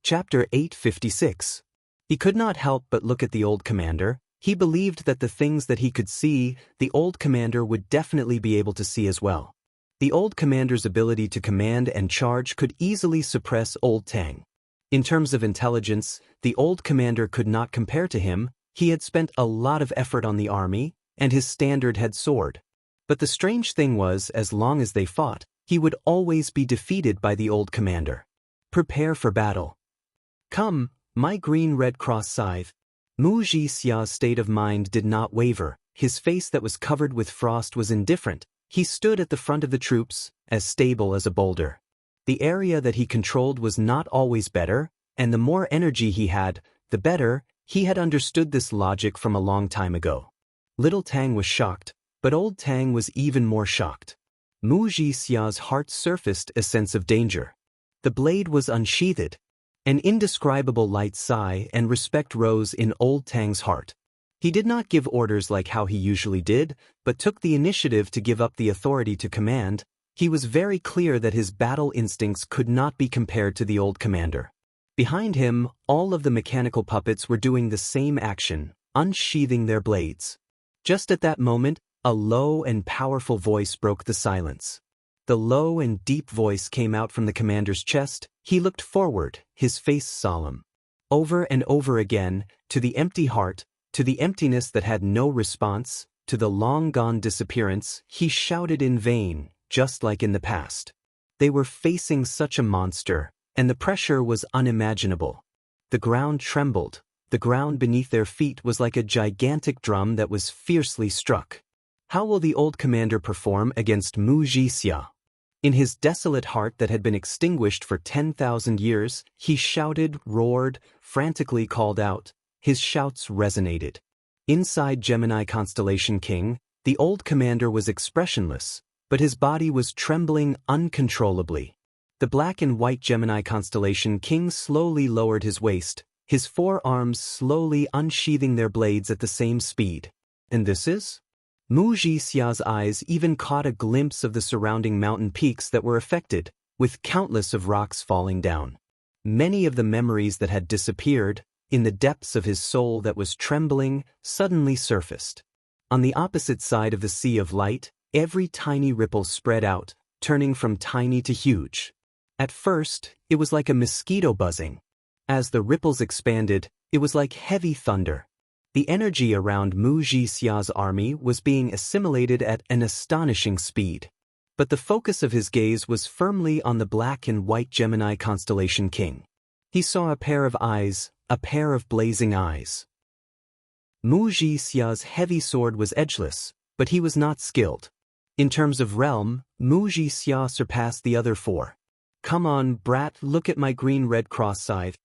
Chapter 856. He could not help but look at the old commander. He believed that the things that he could see, the old commander would definitely be able to see as well. The old commander's ability to command and charge could easily suppress old Tang. In terms of intelligence, the old commander could not compare to him. He had spent a lot of effort on the army, and his standard had soared. But the strange thing was, as long as they fought, he would always be defeated by the old commander. Prepare for battle. Come, my green-red cross scythe. Mu Xia's state of mind did not waver. His face that was covered with frost was indifferent. He stood at the front of the troops, as stable as a boulder. The area that he controlled was not always better, and the more energy he had, the better. He had understood this logic from a long time ago. Little Tang was shocked, but old Tang was even more shocked. Mu Xia's heart surfaced a sense of danger. The blade was unsheathed. An indescribable light sigh and respect rose in old Tang's heart. He did not give orders like how he usually did, but took the initiative to give up the authority to command. He was very clear that his battle instincts could not be compared to the old commander. Behind him, all of the mechanical puppets were doing the same action, unsheathing their blades. Just at that moment, a low and powerful voice broke the silence. The low and deep voice came out from the commander's chest. He looked forward, his face solemn. Over and over again, to the empty heart, to the emptiness that had no response, to the long-gone disappearance, he shouted in vain, just like in the past. They were facing such a monster, and the pressure was unimaginable. The ground trembled. The ground beneath their feet was like a gigantic drum that was fiercely struck. How will the old commander perform against Mu Xia? In his desolate heart that had been extinguished for 10,000 years, he shouted, roared, frantically called out. His shouts resonated. Inside Gemini Constellation King, the old commander was expressionless, but his body was trembling uncontrollably. The black and white Gemini Constellation King slowly lowered his waist, his forearms slowly unsheathing their blades at the same speed. And this is? Mu Xia's eyes even caught a glimpse of the surrounding mountain peaks that were affected, with countless of rocks falling down. Many of the memories that had disappeared, in the depths of his soul that was trembling, suddenly surfaced. On the opposite side of the sea of light, every tiny ripple spread out, turning from tiny to huge. At first, it was like a mosquito buzzing. As the ripples expanded, it was like heavy thunder. The energy around Mu Xia's army was being assimilated at an astonishing speed. But the focus of his gaze was firmly on the black and white Gemini Constellation King. He saw a pair of eyes, a pair of blazing eyes. Mu Xia's heavy sword was edgeless, but he was not skilled. In terms of realm, Mu Xia surpassed the other four. Come on, brat, look at my green-red cross scythe.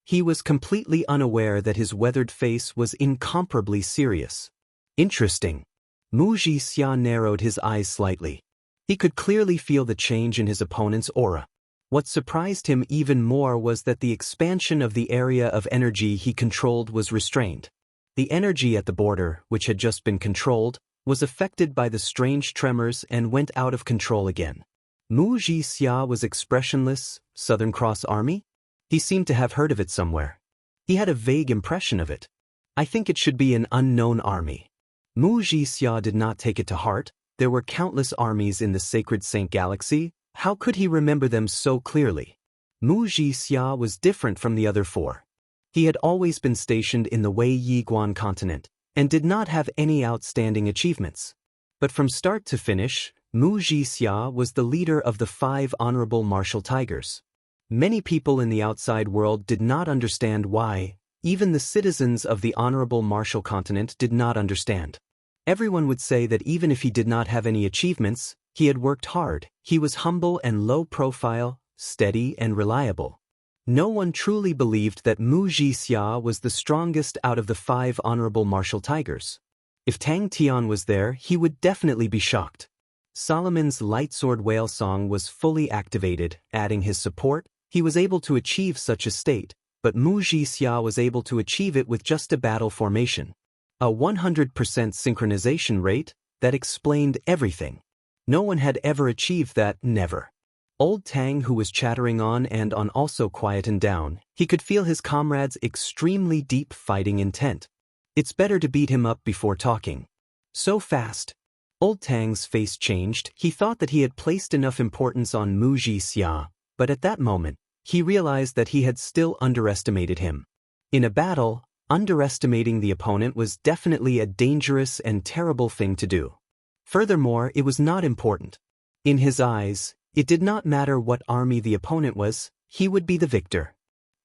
He was completely unaware that his weathered face was incomparably serious. Interesting. Mu Xia narrowed his eyes slightly. He could clearly feel the change in his opponent's aura. What surprised him even more was that the expansion of the area of energy he controlled was restrained. The energy at the border, which had just been controlled, was affected by the strange tremors and went out of control again. Mu Xia was expressionless. Southern Cross Army? He seemed to have heard of it somewhere. He had a vague impression of it. I think it should be an unknown army. Mu Xia did not take it to heart. There were countless armies in the sacred Saint Galaxy. How could he remember them so clearly? Mu Xia was different from the other four. He had always been stationed in the Wei Yiguan continent, and did not have any outstanding achievements. But from start to finish, Mu Xia was the leader of the 5 honorable martial tigers. Many people in the outside world did not understand why. Even the citizens of the honorable martial continent did not understand. Everyone would say that even if he did not have any achievements, he had worked hard. He was humble and low profile, steady and reliable. No one truly believed that Mu Xia was the strongest out of the 5 honorable martial tigers. If Tang Tian was there, he would definitely be shocked. Solomon's light sword whale song was fully activated, adding his support. He was able to achieve such a state, but Mu Xia was able to achieve it with just a battle formation. A 100% synchronization rate, that explained everything. No one had ever achieved that, never. Old Tang, who was chattering on and on, also quietened down. He could feel his comrade's extremely deep fighting intent. It's better to beat him up before talking. So fast. Old Tang's face changed. He thought that he had placed enough importance on Wuxia, but at that moment, he realized that he had still underestimated him. In a battle, underestimating the opponent was definitely a dangerous and terrible thing to do. Furthermore, it was not important. In his eyes, it did not matter what army the opponent was, he would be the victor.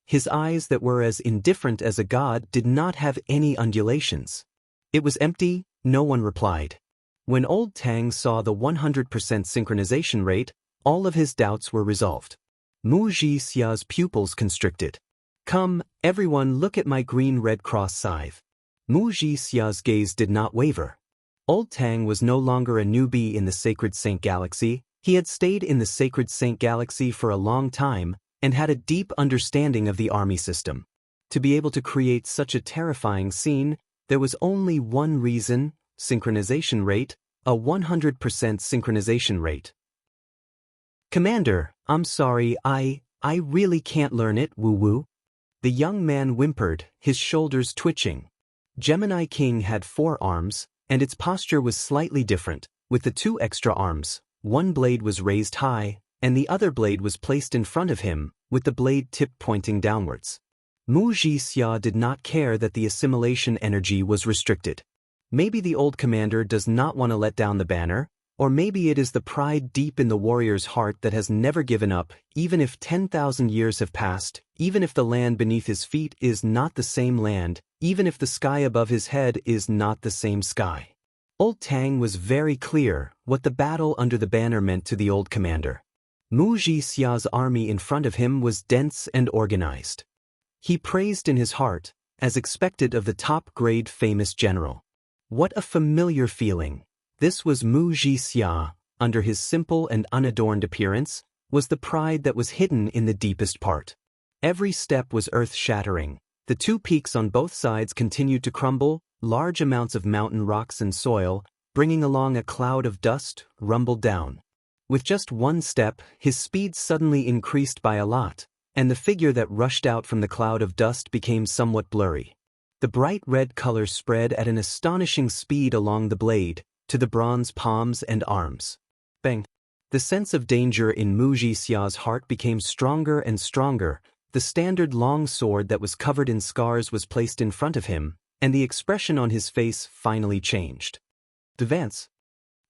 His eyes, that were as indifferent as a god, did not have any undulations. It was empty. No one replied. When Old Tang saw the 100% synchronization rate, all of his doubts were resolved. Wuxia's pupils constricted. Come, everyone, look at my green-red cross scythe. Wuxia's gaze did not waver. Old Tang was no longer a newbie in the Sacred Saint Galaxy. He had stayed in the Sacred Saint Galaxy for a long time and had a deep understanding of the army system. To be able to create such a terrifying scene, there was only one reason: synchronization rate, a 100% synchronization rate. Commander, I'm sorry, I really can't learn it, woo-woo. The young man whimpered, his shoulders twitching. Gemini King had 4 arms, and its posture was slightly different. With the 2 extra arms, one blade was raised high, and the other blade was placed in front of him, with the blade tip pointing downwards. Wuxia did not care that the assimilation energy was restricted. Maybe the old commander does not want to let down the banner, or maybe it is the pride deep in the warrior's heart that has never given up, even if 10,000 years have passed, even if the land beneath his feet is not the same land, even if the sky above his head is not the same sky. Old Tang was very clear what the battle under the banner meant to the old commander. Wuxia's army in front of him was dense and organized. He praised in his heart, as expected of the top-grade famous general. What a familiar feeling. This was Wuxia. Under his simple and unadorned appearance was the pride that was hidden in the deepest part. Every step was earth-shattering. The 2 peaks on both sides continued to crumble. Large amounts of mountain rocks and soil, bringing along a cloud of dust, rumbled down. With just one step, his speed suddenly increased by a lot, and the figure that rushed out from the cloud of dust became somewhat blurry. The bright red color spread at an astonishing speed along the blade, to the bronze palms and arms. Bang! The sense of danger in Wuxia's heart became stronger and stronger. The standard long sword that was covered in scars was placed in front of him, and the expression on his face finally changed. Advance.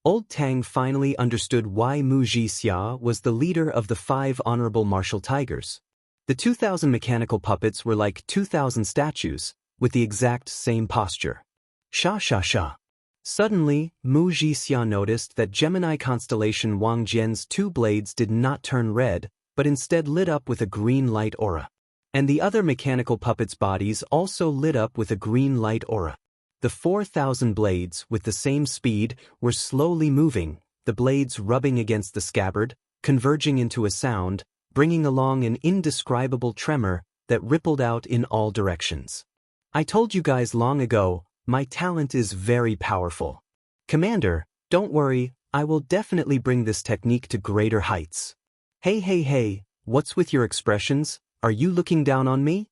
Old Tang finally understood why Wuxia was the leader of the 5 honorable martial tigers. The 2,000 mechanical puppets were like 2,000 statues, with the exact same posture. Sha sha sha. Suddenly, Wuxia noticed that Gemini constellation Wang Jian's 2 blades did not turn red, but instead lit up with a green light aura. And the other mechanical puppets' bodies also lit up with a green light aura. The 4,000 blades, with the same speed, were slowly moving, the blades rubbing against the scabbard, converging into a sound, bringing along an indescribable tremor that rippled out in all directions. I told you guys long ago, my talent is very powerful. Commander, don't worry, I will definitely bring this technique to greater heights. Hey, what's with your expressions? Are you looking down on me?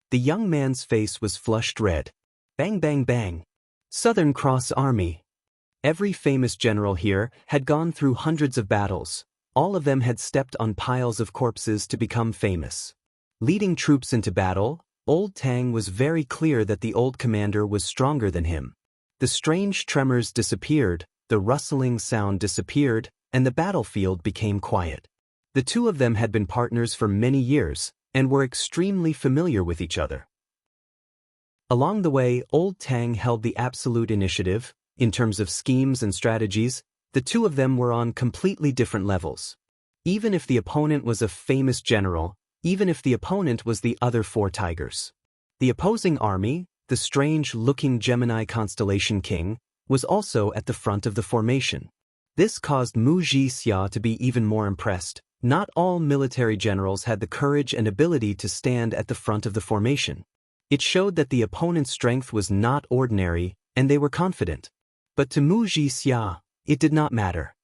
The young man's face was flushed red. Bang bang bang. Southern Cross Army. Every famous general here had gone through hundreds of battles. All of them had stepped on piles of corpses to become famous. Leading troops into battle, Old Tang was very clear that the old commander was stronger than him. The strange tremors disappeared, the rustling sound disappeared, and the battlefield became quiet. The 2 of them had been partners for many years, and were extremely familiar with each other. Along the way, Old Tang held the absolute initiative. In terms of schemes and strategies, the 2 of them were on completely different levels. Even if the opponent was a famous general, even if the opponent was the other 4 tigers. The opposing army, the strange-looking Gemini constellation king, was also at the front of the formation. This caused Wuxia to be even more impressed. Not all military generals had the courage and ability to stand at the front of the formation. It showed that the opponent's strength was not ordinary, and they were confident. But to Wuxia, it did not matter.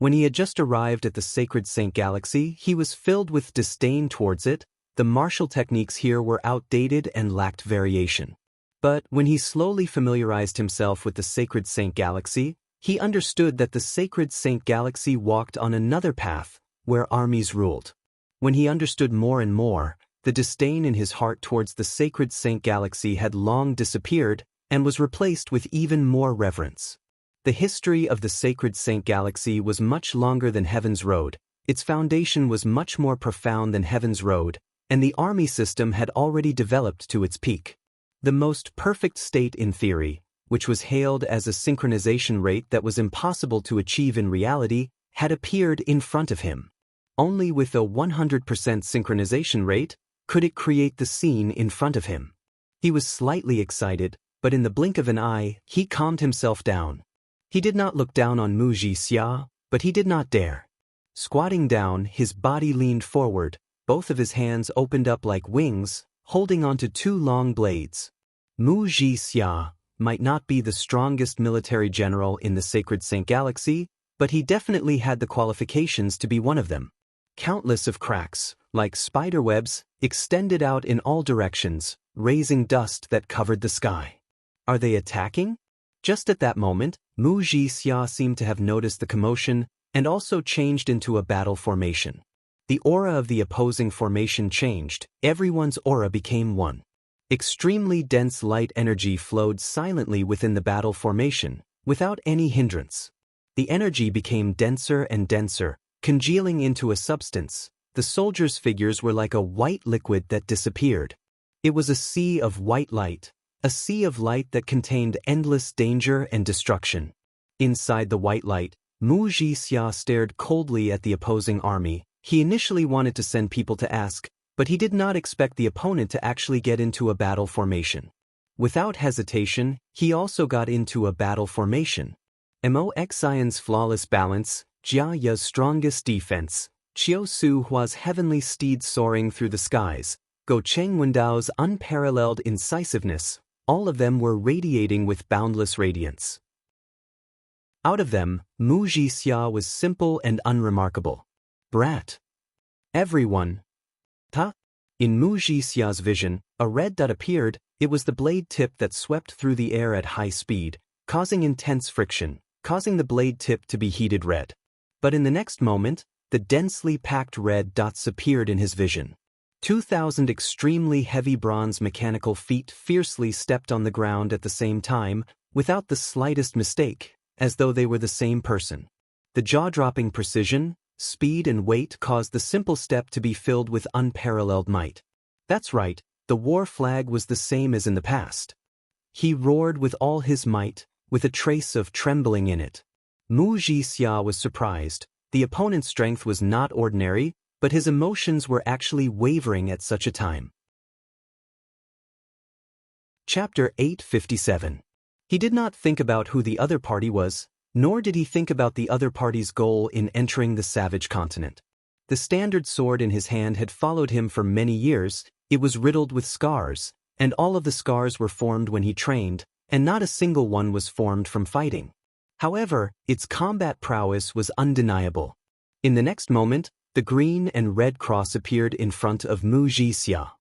When he had just arrived at the sacred Saint Galaxy, he was filled with disdain towards it. The martial techniques here were outdated and lacked variation. But when he slowly familiarized himself with the sacred Saint Galaxy, he understood that the sacred Saint Galaxy walked on another path, where armies ruled. When he understood more and more, the disdain in his heart towards the sacred Saint Galaxy had long disappeared and was replaced with even more reverence. The history of the sacred Saint Galaxy was much longer than Heaven's Road, its foundation was much more profound than Heaven's Road, and the army system had already developed to its peak. The most perfect state in theory, which was hailed as a synchronization rate that was impossible to achieve in reality, had appeared in front of him. Only with a 100% synchronization rate could it create the scene in front of him. He was slightly excited, but in the blink of an eye, he calmed himself down. He did not look down on Wuxia, but he did not dare. Squatting down, his body leaned forward, both of his hands opened up like wings, holding onto two long blades. Wuxia might not be the strongest military general in the sacred Saint Galaxy, but he definitely had the qualifications to be one of them. Countless of cracks, like spiderwebs, extended out in all directions, raising dust that covered the sky. Are they attacking? Just at that moment, Wuxia seemed to have noticed the commotion and also changed into a battle formation. The aura of the opposing formation changed, everyone's aura became one. Extremely dense light energy flowed silently within the battle formation, without any hindrance. The energy became denser and denser, congealing into a substance. The soldiers' figures were like a white liquid that disappeared. It was a sea of white light, a sea of light that contained endless danger and destruction. Inside the white light, Wuxia stared coldly at the opposing army. He initially wanted to send people to ask, but he did not expect the opponent to actually get into a battle formation. Without hesitation, he also got into a battle formation. Mo Xian's flawless balance, Jia Ya's strongest defense, Qiu Su Hua's heavenly steed soaring through the skies, Go Cheng Wendao's unparalleled incisiveness, all of them were radiating with boundless radiance. Out of them, Wuxia was simple and unremarkable. Brat. Everyone. Ta. In Wuxia's vision, a red dot appeared. It was the blade tip that swept through the air at high speed, causing intense friction, causing the blade tip to be heated red. But in the next moment, the densely packed red dots appeared in his vision. 2,000 extremely heavy bronze mechanical feet fiercely stepped on the ground at the same time, without the slightest mistake, as though they were the same person. The jaw-dropping precision, speed and weight caused the simple step to be filled with unparalleled might. That's right, the war flag was the same as in the past. He roared with all his might, with a trace of trembling in it. Wuxia was surprised. The opponent's strength was not ordinary, but his emotions were actually wavering at such a time. Chapter 857. He did not think about who the other party was, nor did he think about the other party's goal in entering the savage continent. The standard sword in his hand had followed him for many years. It was riddled with scars, and all of the scars were formed when he trained, and not a single one was formed from fighting. However, its combat prowess was undeniable. In the next moment, the green and red cross appeared in front of Wuxia.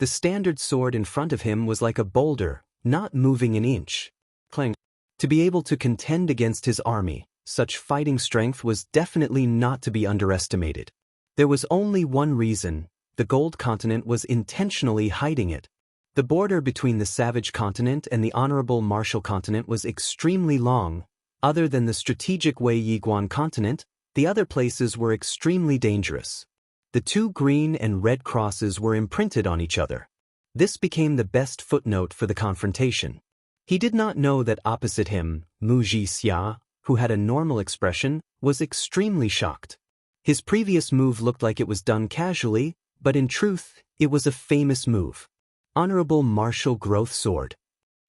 The standard sword in front of him was like a boulder, not moving an inch. Clang. To be able to contend against his army, such fighting strength was definitely not to be underestimated. There was only one reason: the gold continent was intentionally hiding it. The border between the savage continent and the honorable martial continent was extremely long. Other than the strategic Wei Yiguan continent, the other places were extremely dangerous. The two green and red crosses were imprinted on each other. This became the best footnote for the confrontation. He did not know that opposite him, Wuxia, who had a normal expression, was extremely shocked. His previous move looked like it was done casually, but in truth, it was a famous move. Honorable Martial Growth Sword.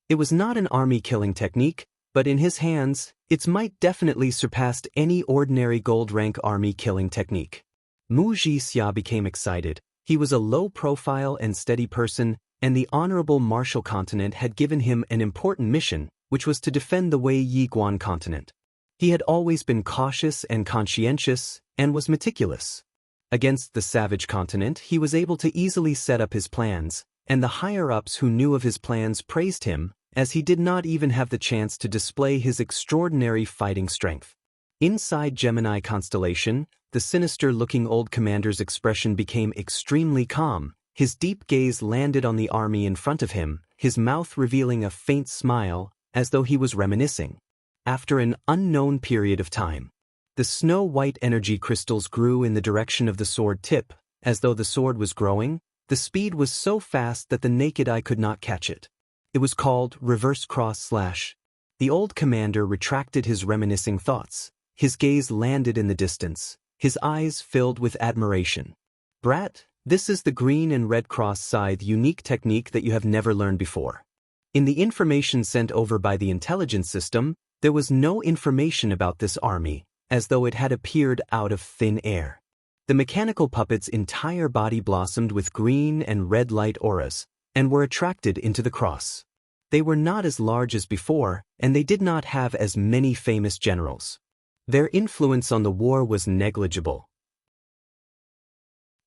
It was not an army-killing technique, but in his hands, its might definitely surpassed any ordinary gold-rank army-killing technique. Wuxia became excited. He was a low-profile and steady person, and the honorable martial continent had given him an important mission, which was to defend the Wei Yiguan continent. He had always been cautious and conscientious, and was meticulous. Against the savage continent, he was able to easily set up his plans, and the higher-ups who knew of his plans praised him, as he did not even have the chance to display his extraordinary fighting strength. Inside Gemini constellation, the sinister-looking old commander's expression became extremely calm. His deep gaze landed on the army in front of him, his mouth revealing a faint smile, as though he was reminiscing. After an unknown period of time, the snow-white energy crystals grew in the direction of the sword tip. As though the sword was growing, the speed was so fast that the naked eye could not catch it. It was called reverse cross/. The old commander retracted his reminiscing thoughts. His gaze landed in the distance, his eyes filled with admiration. "Brat, this is the green and red cross scythe unique technique that you have never learned before." In the information sent over by the intelligence system, there was no information about this army, as though it had appeared out of thin air. The mechanical puppet's entire body blossomed with green and red light auras, and were attracted into the cross. They were not as large as before, and they did not have as many famous generals. Their influence on the war was negligible.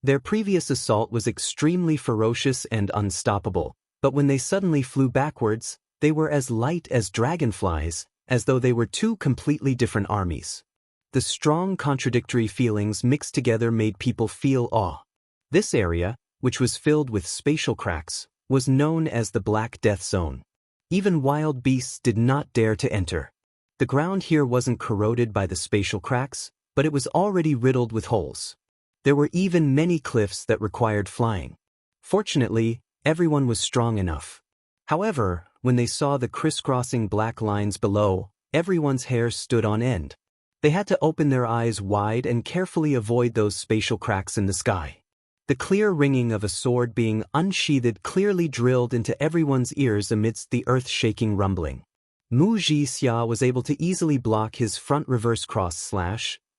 Their previous assault was extremely ferocious and unstoppable, but when they suddenly flew backwards, they were as light as dragonflies, as though they were two completely different armies. The strong contradictory feelings mixed together made people feel awe. This area, which was filled with spatial cracks, was known as the Black Death Zone. Even wild beasts did not dare to enter. The ground here wasn't corroded by the spatial cracks, but it was already riddled with holes. There were even many cliffs that required flying. Fortunately, everyone was strong enough. However, when they saw the crisscrossing black lines below, everyone's hair stood on end. They had to open their eyes wide and carefully avoid those spatial cracks in the sky. The clear ringing of a sword being unsheathed clearly drilled into everyone's ears amidst the earth-shaking rumbling. Wuxia was able to easily block his front reverse cross/,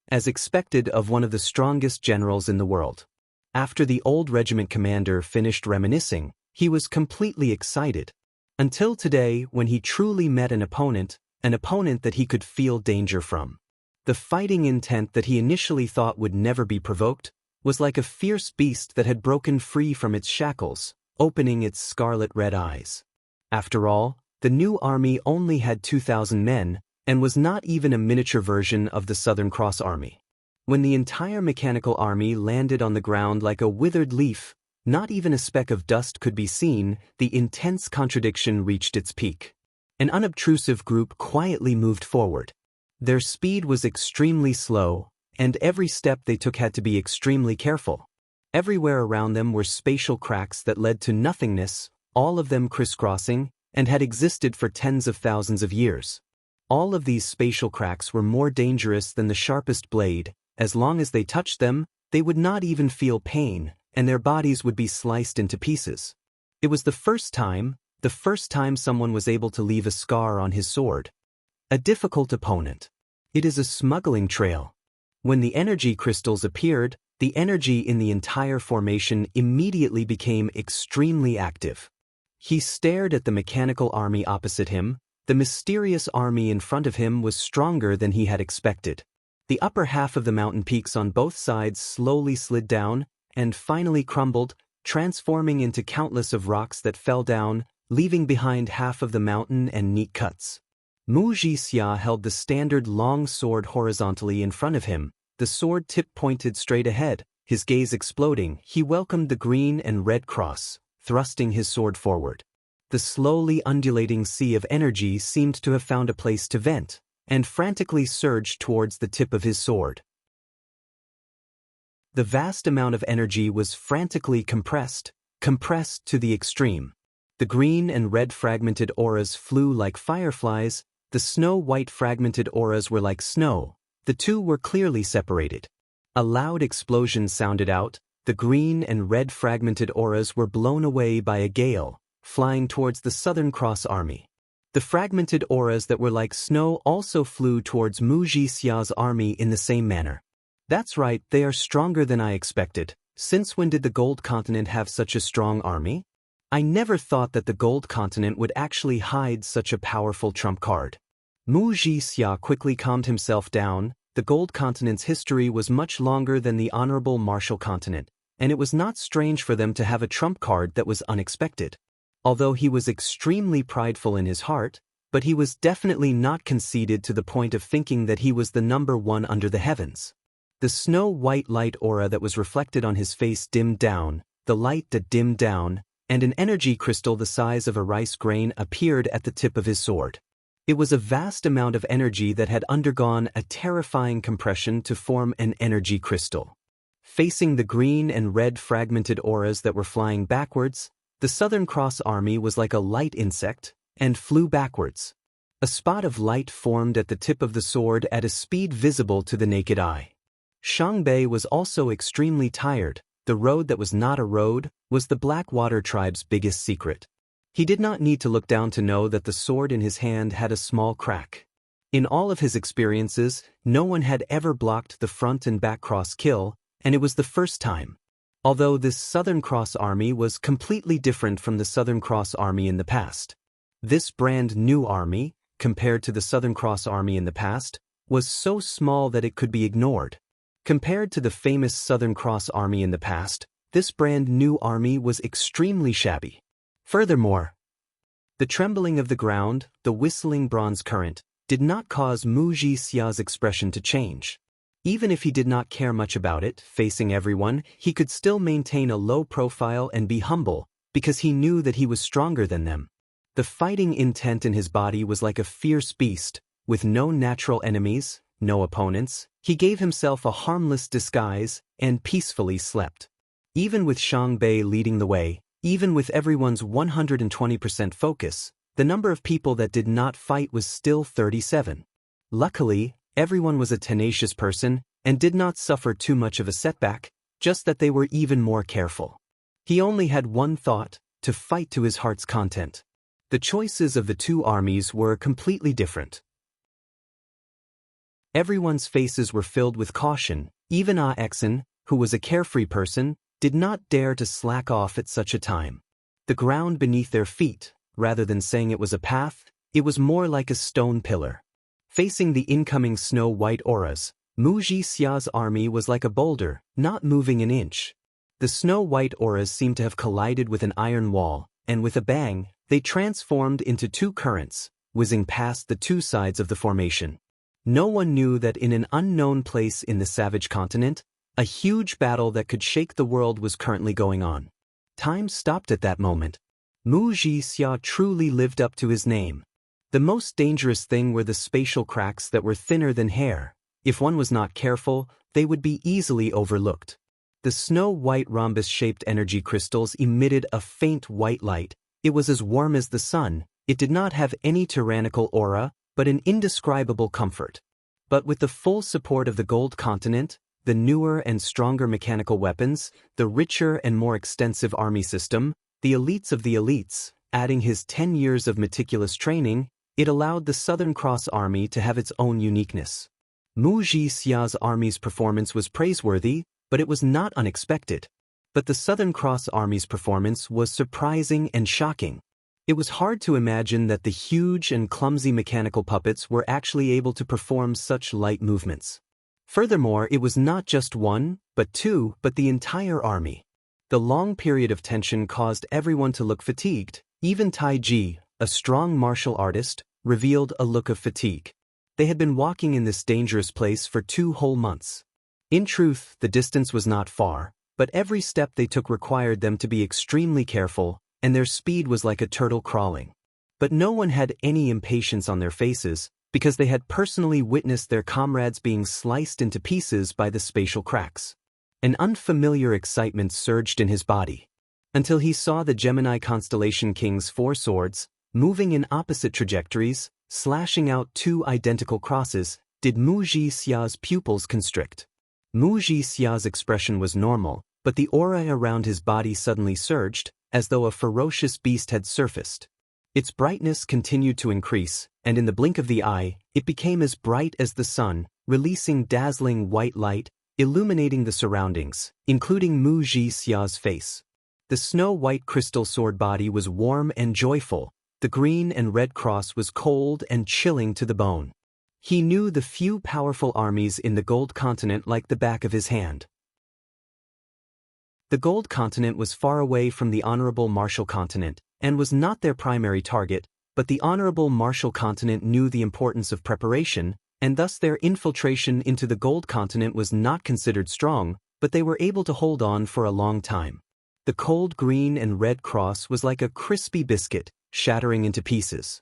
as expected of one of the strongest generals in the world. After the old regiment commander finished reminiscing, he was completely excited. Until today, when he truly met an opponent that he could feel danger from. The fighting intent that he initially thought would never be provoked was like a fierce beast that had broken free from its shackles, opening its scarlet-red eyes. After all, the new army only had 2,000 men, and was not even a miniature version of the Southern Cross Army. When the entire mechanical army landed on the ground like a withered leaf, not even a speck of dust could be seen, the intense contradiction reached its peak. An unobtrusive group quietly moved forward. Their speed was extremely slow, and every step they took had to be extremely careful. Everywhere around them were spatial cracks that led to nothingness, all of them crisscrossing, and had existed for tens of thousands of years. All of these spatial cracks were more dangerous than the sharpest blade. As long as they touched them, they would not even feel pain, and their bodies would be sliced into pieces. It was the first time someone was able to leave a scar on his sword. A difficult opponent. It is a smuggling trail. When the energy crystals appeared, the energy in the entire formation immediately became extremely active. He stared at the mechanical army opposite him. The mysterious army in front of him was stronger than he had expected. The upper half of the mountain peaks on both sides slowly slid down, and finally crumbled, transforming into countless of rocks that fell down, leaving behind half of the mountain and neat cuts. Wuxia held the standard long sword horizontally in front of him, the sword tip pointed straight ahead, his gaze exploding. He welcomed the green and red cross, thrusting his sword forward. The slowly undulating sea of energy seemed to have found a place to vent, and frantically surged towards the tip of his sword. The vast amount of energy was frantically compressed to the extreme. The green and red fragmented auras flew like fireflies, the snow-white fragmented auras were like snow. The two were clearly separated. A loud explosion sounded out, the green and red fragmented auras were blown away by a gale, flying towards the Southern Cross Army. The fragmented auras that were like snow also flew towards Wuxia's army in the same manner. That's right, they are stronger than I expected. Since when did the Gold Continent have such a strong army? I never thought that the Gold Continent would actually hide such a powerful trump card. Wuxia quickly calmed himself down. The Gold Continent's history was much longer than the Honorable Martial Continent, and it was not strange for them to have a trump card that was unexpected. Although he was extremely prideful in his heart, but he was definitely not conceited to the point of thinking that he was the number one under the heavens. The snow-white light aura that was reflected on his face dimmed down, the light that dimmed down, and an energy crystal the size of a rice grain appeared at the tip of his sword. It was a vast amount of energy that had undergone a terrifying compression to form an energy crystal. Facing the green and red fragmented auras that were flying backwards, the Southern Cross Army was like a light insect, and flew backwards. A spot of light formed at the tip of the sword at a speed visible to the naked eye. Xiangbei was also extremely tired. The road that was not a road was the Blackwater tribe's biggest secret. He did not need to look down to know that the sword in his hand had a small crack. In all of his experiences, no one had ever blocked the front and back cross kill, and it was the first time. Although this Southern Cross Army was completely different from the Southern Cross Army in the past. This brand new army, compared to the Southern Cross Army in the past, was so small that it could be ignored. Compared to the famous Southern Cross Army in the past, this brand new army was extremely shabby. Furthermore, the trembling of the ground, the whistling bronze current, did not cause Wuxia's expression to change. Even if he did not care much about it, facing everyone, he could still maintain a low profile and be humble, because he knew that he was stronger than them. The fighting intent in his body was like a fierce beast, with no natural enemies, no opponents. He gave himself a harmless disguise, and peacefully slept. Even with Xiangbei leading the way, even with everyone's 120% focus, the number of people that did not fight was still 37. Luckily, everyone was a tenacious person, and did not suffer too much of a setback, just that they were even more careful. He only had one thought, to fight to his heart's content. The choices of the two armies were completely different. Everyone's faces were filled with caution. Even Ah Exen, who was a carefree person, did not dare to slack off at such a time. The ground beneath their feet, rather than saying it was a path, it was more like a stone pillar. Facing the incoming snow-white auras, Wuxia's army was like a boulder, not moving an inch. The snow-white auras seemed to have collided with an iron wall, and with a bang, they transformed into two currents, whizzing past the two sides of the formation. No one knew that in an unknown place in the savage continent, a huge battle that could shake the world was currently going on. Time stopped at that moment. Wuxia truly lived up to his name. The most dangerous thing were the spatial cracks that were thinner than hair. If one was not careful, they would be easily overlooked. The snow-white rhombus-shaped energy crystals emitted a faint white light. It was as warm as the sun. It did not have any tyrannical aura, but an indescribable comfort. But with the full support of the Gold Continent, the newer and stronger mechanical weapons, the richer and more extensive army system, the elites of the elites, adding his 10 years of meticulous training, it allowed the Southern Cross Army to have its own uniqueness. Wuxia's army's performance was praiseworthy, but it was not unexpected. But the Southern Cross Army's performance was surprising and shocking. It was hard to imagine that the huge and clumsy mechanical puppets were actually able to perform such light movements. Furthermore, it was not just one, but two, but the entire army. The long period of tension caused everyone to look fatigued. Even Taiji, a strong martial artist, revealed a look of fatigue. They had been walking in this dangerous place for 2 whole months. In truth, the distance was not far, but every step they took required them to be extremely careful, and their speed was like a turtle crawling. But no one had any impatience on their faces, because they had personally witnessed their comrades being sliced into pieces by the spatial cracks. An unfamiliar excitement surged in his body. Until he saw the Gemini constellation king's 4 swords, moving in opposite trajectories, slashing out 2 identical crosses, did Wuxia's pupils constrict. Wuxia's expression was normal, but the aura around his body suddenly surged, as though a ferocious beast had surfaced. Its brightness continued to increase, and in the blink of the eye, it became as bright as the sun, releasing dazzling white light, illuminating the surroundings, including Wuxia's face. The snow-white crystal sword body was warm and joyful. the green and red cross was cold and chilling to the bone. He knew the few powerful armies in the Gold Continent like the back of his hand. The Gold Continent was far away from the Honorable Martial Continent, and was not their primary target, but the Honorable Martial Continent knew the importance of preparation, and thus their infiltration into the Gold Continent was not considered strong, but they were able to hold on for a long time. The cold green and red cross was like a crispy biscuit, shattering into pieces.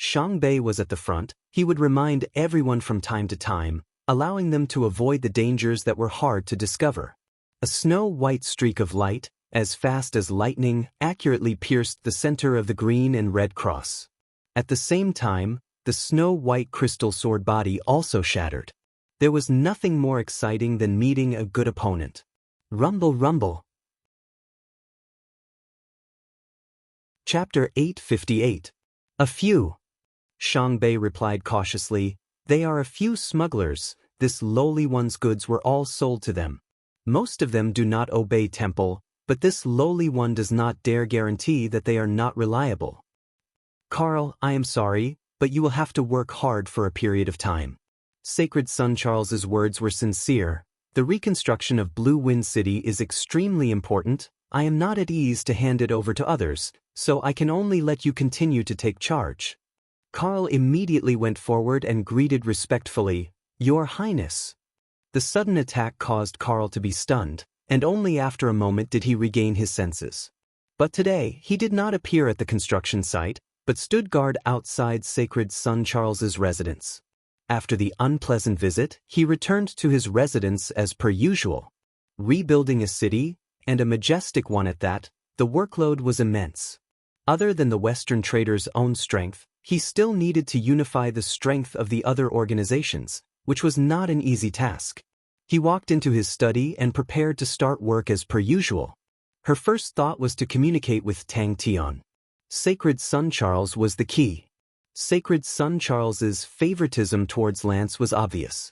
Xiang Bei was at the front. He would remind everyone from time to time, allowing them to avoid the dangers that were hard to discover. A snow-white streak of light, as fast as lightning, accurately pierced the center of the green and red cross. At the same time, the snow-white crystal sword body also shattered. There was nothing more exciting than meeting a good opponent. Rumble, rumble. Chapter 858. A few. Xiang Bei replied cautiously, "They are a few smugglers. This lowly one's goods were all sold to them. Most of them do not obey temple, but this lowly one does not dare guarantee that they are not reliable. Carl, I am sorry, but you will have to work hard for a period of time." Sacred Son Charles's words were sincere. The reconstruction of Blue Wind City is extremely important. I am not at ease to hand it over to others, so I can only let you continue to take charge. Carl immediately went forward and greeted respectfully, "Your Highness." The sudden attack caused Carl to be stunned, and only after a moment did he regain his senses. But today, he did not appear at the construction site, but stood guard outside Sacred Son Charles's residence. After the unpleasant visit, he returned to his residence as per usual. Rebuilding a city, and a majestic one at that, the workload was immense. Other than the Western trader's own strength, he still needed to unify the strength of the other organizations, which was not an easy task. He walked into his study and prepared to start work as per usual. Her first thought was to communicate with Tang Tian. Sacred Son Charles was the key. Sacred Son Charles's favoritism towards Lance was obvious.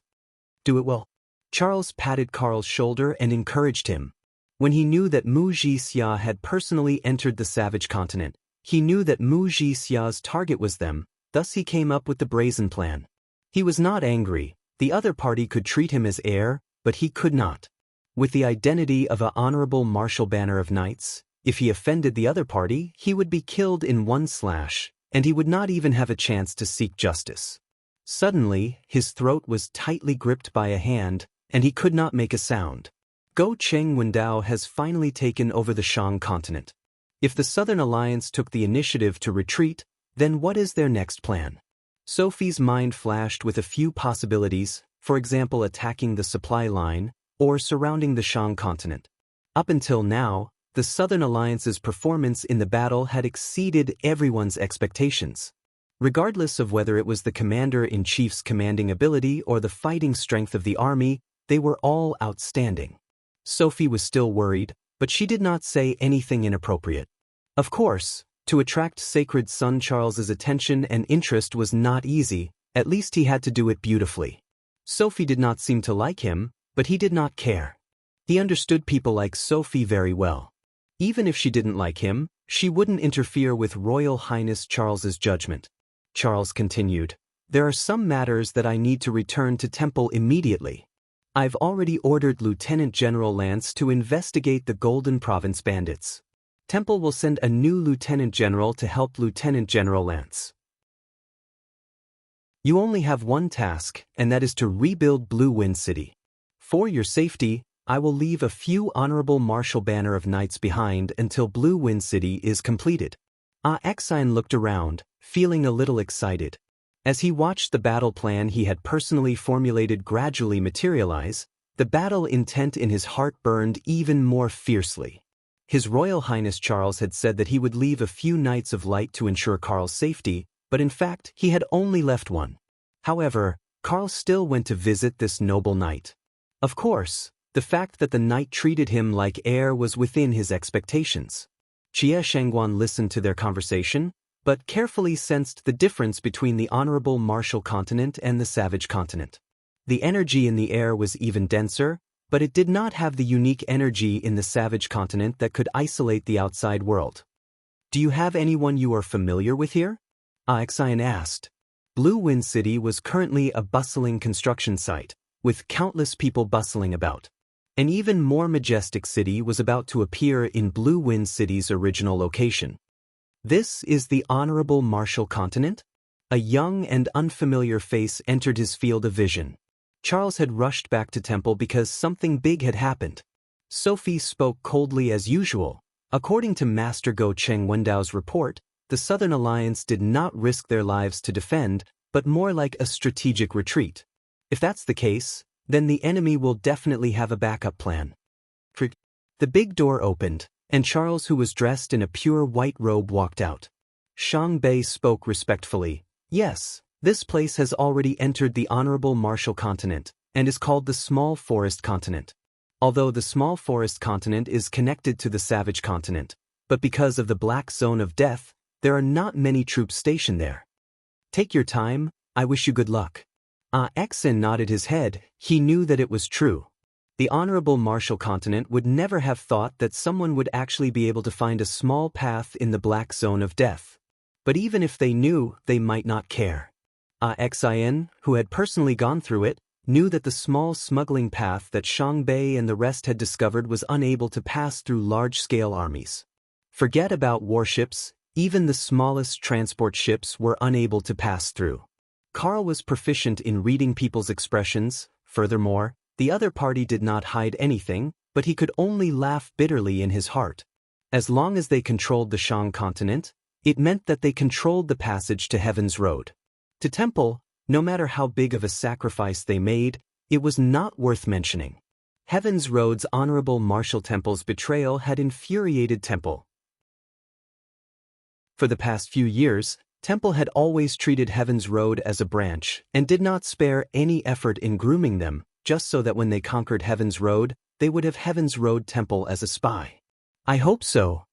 "Do it well." Charles patted Carl's shoulder and encouraged him. When he knew that Mu Jixia had personally entered the Savage Continent, he knew that Mu Jixia's target was them, thus he came up with the brazen plan. He was not angry. The other party could treat him as heir, but he could not. With the identity of an honorable martial banner of knights, if he offended the other party, he would be killed in one slash, and he would not even have a chance to seek justice. Suddenly, his throat was tightly gripped by a hand, and he could not make a sound. Go Cheng Wendao has finally taken over the Shang continent. If the Southern Alliance took the initiative to retreat, then what is their next plan? Sophie's mind flashed with a few possibilities, for example attacking the supply line, or surrounding the Shang continent. Up until now, the Southern Alliance's performance in the battle had exceeded everyone's expectations. Regardless of whether it was the commander-in-chief's commanding ability or the fighting strength of the army, they were all outstanding. Sophie was still worried, but she did not say anything inappropriate. Of course, to attract Sacred Son Charles's attention and interest was not easy, at least he had to do it beautifully. Sophie did not seem to like him, but he did not care. He understood people like Sophie very well. Even if she didn't like him, she wouldn't interfere with Royal Highness Charles's judgment. Charles continued, "There are some matters that I need to return to Temple immediately. I've already ordered Lieutenant General Lance to investigate the Golden Province bandits. Temple will send a new Lieutenant General to help Lieutenant General Lance. You only have one task, and that is to rebuild Blue Wind City. For your safety, I will leave a few honorable martial banner of knights behind until Blue Wind City is completed." Exine looked around, feeling a little excited. As he watched the battle plan he had personally formulated gradually materialize, the battle intent in his heart burned even more fiercely. His Royal Highness Charles had said that he would leave a few Knights of Light to ensure Carl's safety, but in fact he had only left one. However, Carl still went to visit this noble knight. Of course, the fact that the knight treated him like heir was within his expectations. Jie Shangguan listened to their conversation, but carefully sensed the difference between the honorable martial continent and the savage continent. The energy in the air was even denser, but it did not have the unique energy in the savage continent that could isolate the outside world. Do you have anyone you are familiar with here? Xian asked. Blue Wind City was currently a bustling construction site, with countless people bustling about. An even more majestic city was about to appear in Blue Wind City's original location. This is the Honorable Martial Continent? A young and unfamiliar face entered his field of vision. Charles had rushed back to temple because something big had happened. Sophie spoke coldly as usual. According to Master Go Cheng Wendao's report, the Southern Alliance did not risk their lives to defend, but more like a strategic retreat. If that's the case, then the enemy will definitely have a backup plan. The big door opened, and Charles, who was dressed in a pure white robe, walked out. Shang Bei spoke respectfully. Yes, this place has already entered the Honorable Martial Continent, and is called the Small Forest Continent. Although the Small Forest Continent is connected to the Savage Continent, but because of the Black Zone of Death, there are not many troops stationed there. Take your time, I wish you good luck. Xian nodded his head. He knew that it was true. The Honorable Martial Continent would never have thought that someone would actually be able to find a small path in the Black Zone of Death. But even if they knew, they might not care. Xian, who had personally gone through it, knew that the small smuggling path that Shang Bei and the rest had discovered was unable to pass through large-scale armies. Forget about warships, even the smallest transport ships were unable to pass through. Carl was proficient in reading people's expressions. Furthermore, the other party did not hide anything, but he could only laugh bitterly in his heart. As long as they controlled the Shang continent, it meant that they controlled the passage to Heaven's Road. To Temple, no matter how big of a sacrifice they made, it was not worth mentioning. Heaven's Road's Honorable Martial Temple's betrayal had infuriated Temple. For the past few years, Temple had always treated Heaven's Road as a branch and did not spare any effort in grooming them, just so that when they conquered Heaven's Road, they would have Heaven's Road Temple as a spy. I hope so.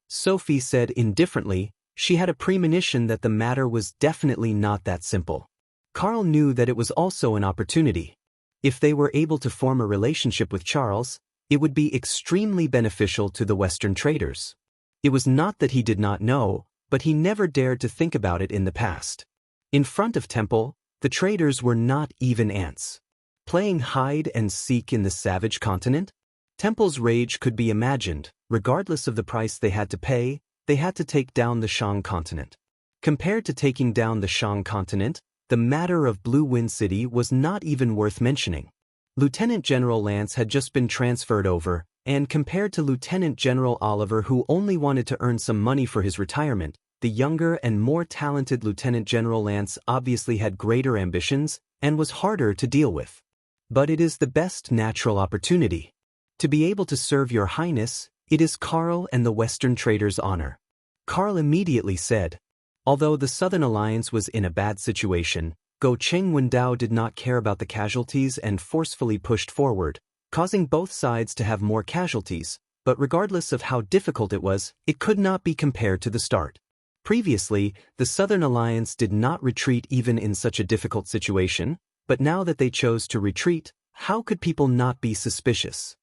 Sophie said indifferently. She had a premonition that the matter was definitely not that simple. Carl knew that it was also an opportunity. If they were able to form a relationship with Charles, it would be extremely beneficial to the Western traders. It was not that he did not know, but he never dared to think about it in the past. In front of Temple, the traders were not even ants. Playing hide and seek in the savage continent? Temple's rage could be imagined. Regardless of the price they had to pay, they had to take down the Shang continent. Compared to taking down the Shang continent, the matter of Blue Wind City was not even worth mentioning. Lieutenant General Lance had just been transferred over, and compared to Lieutenant General Oliver, who only wanted to earn some money for his retirement, the younger and more talented Lieutenant General Lance obviously had greater ambitions and was harder to deal with. But it is the best natural opportunity. To be able to serve Your Highness, it is Carl and the Western traders' honor. Carl immediately said. Although the Southern Alliance was in a bad situation, Go Cheng Wendao did not care about the casualties and forcefully pushed forward, causing both sides to have more casualties, but regardless of how difficult it was, it could not be compared to the start. Previously, the Southern Alliance did not retreat even in such a difficult situation, but now that they chose to retreat, how could people not be suspicious?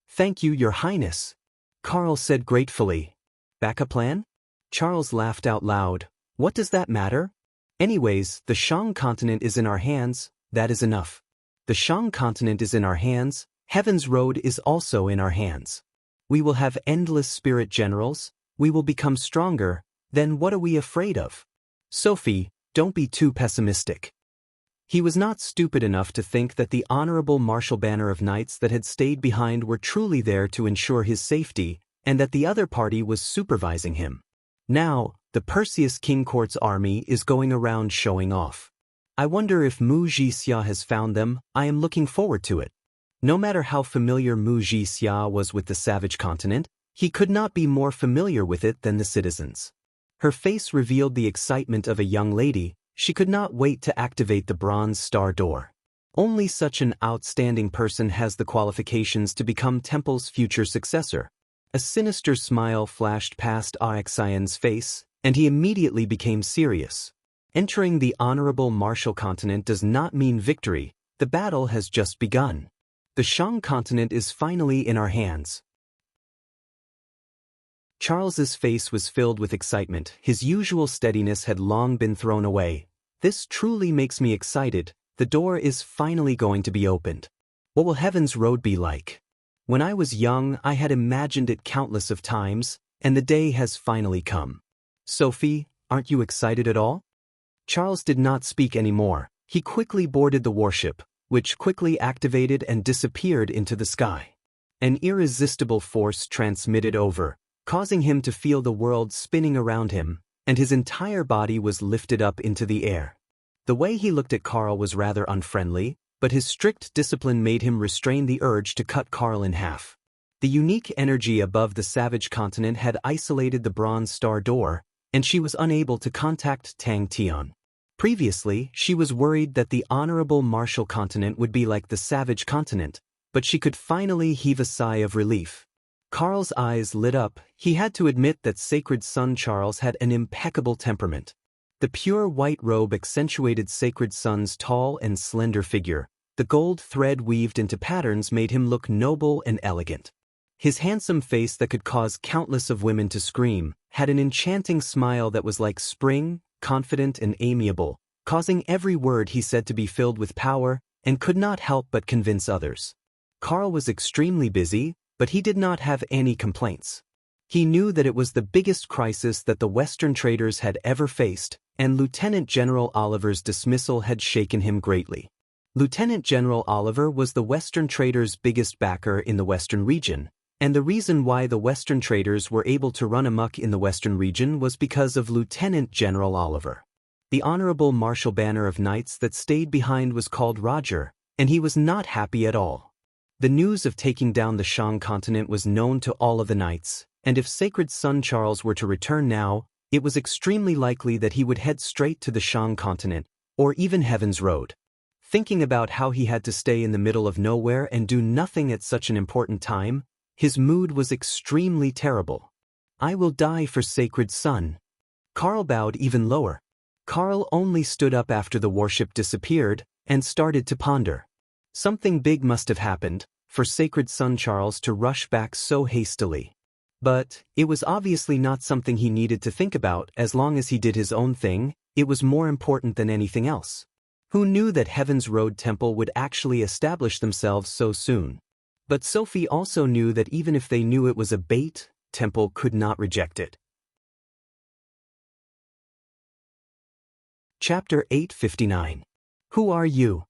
Thank you, Your Highness, Carl said gratefully. Backup plan? Charles laughed out loud. What does that matter? Anyways, the Shang continent is in our hands, that is enough. The Shang continent is in our hands, Heaven's Road is also in our hands. We will have endless spirit generals, we will become stronger, then what are we afraid of? Sophie, don't be too pessimistic. He was not stupid enough to think that the honorable martial banner of knights that had stayed behind were truly there to ensure his safety, and that the other party was supervising him. Now, the Perseus King Court's army is going around showing off. I wonder if Mu Jixia has found them. I am looking forward to it. No matter how familiar Mu Jixia was with the savage continent, he could not be more familiar with it than the citizens. Her face revealed the excitement of a young lady. She could not wait to activate the Bronze Star Door. Only such an outstanding person has the qualifications to become Temple's future successor. A sinister smile flashed past Xian's face, and he immediately became serious. Entering the honorable martial continent does not mean victory. The battle has just begun. The Shang continent is finally in our hands. Charles's face was filled with excitement. His usual steadiness had long been thrown away. This truly makes me excited. The door is finally going to be opened. What will Heaven's Road be like? When I was young, I had imagined it countless of times, and the day has finally come. Sophie, aren't you excited at all? Charles did not speak anymore. He quickly boarded the warship, which quickly activated and disappeared into the sky. An irresistible force transmitted over, causing him to feel the world spinning around him, and his entire body was lifted up into the air. The way he looked at Carl was rather unfriendly, but his strict discipline made him restrain the urge to cut Carl in half. The unique energy above the savage continent had isolated the Bronze Star door, and she was unable to contact Tang Tian. Previously, she was worried that the honorable martial continent would be like the savage continent, but she could finally heave a sigh of relief. Carl's eyes lit up. He had to admit that Sacred Son Charles had an impeccable temperament. The pure white robe accentuated Sacred Son's tall and slender figure. The gold thread weaved into patterns made him look noble and elegant. His handsome face that could cause countless of women to scream had an enchanting smile that was like spring, confident and amiable, causing every word he said to be filled with power, and could not help but convince others. Carl was extremely busy, but he did not have any complaints. He knew that it was the biggest crisis that the Western traders had ever faced, and Lieutenant General Oliver's dismissal had shaken him greatly. Lieutenant General Oliver was the Western traders' biggest backer in the Western region, and the reason why the Western traders were able to run amok in the Western region was because of Lieutenant General Oliver. The Honorable Martial Banner of Knights that stayed behind was called Roger, and he was not happy at all. The news of taking down the Shang continent was known to all of the knights, and if Sacred Son Charles were to return now, it was extremely likely that he would head straight to the Shang continent, or even Heaven's Road. Thinking about how he had to stay in the middle of nowhere and do nothing at such an important time, his mood was extremely terrible. I will die for Sacred Son. Carl bowed even lower. Carl only stood up after the warship disappeared and started to ponder. Something big must have happened for Sacred Son Charles to rush back so hastily. But it was obviously not something he needed to think about. As long as he did his own thing, it was more important than anything else. Who knew that Heaven's Road Temple would actually establish themselves so soon? But Sophie also knew that even if they knew it was a bait, Temple could not reject it. Chapter 859. Who are you?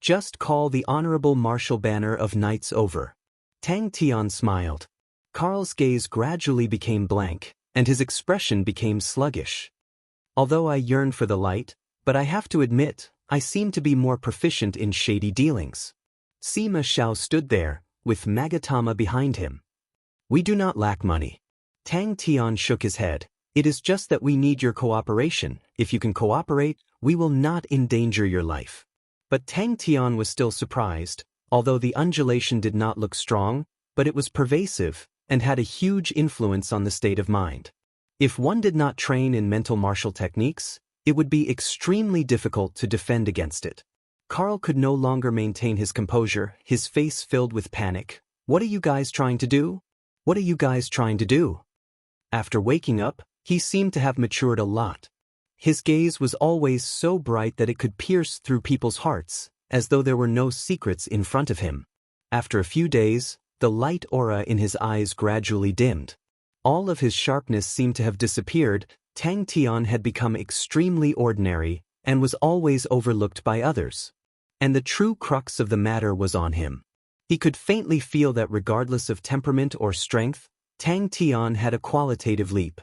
Just call the Honorable Martial Banner of Knights over. Tang Tian smiled. Carl's gaze gradually became blank, and his expression became sluggish. Although I yearn for the light, but I have to admit, I seem to be more proficient in shady dealings. Sima Xiao stood there, with Magatama behind him. We do not lack money. Tang Tian shook his head. It is just that we need your cooperation. If you can cooperate, we will not endanger your life. But Tang Tian was still surprised, although the undulation did not look strong, but it was pervasive, and had a huge influence on the state of mind. If one did not train in mental martial techniques, it would be extremely difficult to defend against it. Carl could no longer maintain his composure, his face filled with panic. What are you guys trying to do? What are you guys trying to do? After waking up, he seemed to have matured a lot. His gaze was always so bright that it could pierce through people's hearts, as though there were no secrets in front of him. After a few days, the light aura in his eyes gradually dimmed. All of his sharpness seemed to have disappeared. Tang Tian had become extremely ordinary, and was always overlooked by others. And the true crux of the matter was on him. He could faintly feel that regardless of temperament or strength, Tang Tian had a qualitative leap.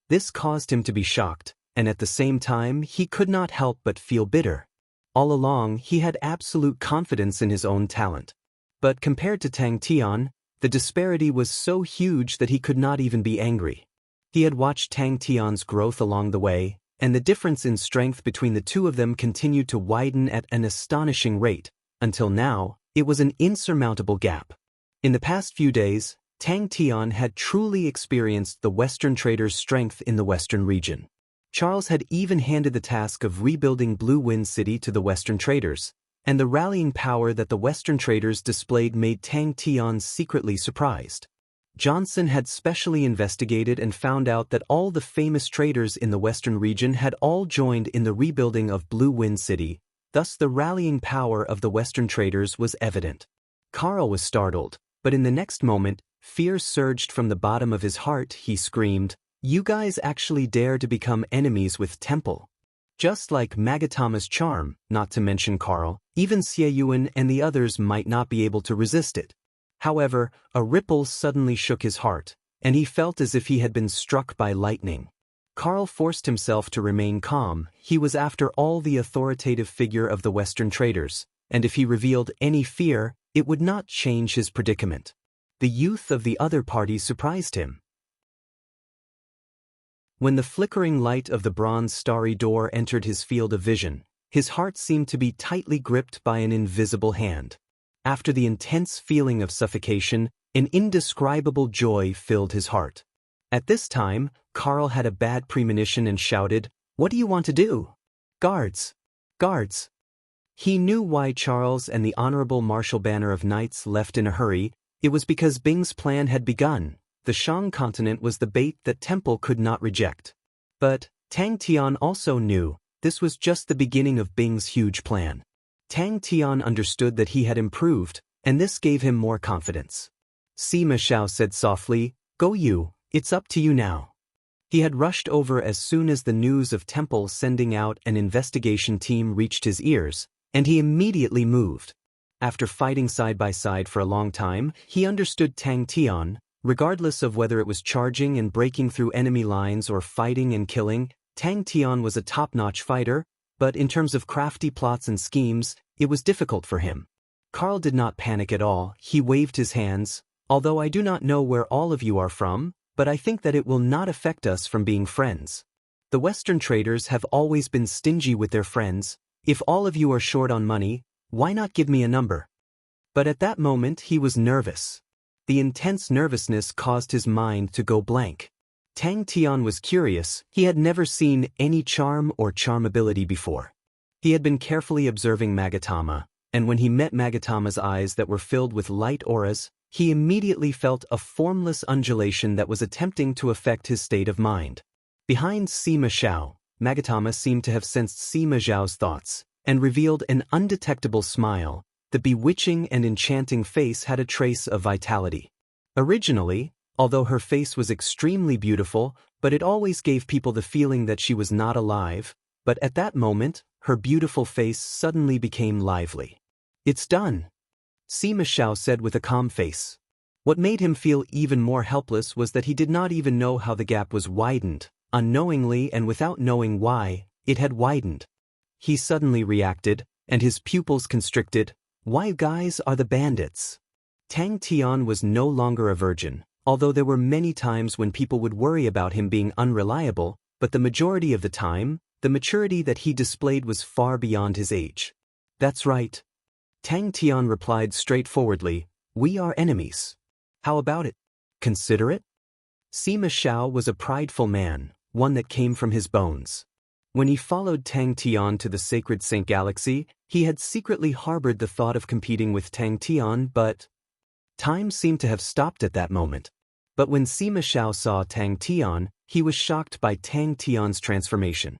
This caused him to be shocked, and at the same time he could not help but feel bitter. All along he had absolute confidence in his own talent. But compared to Tang Tian, the disparity was so huge that he could not even be angry. He had watched Tang Tian's growth along the way, and the difference in strength between the two of them continued to widen at an astonishing rate. Until now, it was an insurmountable gap. In the past few days, Tang Tian had truly experienced the Western traders' strength in the Western region. Charles had even handed the task of rebuilding Blue Wind City to the Western traders, and the rallying power that the Western traders displayed made Tang Tian secretly surprised. Johnson had specially investigated and found out that all the famous traders in the western region had all joined in the rebuilding of Blue Wind City, thus the rallying power of the western traders was evident. Carl was startled, but in the next moment, fear surged from the bottom of his heart. He screamed, "You guys actually dare to become enemies with Temple?" Just like Magatama's charm, not to mention Carl, even Xieyuan and the others might not be able to resist it. However, a ripple suddenly shook his heart, and he felt as if he had been struck by lightning. Carl forced himself to remain calm. He was after all the authoritative figure of the Western traders, and if he revealed any fear, it would not change his predicament. The youth of the other party surprised him. When the flickering light of the bronze starry door entered his field of vision, his heart seemed to be tightly gripped by an invisible hand. After the intense feeling of suffocation, an indescribable joy filled his heart. At this time, Carl had a bad premonition and shouted, "What do you want to do? Guards! Guards!" He knew why Charles and the Honorable Marshal Banner of Knights left in a hurry. It was because Bing's plan had begun. The Shang continent was the bait that Temple could not reject. But Tang Tian also knew this was just the beginning of Bing's huge plan. Tang Tian understood that he had improved, and this gave him more confidence. Sima Xiao said softly, "Go you, it's up to you now." He had rushed over as soon as the news of Temple sending out an investigation team reached his ears, and he immediately moved. After fighting side by side for a long time, he understood Tang Tian. Regardless of whether it was charging and breaking through enemy lines or fighting and killing, Tang Tian was a top-notch fighter, but in terms of crafty plots and schemes, it was difficult for him. Carl did not panic at all. He waved his hands. "Although I do not know where all of you are from, but I think that it will not affect us from being friends. The Western traders have always been stingy with their friends. If all of you are short on money, why not give me a number?" But at that moment he was nervous. The intense nervousness caused his mind to go blank. Tang Tian was curious. He had never seen any charm or charm ability before. He had been carefully observing Magatama, and when he met Magatama's eyes that were filled with light auras, he immediately felt a formless undulation that was attempting to affect his state of mind. Behind Sima Xiao, Magatama seemed to have sensed Sima Zhao's thoughts, and revealed an undetectable smile. The bewitching and enchanting face had a trace of vitality. Originally, although her face was extremely beautiful, but it always gave people the feeling that she was not alive, but at that moment, her beautiful face suddenly became lively. "It's done," Sima Xiao said with a calm face. What made him feel even more helpless was that he did not even know how the gap was widened. Unknowingly and without knowing why, it had widened. He suddenly reacted, and his pupils constricted. Why guys are the bandits? Tang Tian was no longer a virgin, although there were many times when people would worry about him being unreliable, but the majority of the time, the maturity that he displayed was far beyond his age. "That's right." Tang Tian replied straightforwardly, "We are enemies. How about it? Consider it?" Sima Xiao was a prideful man, one that came from his bones. When he followed Tang Tian to the sacred Saint Galaxy, he had secretly harbored the thought of competing with Tang Tian, but time seemed to have stopped at that moment. But when Sima Xiao saw Tang Tian, he was shocked by Tang Tian's transformation.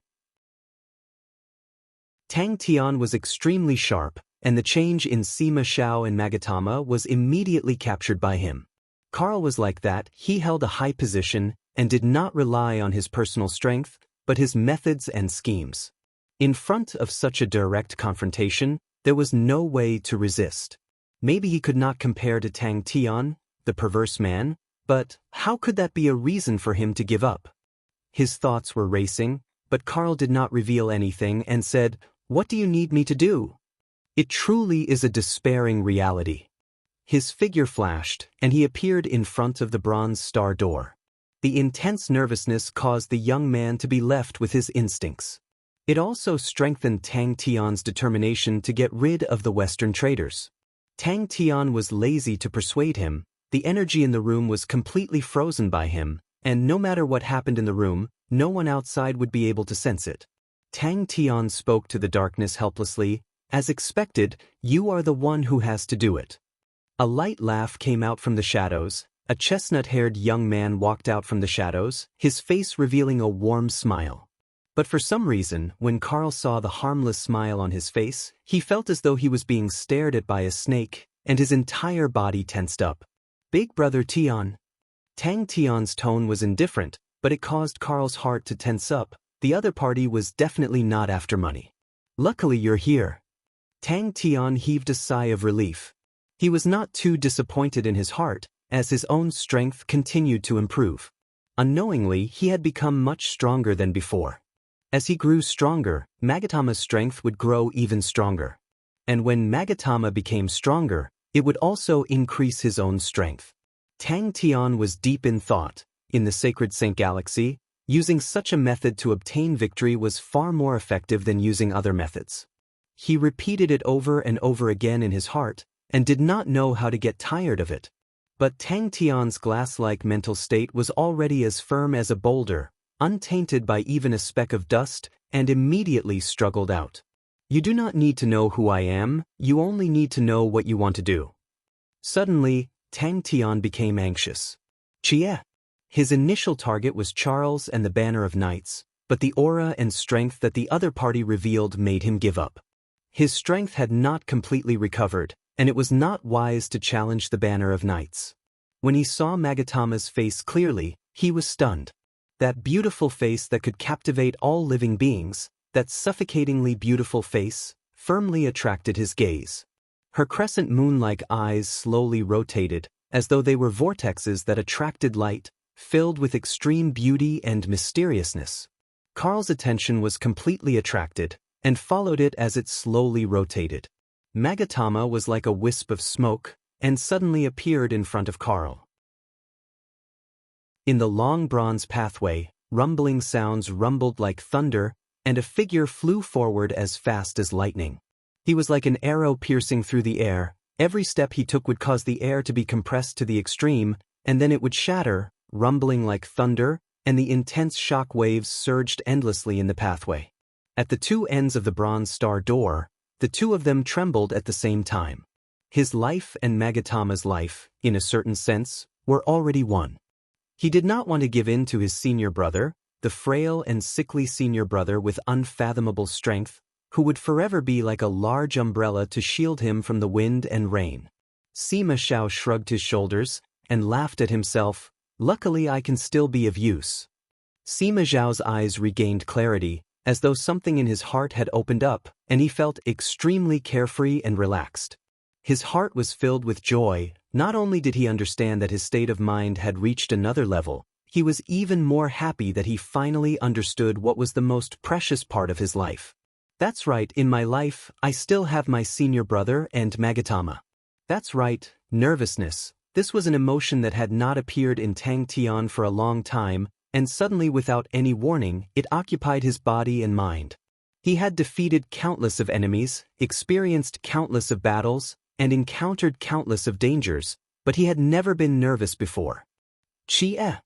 Tang Tian was extremely sharp, and the change in Sima Xiao and Magatama was immediately captured by him. Carl was like that. He held a high position and did not rely on his personal strength, but his methods and schemes. In front of such a direct confrontation, there was no way to resist. Maybe he could not compare to Tang Tian, the perverse man, but how could that be a reason for him to give up? His thoughts were racing, but Carl did not reveal anything and said, "What do you need me to do?" It truly is a despairing reality. His figure flashed, and he appeared in front of the bronze star door. The intense nervousness caused the young man to be left with his instincts. It also strengthened Tang Tian's determination to get rid of the Western traders. Tang Tian was lazy to persuade him. The energy in the room was completely frozen by him, and no matter what happened in the room, no one outside would be able to sense it. Tang Tian spoke to the darkness helplessly. "As expected, you are the one who has to do it." A light laugh came out from the shadows, A chestnut-haired young man walked out from the shadows, his face revealing a warm smile. But for some reason, when Carl saw the harmless smile on his face, he felt as though he was being stared at by a snake, and his entire body tensed up. "Big brother Tian." Tang Tian's tone was indifferent, but it caused Carl's heart to tense up. The other party was definitely not after money. "Luckily you're here." Tang Tian heaved a sigh of relief. He was not too disappointed in his heart, as his own strength continued to improve. Unknowingly, he had become much stronger than before. As he grew stronger, Magatama's strength would grow even stronger. And when Magatama became stronger, it would also increase his own strength. Tang Tian was deep in thought. In the Sacred Saint Galaxy, using such a method to obtain victory was far more effective than using other methods. He repeated it over and over again in his heart, and did not know how to get tired of it. But Tang Tian's glass-like mental state was already as firm as a boulder, untainted by even a speck of dust, and immediately struggled out. "You do not need to know who I am, you only need to know what you want to do." Suddenly, Tang Tian became anxious. Chia. His initial target was Charles and the Banner of Knights, but the aura and strength that the other party revealed made him give up. His strength had not completely recovered, and it was not wise to challenge the Banner of Knights. When he saw Magatama's face clearly, he was stunned. That beautiful face that could captivate all living beings, that suffocatingly beautiful face, firmly attracted his gaze. Her crescent moon-like eyes slowly rotated, as though they were vortexes that attracted light, filled with extreme beauty and mysteriousness. Carl's attention was completely attracted, and followed it as it slowly rotated. Magatama was like a wisp of smoke, and suddenly appeared in front of Carl. In the long bronze pathway, rumbling sounds rumbled like thunder, and a figure flew forward as fast as lightning. He was like an arrow piercing through the air. Every step he took would cause the air to be compressed to the extreme, and then it would shatter, rumbling like thunder, and the intense shock waves surged endlessly in the pathway. At the two ends of the bronze star door, the two of them trembled at the same time. His life and Magatama's life, in a certain sense, were already one. He did not want to give in to his senior brother, the frail and sickly senior brother with unfathomable strength, who would forever be like a large umbrella to shield him from the wind and rain. Sima Xiao shrugged his shoulders and laughed at himself. "Luckily I can still be of use." Sima Xiao's eyes regained clarity, as though something in his heart had opened up, and he felt extremely carefree and relaxed. His heart was filled with joy. Not only did he understand that his state of mind had reached another level, he was even more happy that he finally understood what was the most precious part of his life. "That's right, in my life, I still have my senior brother and Magatama." That's right, nervousness. This was an emotion that had not appeared in Tang Tian for a long time, and suddenly without any warning, it occupied his body and mind. He had defeated countless of enemies, experienced countless of battles, and encountered countless of dangers, but he had never been nervous before. "Chia."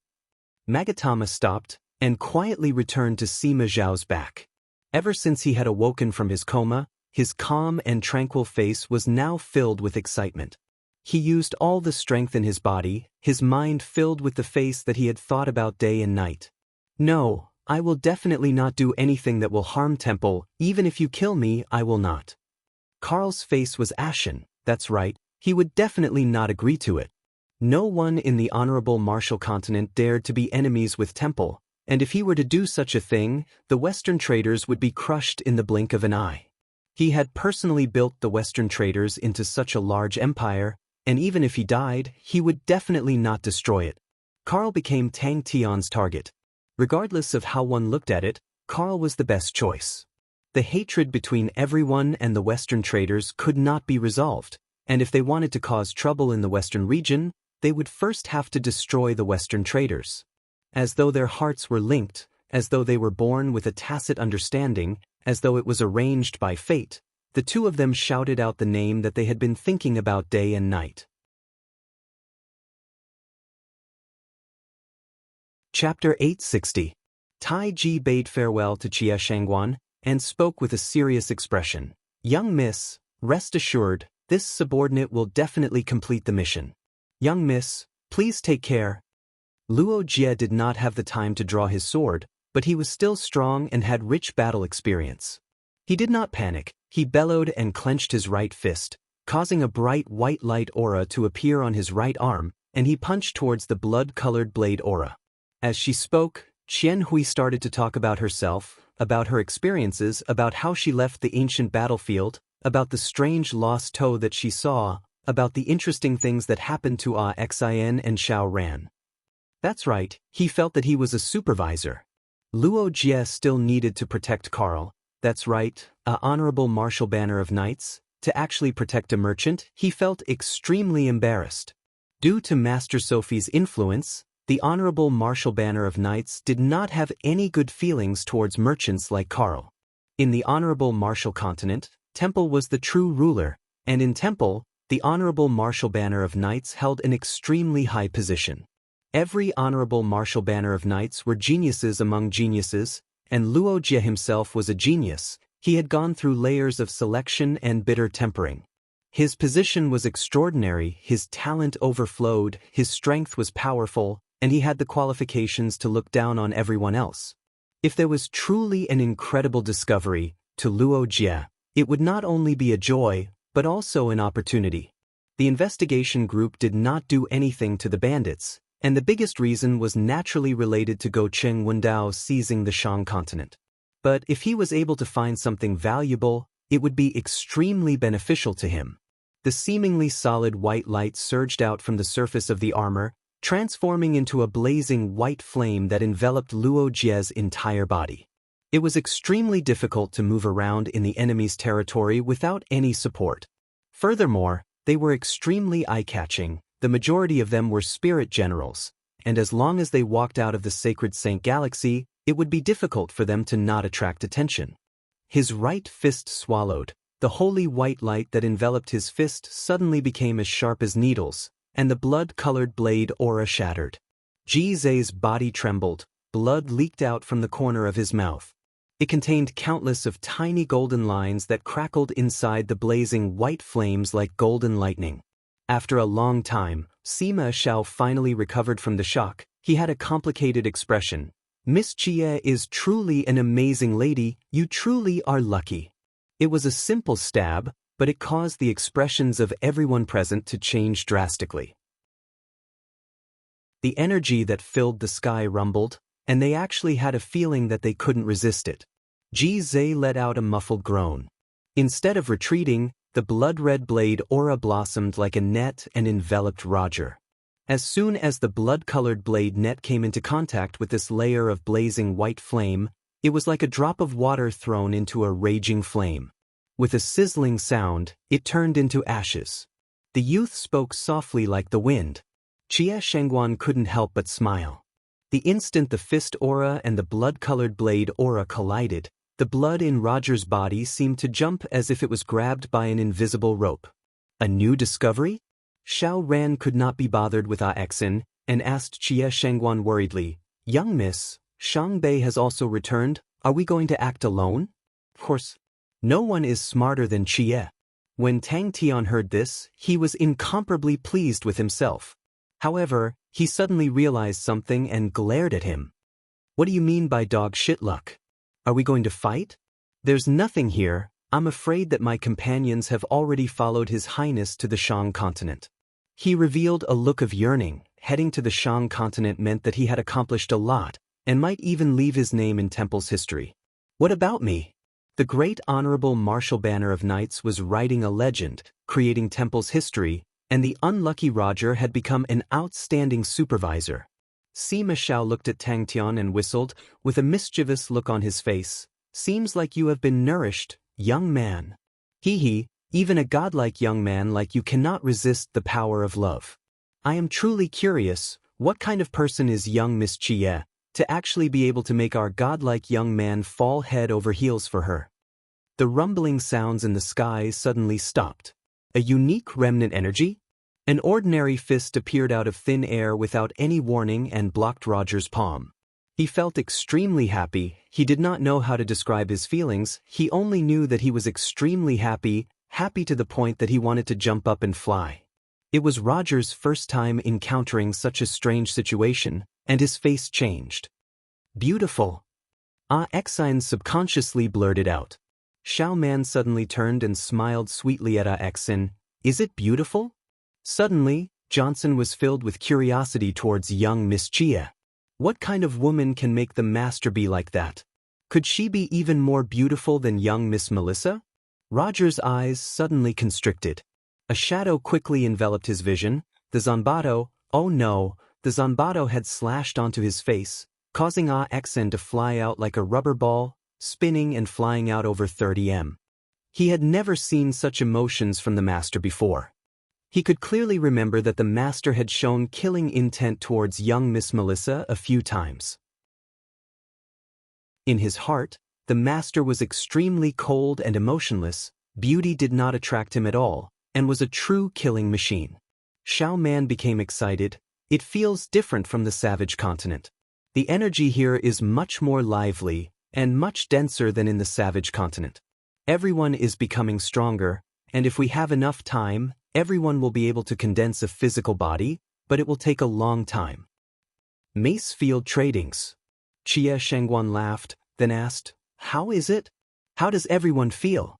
Magatama stopped, and quietly returned to Sima Zhao's back. Ever since he had awoken from his coma, his calm and tranquil face was now filled with excitement. He used all the strength in his body, his mind filled with the face that he had thought about day and night. "No, I will definitely not do anything that will harm Temple. Even if you kill me, I will not." Carl's face was ashen. That's right, he would definitely not agree to it. No one in the honorable Martial continent dared to be enemies with Temple, and if he were to do such a thing, the Western traders would be crushed in the blink of an eye. He had personally built the Western traders into such a large empire, and even if he died, he would definitely not destroy it. Carl became Tang Tian's target. Regardless of how one looked at it, Carl was the best choice. The hatred between everyone and the Western traders could not be resolved, and if they wanted to cause trouble in the Western region, they would first have to destroy the Western traders. As though their hearts were linked, as though they were born with a tacit understanding, as though it was arranged by fate, the two of them shouted out the name that they had been thinking about day and night. Chapter 860. Tai Ji bade farewell to Chia Shangguan, and spoke with a serious expression. "Young miss, rest assured, this subordinate will definitely complete the mission." "Young miss, Please take care. Luo Jie did not have the time to draw his sword, but he was still strong and had rich battle experience. He did not panic, he bellowed and clenched his right fist, causing a bright white light aura to appear on his right arm, and he punched towards the blood-colored blade aura. As she spoke, Qian Hui started to talk about herself, about her experiences, about how she left the ancient battlefield, about the strange lost toe that she saw, about the interesting things that happened to Xin and Xiao Ran. That's right, he felt that he was a supervisor. Luo Jie still needed to protect Carl. That's right, a honorable martial banner of knights. To actually protect a merchant, he felt extremely embarrassed. Due to Master Sophie's influence, the honorable martial banner of knights did not have any good feelings towards merchants like Carl. In the honorable martial continent, Temple was the true ruler, and in Temple, the honorable martial banner of knights held an extremely high position. Every honorable martial banner of knights were geniuses among geniuses, and Luo Jie himself was a genius. He had gone through layers of selection and bitter tempering. His position was extraordinary, his talent overflowed, his strength was powerful, and he had the qualifications to look down on everyone else. If there was truly an incredible discovery, to Luo Jie, it would not only be a joy, but also an opportunity. The investigation group did not do anything to the bandits, and the biggest reason was naturally related to Go Cheng Wendao seizing the Shang continent. But if he was able to find something valuable, it would be extremely beneficial to him. The seemingly solid white light surged out from the surface of the armor, transforming into a blazing white flame that enveloped Luo Jie's entire body. It was extremely difficult to move around in the enemy's territory without any support. Furthermore, they were extremely eye-catching. The majority of them were spirit generals, and as long as they walked out of the sacred Saint Galaxy, it would be difficult for them to not attract attention. His right fist swallowed. The holy white light that enveloped his fist suddenly became as sharp as needles, and the blood-colored blade aura shattered. Ji Zhe's body trembled, blood leaked out from the corner of his mouth. It contained countless of tiny golden lines that crackled inside the blazing white flames like golden lightning. After a long time, Sima Xiao finally recovered from the shock. He had a complicated expression. Miss Jie is truly an amazing lady, you truly are lucky. It was a simple stab, but it caused the expressions of everyone present to change drastically. The energy that filled the sky rumbled, and they actually had a feeling that they couldn't resist it. Ji Zhe let out a muffled groan. Instead of retreating, the blood-red blade aura blossomed like a net and enveloped Roger. As soon as the blood-colored blade net came into contact with this layer of blazing white flame, it was like a drop of water thrown into a raging flame. With a sizzling sound, it turned into ashes. The youth spoke softly like the wind. Jie Shengguan couldn't help but smile. The instant the fist aura and the blood-colored blade aura collided, the blood in Roger's body seemed to jump as if it was grabbed by an invisible rope. A new discovery? Xiao Ran could not be bothered with Xin, and asked Jie Shengguan worriedly, "Young miss, Shang Bei has also returned, are we going to act alone?" Of course, no one is smarter than Jie. When Tang Tian heard this, he was incomparably pleased with himself. However, he suddenly realized something and glared at him. "What do you mean by dog shit luck? Are we going to fight?" "There's nothing here. I'm afraid that my companions have already followed His Highness to the Shang continent." He revealed a look of yearning. Heading to the Shang continent meant that he had accomplished a lot, and might even leave his name in Temple's history. "What about me?" The great honorable martial banner of knights was writing a legend, creating Temple's history, and the unlucky Roger had become an outstanding supervisor. Sima Xiao looked at Tang Tian and whistled, with a mischievous look on his face. "Seems like you have been nourished, young man." "Hee, even a godlike young man like you cannot resist the power of love." "I am truly curious, what kind of person is young Miss Jie, to actually be able to make our godlike young man fall head over heels for her?" The rumbling sounds in the sky suddenly stopped. A unique remnant energy? An ordinary fist appeared out of thin air without any warning and blocked Roger's palm. He felt extremely happy. He did not know how to describe his feelings. He only knew that he was extremely happy to the point that he wanted to jump up and fly. It was Roger's first time encountering such a strange situation, and his face changed. Beautiful. Xian subconsciously blurted out. Xiao Man suddenly turned and smiled sweetly at Xian. Is it beautiful? Suddenly, Johnson was filled with curiosity towards young Miss Chia. What kind of woman can make the master be like that? Could she be even more beautiful than young Miss Melissa? Roger's eyes suddenly constricted. A shadow quickly enveloped his vision. The Zanbato, oh no, the Zanbato had slashed onto his face, causing Xian to fly out like a rubber ball, spinning and flying out over 30 m. He had never seen such emotions from the master before. He could clearly remember that the master had shown killing intent towards young Miss Melissa a few times. In his heart, the master was extremely cold and emotionless. Beauty did not attract him at all, and was a true killing machine. Xiao Man became excited. It feels different from the savage continent. The energy here is much more lively, and much denser than in the savage continent. Everyone is becoming stronger, and if we have enough time, everyone will be able to condense a physical body, but it will take a long time. Mace Field Tradings. Chia Shengguan laughed, then asked, How is it? How does everyone feel?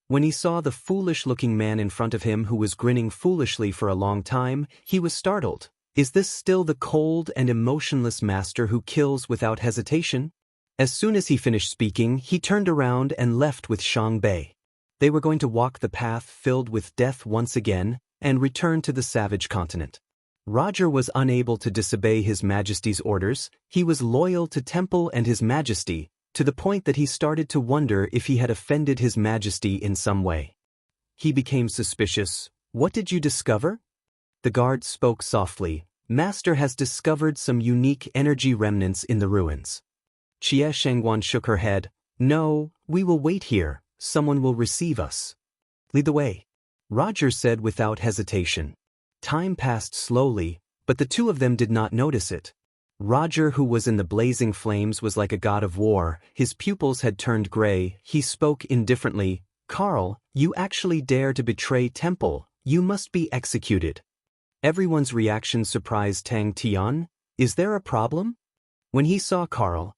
When he saw the foolish-looking man in front of him who was grinning foolishly for a long time, he was startled. Is this still the cold and emotionless master who kills without hesitation? As soon as he finished speaking, he turned around and left with Shang Bei. They were going to walk the path filled with death once again, and return to the savage continent. Roger was unable to disobey His Majesty's orders. He was loyal to Temple and His Majesty, to the point that he started to wonder if he had offended His Majesty in some way. He became suspicious. What did you discover? The guard spoke softly. Master has discovered some unique energy remnants in the ruins. Chia Shengguan shook her head. No, we will wait here. Someone will receive us. Lead the way, Roger said without hesitation. Time passed slowly, but the two of them did not notice it. Roger, who was in the blazing flames, was like a god of war. His pupils had turned gray. He spoke indifferently. Carl, you actually dare to betray Temple. You must be executed. Everyone's reaction surprised Tang Tian. Is there a problem? When he saw Carl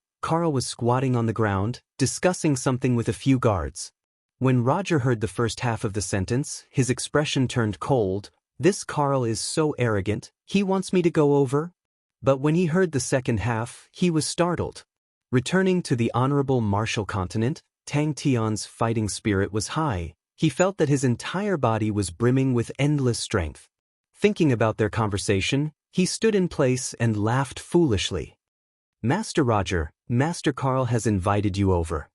was squatting on the ground, discussing something with a few guards. When Roger heard the first half of the sentence, his expression turned cold. This Carl is so arrogant, he wants me to go over? But when he heard the second half, he was startled. Returning to the honorable martial continent, Tang Tian's fighting spirit was high. He felt that his entire body was brimming with endless strength. Thinking about their conversation, he stood in place and laughed foolishly. Master Roger, Master Carl has invited you over.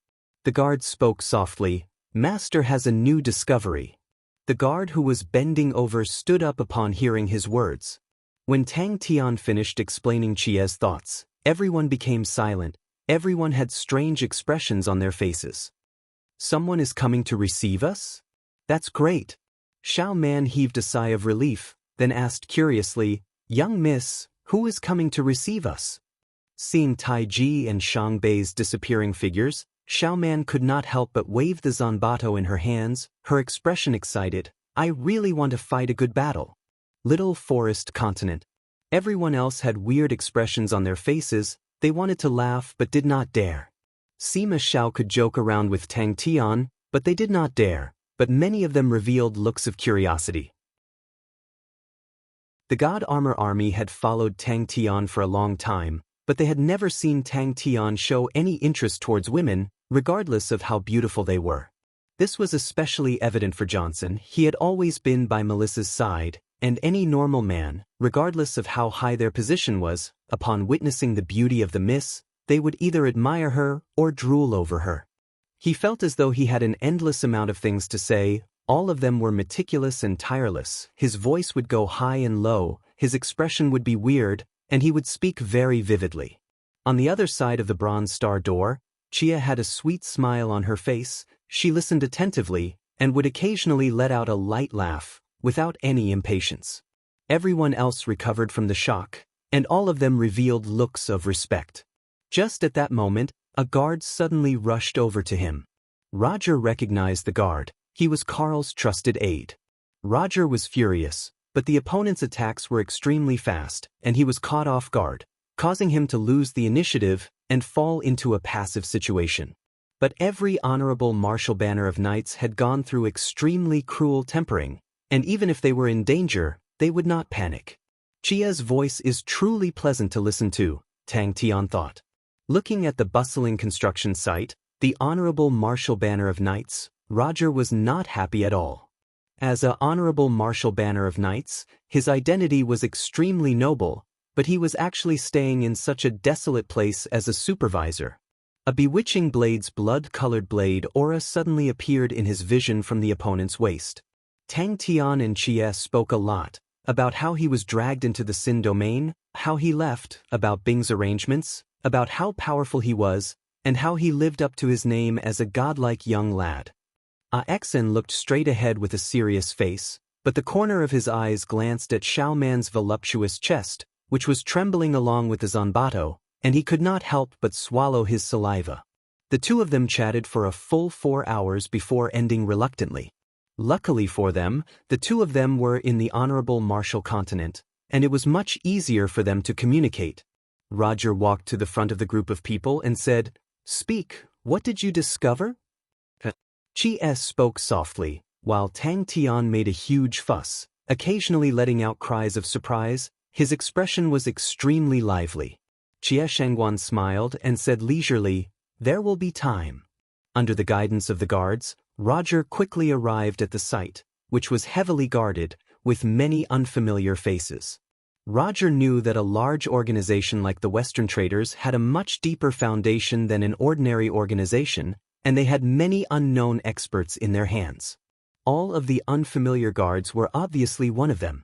The guard spoke softly. Master has a new discovery. The guard who was bending over stood up upon hearing his words. When Tang Tian finished explaining Chia's thoughts, everyone became silent. Everyone had strange expressions on their faces. Someone is coming to receive us? That's great. Xiao Man heaved a sigh of relief, then asked curiously, Young miss, who is coming to receive us? Seeing Tai Ji and Shang Bei's disappearing figures, Xiao Man could not help but wave the Zanbato in her hands, her expression excited. I really want to fight a good battle. Little Forest Continent. Everyone else had weird expressions on their faces. They wanted to laugh but did not dare. Sima Xiao could joke around with Tang Tian, but they did not dare, but many of them revealed looks of curiosity. The God Armor Army had followed Tang Tian for a long time, but they had never seen Tang Tian show any interest towards women, regardless of how beautiful they were. This was especially evident for Johnson. He had always been by Melissa's side, and any normal man, regardless of how high their position was, upon witnessing the beauty of the miss, they would either admire her or drool over her. He felt as though he had an endless amount of things to say. All of them were meticulous and tireless. His voice would go high and low, his expression would be weird, and he would speak very vividly. On the other side of the Bronze Star door, Chia had a sweet smile on her face. She listened attentively, and would occasionally let out a light laugh, without any impatience. Everyone else recovered from the shock, and all of them revealed looks of respect. Just at that moment, a guard suddenly rushed over to him. Roger recognized the guard. He was Carl's trusted aide. Roger was furious, but the opponent's attacks were extremely fast, and he was caught off guard, causing him to lose the initiative and fall into a passive situation. But every honorable martial banner of knights had gone through extremely cruel tempering, and even if they were in danger, they would not panic. Chia's voice is truly pleasant to listen to, Tang Tian thought. Looking at the bustling construction site, the honorable martial banner of knights, Roger was not happy at all. As a honorable martial banner of knights, his identity was extremely noble, but he was actually staying in such a desolate place as a supervisor. A bewitching blade's blood-colored blade aura suddenly appeared in his vision from the opponent's waist. Tang Tian and Chia spoke a lot, about how he was dragged into the Sin domain, how he left, about Bing's arrangements, about how powerful he was, and how he lived up to his name as a godlike young lad. Xen looked straight ahead with a serious face, but the corner of his eyes glanced at Xiao Man's voluptuous chest, which was trembling along with the Zanbato, and he could not help but swallow his saliva. The two of them chatted for a full 4 hours before ending reluctantly. Luckily for them, the two of them were in the honorable martial continent, and it was much easier for them to communicate. Roger walked to the front of the group of people and said, "Speak, what did you discover?" Chi spoke softly, while Tang Tian made a huge fuss, occasionally letting out cries of surprise. His expression was extremely lively. Jie Shangguan smiled and said leisurely, "There will be time." Under the guidance of the guards, Roger quickly arrived at the site, which was heavily guarded, with many unfamiliar faces. Roger knew that a large organization like the Western Traders had a much deeper foundation than an ordinary organization, and they had many unknown experts in their hands. All of the unfamiliar guards were obviously one of them.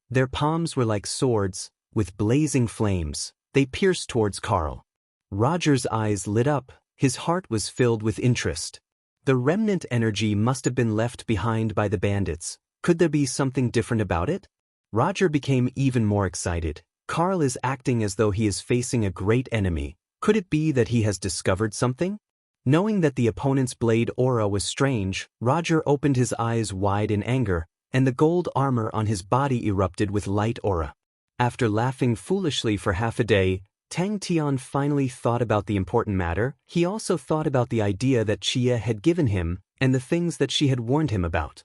Their palms were like swords, with blazing flames. They pierced towards Carl. Roger's eyes lit up, his heart was filled with interest. The remnant energy must have been left behind by the bandits. Could there be something different about it? Roger became even more excited. Carl is acting as though he is facing a great enemy. Could it be that he has discovered something? Knowing that the opponent's blade aura was strange, Roger opened his eyes wide in anger, and the gold armor on his body erupted with light aura. After laughing foolishly for half a day, Tang Tian finally thought about the important matter. He also thought about the idea that Chia had given him and the things that she had warned him about.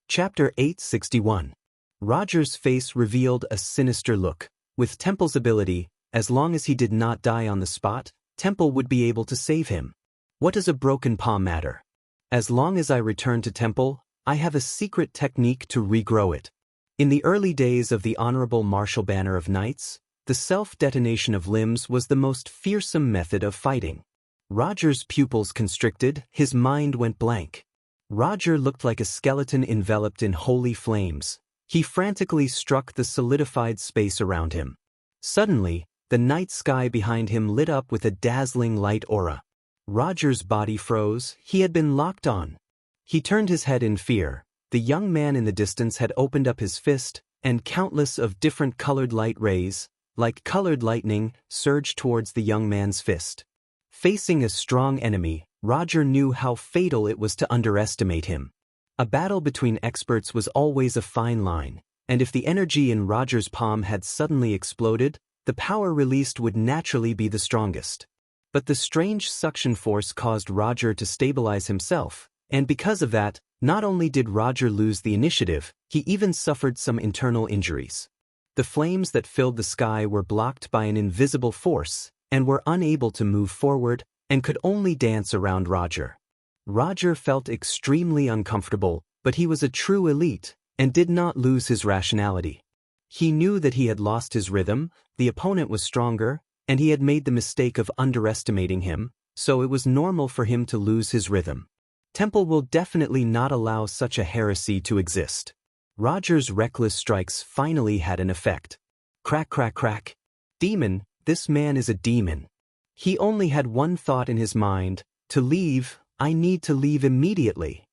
Chapter 861. Roger's face revealed a sinister look. With Temple's ability, as long as he did not die on the spot, Temple would be able to save him. What does a broken palm matter? As long as I return to Temple, I have a secret technique to regrow it. In the early days of the Honorable Martial Banner of Knights, the self-detonation of limbs was the most fearsome method of fighting. Roger's pupils constricted, his mind went blank. Roger looked like a skeleton enveloped in holy flames. He frantically struck the solidified space around him. Suddenly, the night sky behind him lit up with a dazzling light aura. Roger's body froze. He had been locked on. He turned his head in fear. The young man in the distance had opened up his fist, and countless of different colored light rays, like colored lightning, surged towards the young man's fist. Facing a strong enemy, Roger knew how fatal it was to underestimate him. A battle between experts was always a fine line, and if the energy in Roger's palm had suddenly exploded, the power released would naturally be the strongest. But the strange suction force caused Roger to stabilize himself, and because of that, not only did Roger lose the initiative, he even suffered some internal injuries. The flames that filled the sky were blocked by an invisible force, and were unable to move forward, and could only dance around Roger. Roger felt extremely uncomfortable, but he was a true elite, and did not lose his rationality. He knew that he had lost his rhythm, the opponent was stronger, and he had made the mistake of underestimating him, so it was normal for him to lose his rhythm. Temple will definitely not allow such a heresy to exist. Roger's reckless strikes finally had an effect. Crack, crack, crack. Demon, this man is a demon. He only had one thought in his mind: to leave. I need to leave immediately.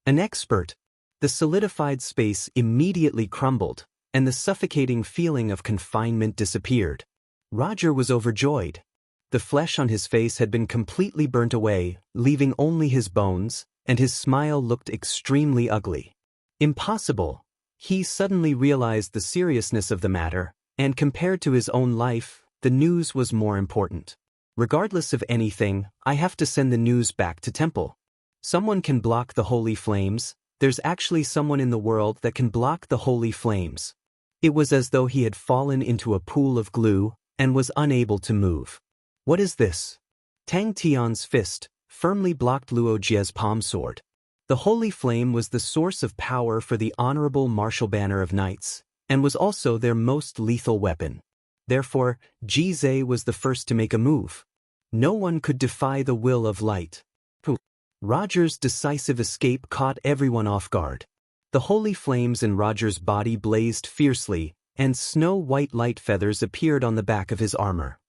An expert. The solidified space immediately crumbled, and the suffocating feeling of confinement disappeared. Roger was overjoyed. The flesh on his face had been completely burnt away, leaving only his bones, and his smile looked extremely ugly. Impossible. He suddenly realized the seriousness of the matter, and compared to his own life, the news was more important. Regardless of anything, I have to send the news back to temple. Someone can block the holy flames. There's actually someone in the world that can block the holy flames. It was as though he had fallen into a pool of glue and was unable to move. What is this? Tang Tian's fist firmly blocked Luo Jie's palm sword. The holy flame was the source of power for the honorable martial banner of knights, and was also their most lethal weapon. Therefore, Ji Zhe was the first to make a move. No one could defy the will of light. Roger's decisive escape caught everyone off guard. The holy flames in Roger's body blazed fiercely, and snow-white light feathers appeared on the back of his armor.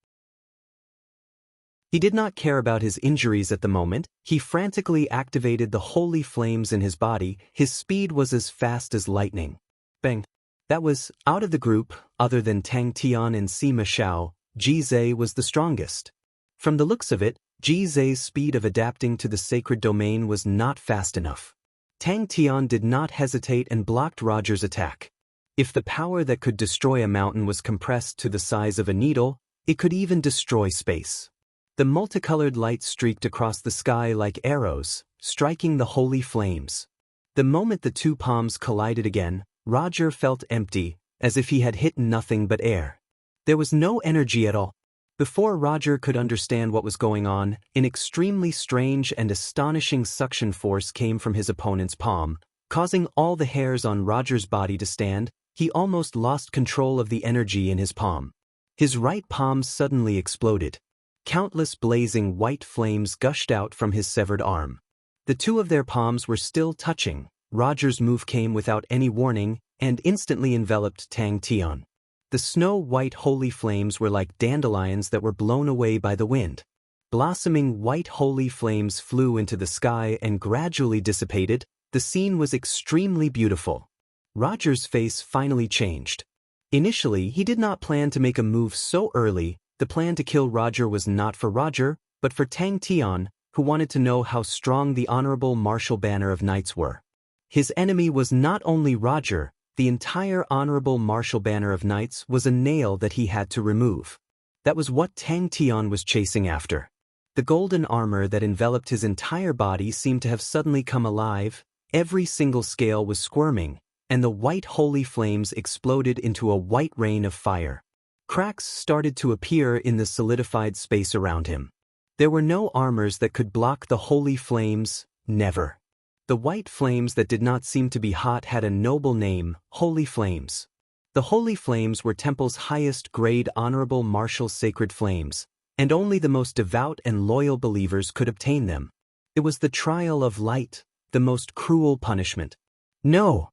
He did not care about his injuries at the moment. He frantically activated the holy flames in his body. His speed was as fast as lightning. Bang! That was, out of the group, other than Tang Tian and Sima Xiao, Ji Zhe was the strongest. From the looks of it, Ji Zhe's speed of adapting to the sacred domain was not fast enough. Tang Tian did not hesitate and blocked Roger's attack. If the power that could destroy a mountain was compressed to the size of a needle, it could even destroy space. The multicolored light streaked across the sky like arrows, striking the holy flames. The moment the two palms collided again, Roger felt empty, as if he had hit nothing but air. There was no energy at all. Before Roger could understand what was going on, an extremely strange and astonishing suction force came from his opponent's palm, causing all the hairs on Roger's body to stand. He almost lost control of the energy in his palm. His right palm suddenly exploded. Countless blazing white flames gushed out from his severed arm. The two of their palms were still touching. Roger's move came without any warning and instantly enveloped Tang Tian. The snow-white holy flames were like dandelions that were blown away by the wind. Blossoming white holy flames flew into the sky and gradually dissipated. The scene was extremely beautiful. Roger's face finally changed. Initially, he did not plan to make a move so early. The plan to kill Roger was not for Roger, but for Tang Tian, who wanted to know how strong the honorable martial banner of knights were. His enemy was not only Roger. The entire honorable martial banner of knights was a nail that he had to remove. That was what Tang Tian was chasing after. The golden armor that enveloped his entire body seemed to have suddenly come alive. Every single scale was squirming, and the white holy flames exploded into a white rain of fire. Cracks started to appear in the solidified space around him. There were no armors that could block the holy flames, never. The white flames that did not seem to be hot had a noble name, holy flames. The holy flames were temple's highest grade honorable martial sacred flames, and only the most devout and loyal believers could obtain them. It was the trial of light, the most cruel punishment. No!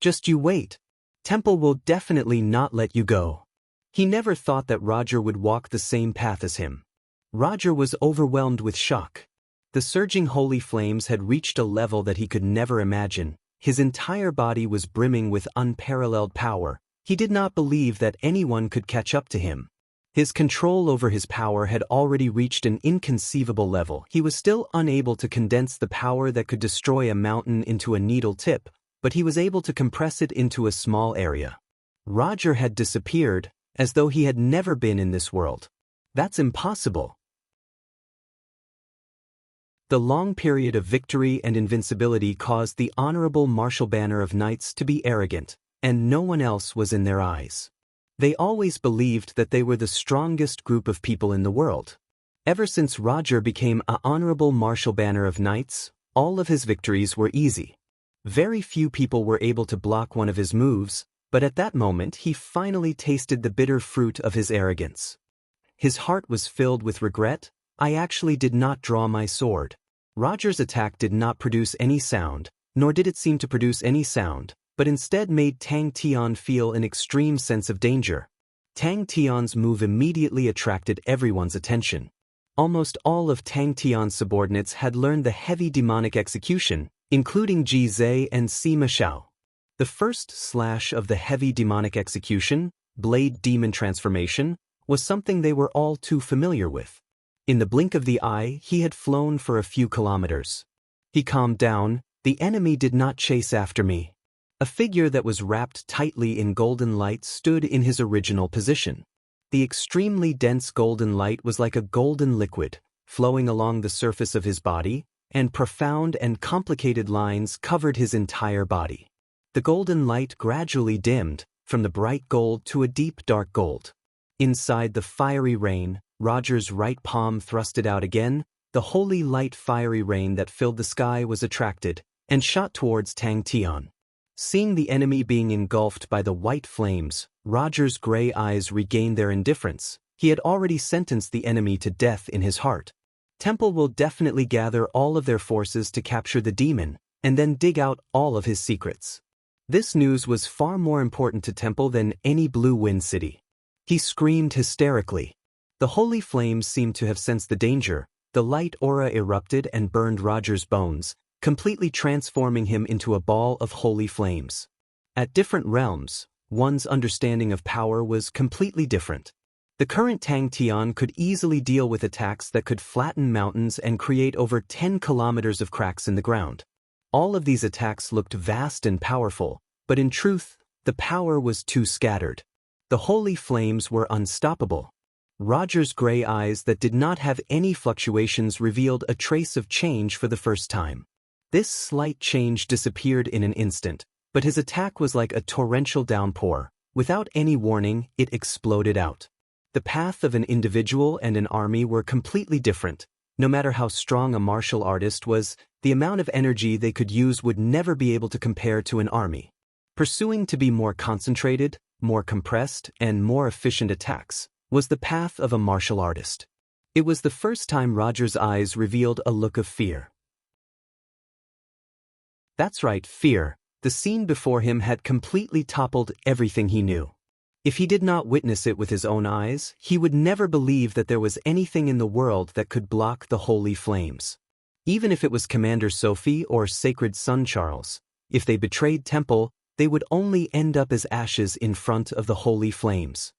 Just you wait. Temple will definitely not let you go. He never thought that Roger would walk the same path as him. Roger was overwhelmed with shock. The surging holy flames had reached a level that he could never imagine. His entire body was brimming with unparalleled power. He did not believe that anyone could catch up to him. His control over his power had already reached an inconceivable level. He was still unable to condense the power that could destroy a mountain into a needle tip, but he was able to compress it into a small area. Roger had disappeared, as though he had never been in this world. That's impossible. The long period of victory and invincibility caused the honorable martial banner of knights to be arrogant, and no one else was in their eyes. They always believed that they were the strongest group of people in the world. Ever since Roger became an honorable martial banner of knights, all of his victories were easy. Very few people were able to block one of his moves, but at that moment he finally tasted the bitter fruit of his arrogance. His heart was filled with regret. I actually did not draw my sword. Roger's attack did not produce any sound, nor did it seem to produce any sound, but instead made Tang Tian feel an extreme sense of danger. Tang Tian's move immediately attracted everyone's attention. Almost all of Tang Tian's subordinates had learned the heavy demonic execution, including Ji Zhe and Sima Xiao. The first slash of the heavy demonic execution, blade demon transformation, was something they were all too familiar with. In the blink of the eye, he had flown for a few kilometers. He calmed down. The enemy did not chase after me. A figure that was wrapped tightly in golden light stood in his original position. The extremely dense golden light was like a golden liquid, flowing along the surface of his body, and profound and complicated lines covered his entire body. The golden light gradually dimmed, from the bright gold to a deep dark gold. Inside the fiery rain, Roger's right palm thrusted out again. The holy light fiery rain that filled the sky was attracted, and shot towards Tang Tian. Seeing the enemy being engulfed by the white flames, Roger's gray eyes regained their indifference. He had already sentenced the enemy to death in his heart. Temple will definitely gather all of their forces to capture the demon, and then dig out all of his secrets. This news was far more important to Temple than any Blue Wind City. He screamed hysterically. The holy flames seemed to have sensed the danger. The light aura erupted and burned Roger's bones, completely transforming him into a ball of holy flames. At different realms, one's understanding of power was completely different. The current Tang Tian could easily deal with attacks that could flatten mountains and create over 10 kilometers of cracks in the ground. All of these attacks looked vast and powerful, but in truth, the power was too scattered. The holy flames were unstoppable. Roger's gray eyes that did not have any fluctuations revealed a trace of change for the first time. This slight change disappeared in an instant, but his attack was like a torrential downpour. Without any warning, it exploded out. The path of an individual and an army were completely different. No matter how strong a martial artist was, the amount of energy they could use would never be able to compare to an army. Pursuing to be more concentrated, more compressed, and more efficient attacks was the path of a martial artist. It was the first time Roger's eyes revealed a look of fear. That's right, fear. The scene before him had completely toppled everything he knew. If he did not witness it with his own eyes, he would never believe that there was anything in the world that could block the holy flames. Even if it was Commander Sophie or Sacred Son Charles, if they betrayed Temple, they would only end up as ashes in front of the holy flames.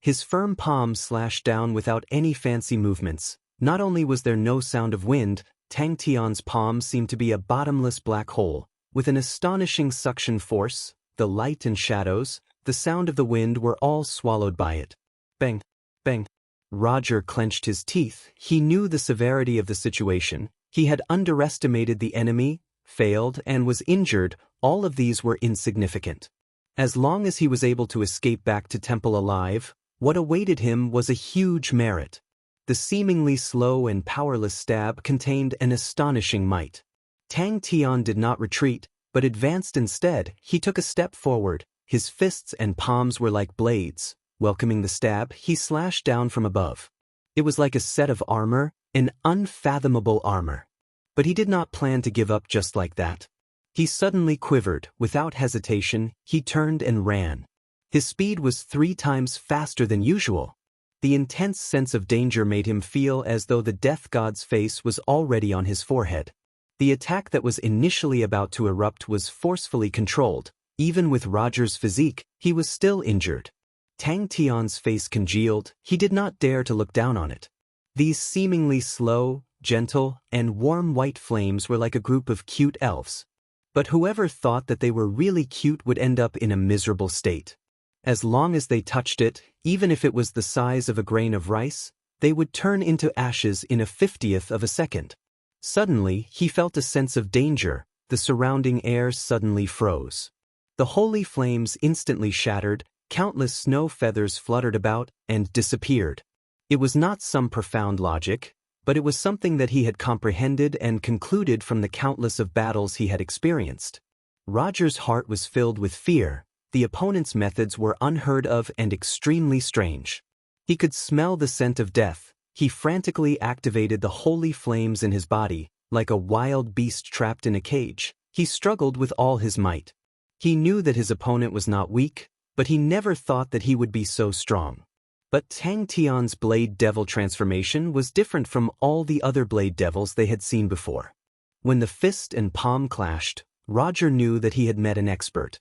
His firm palm slashed down without any fancy movements. Not only was there no sound of wind, Tang Tian's palm seemed to be a bottomless black hole, with an astonishing suction force. The light and shadows, the sound of the wind were all swallowed by it. Bang! Bang! Roger clenched his teeth. He knew the severity of the situation. He had underestimated the enemy, failed, and was injured. All of these were insignificant. As long as he was able to escape back to Temple alive, what awaited him was a huge merit. The seemingly slow and powerless stab contained an astonishing might. Tang Tian did not retreat, but advanced instead. He took a step forward. His fists and palms were like blades. Welcoming the stab, he slashed down from above. It was like a set of armor, an unfathomable armor. But he did not plan to give up just like that. He suddenly quivered. Without hesitation, he turned and ran. His speed was 3 times faster than usual. The intense sense of danger made him feel as though the death god's face was already on his forehead. The attack that was initially about to erupt was forcefully controlled. Even with Roger's physique, he was still injured. Tang Tian's face congealed. He did not dare to look down on it. These seemingly slow, gentle, and warm white flames were like a group of cute elves. But whoever thought that they were really cute would end up in a miserable state. As long as they touched it, even if it was the size of a grain of rice, they would turn into ashes in a 50th of a second. Suddenly, he felt a sense of danger. The surrounding air suddenly froze. The holy flames instantly shattered, countless snow feathers fluttered about and disappeared. It was not some profound logic, but it was something that he had comprehended and concluded from the countless of battles he had experienced. Roger's heart was filled with fear. The opponent's methods were unheard of and extremely strange. He could smell the scent of death. He frantically activated the holy flames in his body, like a wild beast trapped in a cage. He struggled with all his might. He knew that his opponent was not weak, but he never thought that he would be so strong. But Tang Tian's Blade Devil transformation was different from all the other Blade Devils they had seen before. When the fist and palm clashed, Roger knew that he had met an expert.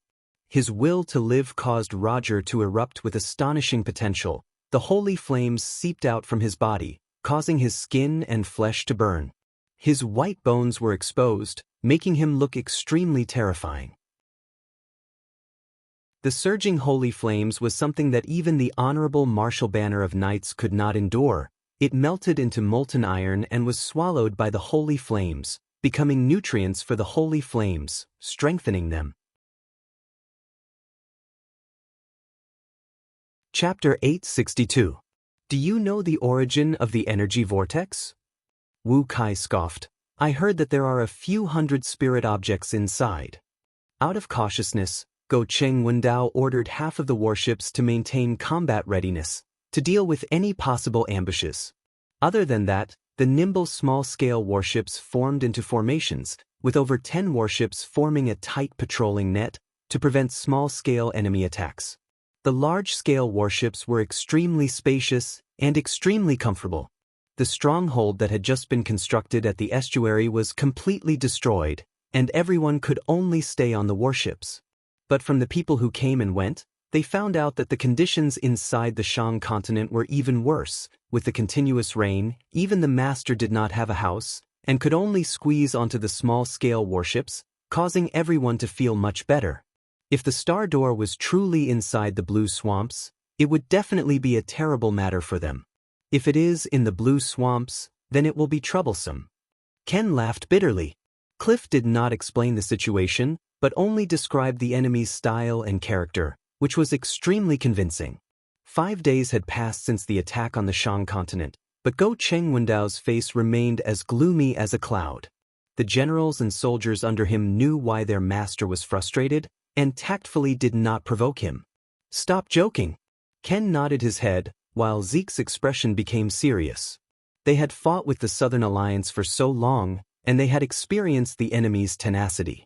His will to live caused Roger to erupt with astonishing potential. The holy flames seeped out from his body, causing his skin and flesh to burn. His white bones were exposed, making him look extremely terrifying. The surging holy flames was something that even the honorable martial banner of knights could not endure. It melted into molten iron and was swallowed by the holy flames, becoming nutrients for the holy flames, strengthening them. Chapter 862. Do you know the origin of the energy vortex? Wu Kai scoffed. I heard that there are a few hundred spirit objects inside. Out of cautiousness, Go Cheng Wendao ordered half of the warships to maintain combat readiness, to deal with any possible ambushes. Other than that, the nimble small-scale warships formed into formations, with over 10 warships forming a tight patrolling net to prevent small-scale enemy attacks. The large-scale warships were extremely spacious and extremely comfortable. The stronghold that had just been constructed at the estuary was completely destroyed, and everyone could only stay on the warships. But from the people who came and went, they found out that the conditions inside the Shang continent were even worse. With the continuous rain, even the master did not have a house, and could only squeeze onto the small-scale warships, causing everyone to feel much better. If the Star Door was truly inside the blue swamps, it would definitely be a terrible matter for them. If it is in the blue swamps, then it will be troublesome. Ken laughed bitterly. Cliff did not explain the situation, but only described the enemy's style and character, which was extremely convincing. 5 days had passed since the attack on the Shang continent, but Go Cheng Wendao's face remained as gloomy as a cloud. The generals and soldiers under him knew why their master was frustrated, and tactfully did not provoke him. Stop joking. Ken nodded his head, while Zeke's expression became serious. They had fought with the Southern Alliance for so long, and they had experienced the enemy's tenacity.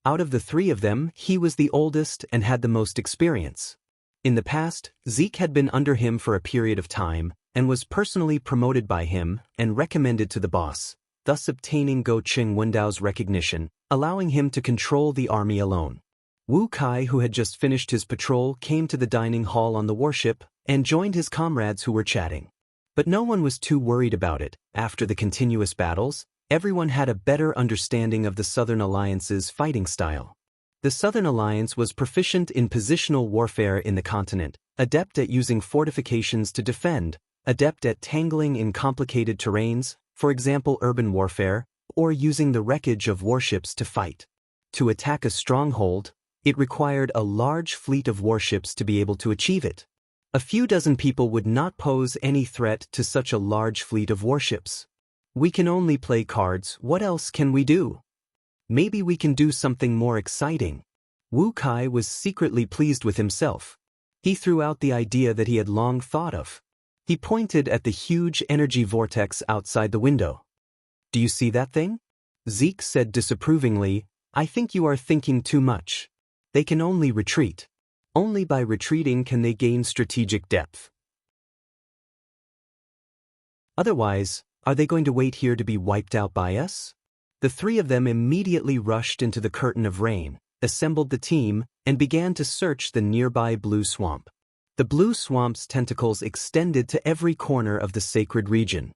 Out of the 3 of them, he was the oldest and had the most experience. In the past, Zeke had been under him for a period of time, and was personally promoted by him and recommended to the boss, thus obtaining Go Cheng Wendao's recognition, allowing him to control the army alone. Wu Kai, who had just finished his patrol, came to the dining hall on the warship and joined his comrades who were chatting. But no one was too worried about it. After the continuous battles, everyone had a better understanding of the Southern Alliance's fighting style. The Southern Alliance was proficient in positional warfare in the continent, adept at using fortifications to defend, adept at tangling in complicated terrains, for example urban warfare, or using the wreckage of warships to fight. To attack a stronghold, it required a large fleet of warships to be able to achieve it. A few dozen people would not pose any threat to such a large fleet of warships. We can only play cards, what else can we do? Maybe we can do something more exciting. Wu Kai was secretly pleased with himself. He threw out the idea that he had long thought of. He pointed at the huge energy vortex outside the window. Do you see that thing? Zeke said disapprovingly, I think you are thinking too much. They can only retreat. Only by retreating can they gain strategic depth. Otherwise, are they going to wait here to be wiped out by us? The 3 of them immediately rushed into the curtain of rain, assembled the team, and began to search the nearby blue swamp. The blue swamp's tentacles extended to every corner of the sacred region.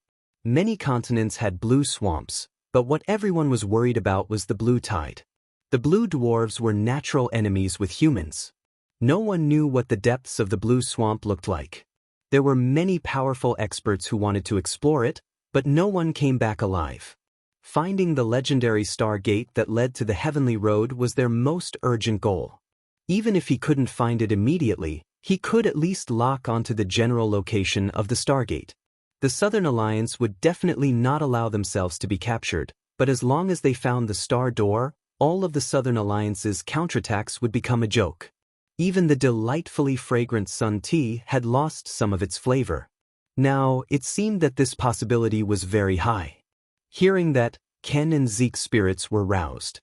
Many continents had blue swamps, but what everyone was worried about was the blue tide. The blue dwarves were natural enemies with humans. No one knew what the depths of the blue swamp looked like. There were many powerful experts who wanted to explore it, but no one came back alive. Finding the legendary star gate that led to the heavenly road was their most urgent goal. Even if he couldn't find it immediately, he could at least lock onto the general location of the Stargate. The Southern Alliance would definitely not allow themselves to be captured, but as long as they found the Star Door, all of the Southern Alliance's counterattacks would become a joke. Even the delightfully fragrant sun tea had lost some of its flavor. Now, it seemed that this possibility was very high. Hearing that, Ken and Zeke's spirits were roused.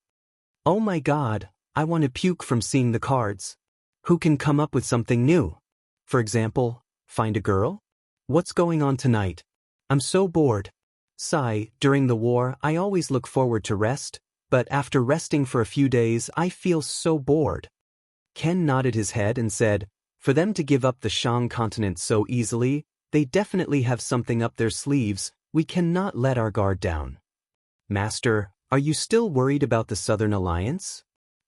Oh my God, I want to puke from seeing the cards. Who can come up with something new? For example, find a girl? What's going on tonight? I'm so bored. Sigh, during the war, I always look forward to rest, but after resting for a few days, I feel so bored. Ken nodded his head and said, for them to give up the Shang continent so easily, they definitely have something up their sleeves. We cannot let our guard down. Master, are you still worried about the Southern Alliance?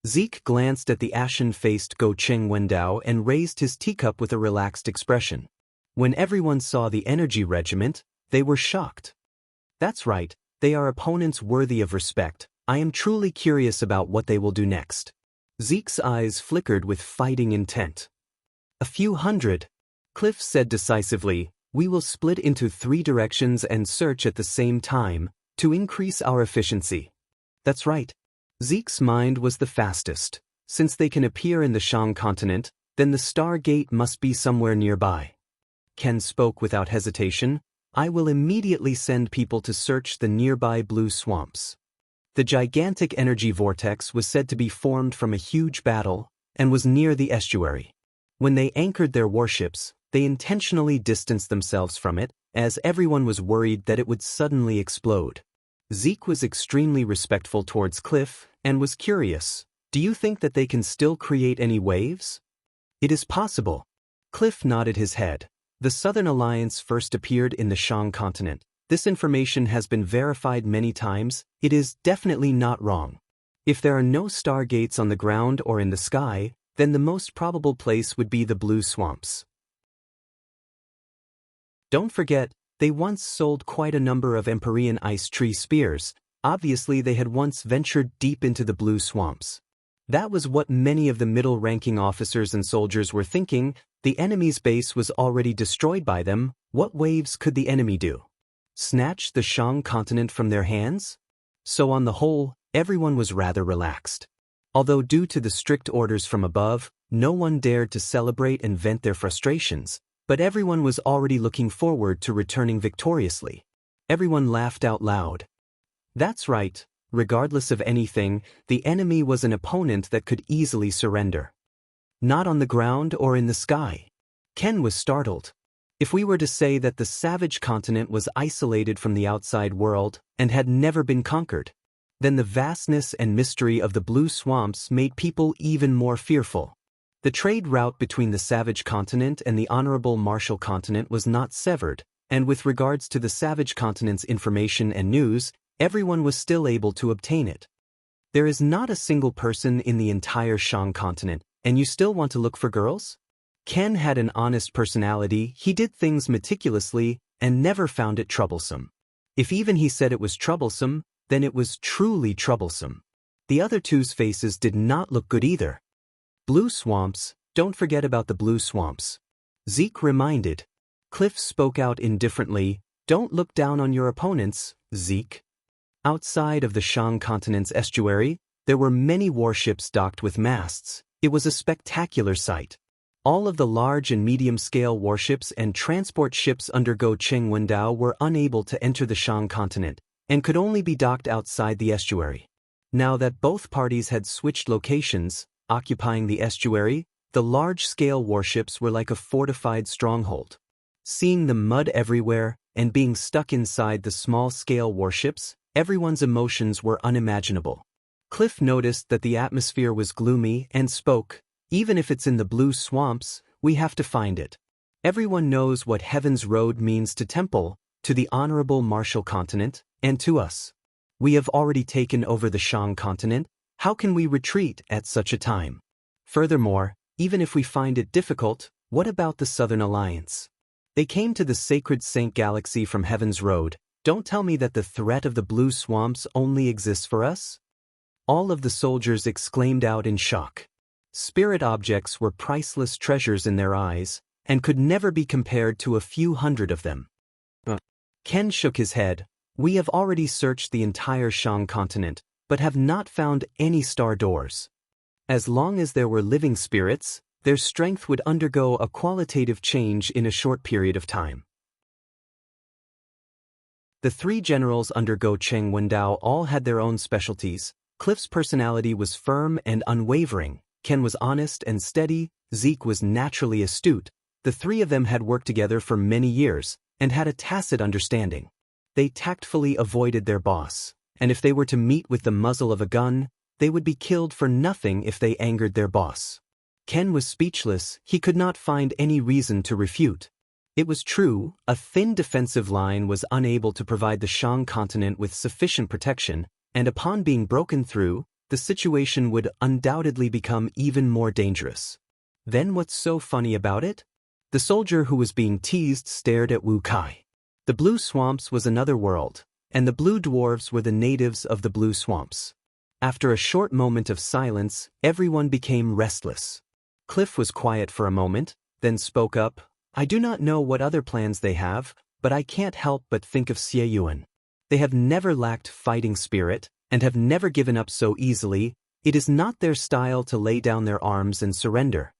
Zeke glanced at the ashen-faced Go Cheng Wendao and raised his teacup with a relaxed expression. When everyone saw the energy regiment, they were shocked. That's right, they are opponents worthy of respect. I am truly curious about what they will do next. Zeke's eyes flickered with fighting intent. A few hundred, Cliff said decisively. We will split into 3 directions and search at the same time to increase our efficiency. That's right. Zeke's mind was the fastest. Since they can appear in the Shang continent, then the Star Gate must be somewhere nearby. Ken spoke without hesitation. I will immediately send people to search the nearby blue swamps. The gigantic energy vortex was said to be formed from a huge battle and was near the estuary. When they anchored their warships, they intentionally distanced themselves from it, as everyone was worried that it would suddenly explode. Zeke was extremely respectful towards Cliff and was curious. Do you think that they can still create any waves? It is possible. Cliff nodded his head. The Southern Alliance first appeared in the Shang continent. This information has been verified many times. It is definitely not wrong. If there are no stargates on the ground or in the sky, then the most probable place would be the blue swamps. Don't forget, they once sold quite a number of Empyrean ice tree spears. Obviously they had once ventured deep into the blue swamps. That was what many of the middle-ranking officers and soldiers were thinking. The enemy's base was already destroyed by them. What waves could the enemy do? Snatch the Shang continent from their hands? So on the whole, everyone was rather relaxed. Although due to the strict orders from above, no one dared to celebrate and vent their frustrations. But everyone was already looking forward to returning victoriously. Everyone laughed out loud. That's right, regardless of anything, the enemy was an opponent that could easily surrender. Not on the ground or in the sky. Ken was startled. If we were to say that the savage continent was isolated from the outside world and had never been conquered, then the vastness and mystery of the blue swamps made people even more fearful. The trade route between the savage continent and the honorable martial continent was not severed, and with regards to the savage continent's information and news, everyone was still able to obtain it. There is not a single person in the entire Shang continent, and you still want to look for girls? Ken had an honest personality. He did things meticulously and never found it troublesome. If even he said it was troublesome, then it was truly troublesome. The other two's faces did not look good either. Blue swamps, don't forget about the blue swamps. Zeke reminded. Cliff spoke out indifferently. Don't look down on your opponents, Zeke. Outside of the Shang continent's estuary, there were many warships docked with masts. It was a spectacular sight. All of the large and medium-scale warships and transport ships under Go Cheng Wendao were unable to enter the Shang continent, and could only be docked outside the estuary. Now that both parties had switched locations, occupying the estuary, the large-scale warships were like a fortified stronghold. Seeing the mud everywhere and being stuck inside the small-scale warships, everyone's emotions were unimaginable. Cliff noticed that the atmosphere was gloomy and spoke. Even if it's in the blue swamps, we have to find it. Everyone knows what Heaven's Road means to Temple, to the honorable martial continent, and to us. We have already taken over the Shang continent. How can we retreat at such a time? Furthermore, even if we find it difficult, what about the Southern Alliance? They came to the sacred Saint Galaxy from Heaven's Road. Don't tell me that the threat of the blue swamps only exists for us? All of the soldiers exclaimed out in shock. Spirit objects were priceless treasures in their eyes, and could never be compared to a few hundred of them. Ken shook his head. We have already searched the entire Shang continent, but have not found any star doors. As long as there were living spirits, their strength would undergo a qualitative change in a short period of time. The 3 generals under Go Cheng Wendao all had their own specialties. Cliff's personality was firm and unwavering. Ken was honest and steady. Zeke was naturally astute. The 3 of them had worked together for many years and had a tacit understanding. They tactfully avoided their boss, and if they were to meet with the muzzle of a gun, they would be killed for nothing if they angered their boss. Ken was speechless. He could not find any reason to refute. It was true, a thin defensive line was unable to provide the Shang continent with sufficient protection, and upon being broken through, the situation would undoubtedly become even more dangerous. Then what's so funny about it? The soldier who was being teased stared at Wu Kai. The blue swamps was another world, and the blue dwarves were the natives of the blue swamps. After a short moment of silence, everyone became restless. Cliff was quiet for a moment, then spoke up, "I do not know what other plans they have, but I can't help but think of Xie Yuan. They have never lacked fighting spirit, and have never given up so easily. It is not their style to lay down their arms and surrender."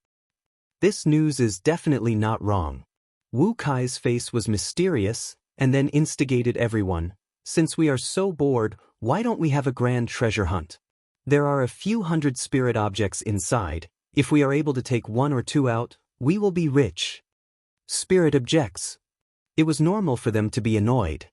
This news is definitely not wrong. Wu Kai's face was mysterious, and then instigated everyone. "Since we are so bored, why don't we have a grand treasure hunt? There are a few hundred spirit objects inside. If we are able to take one or two out, we will be rich." Spirit objects. It was normal for them to be annoyed.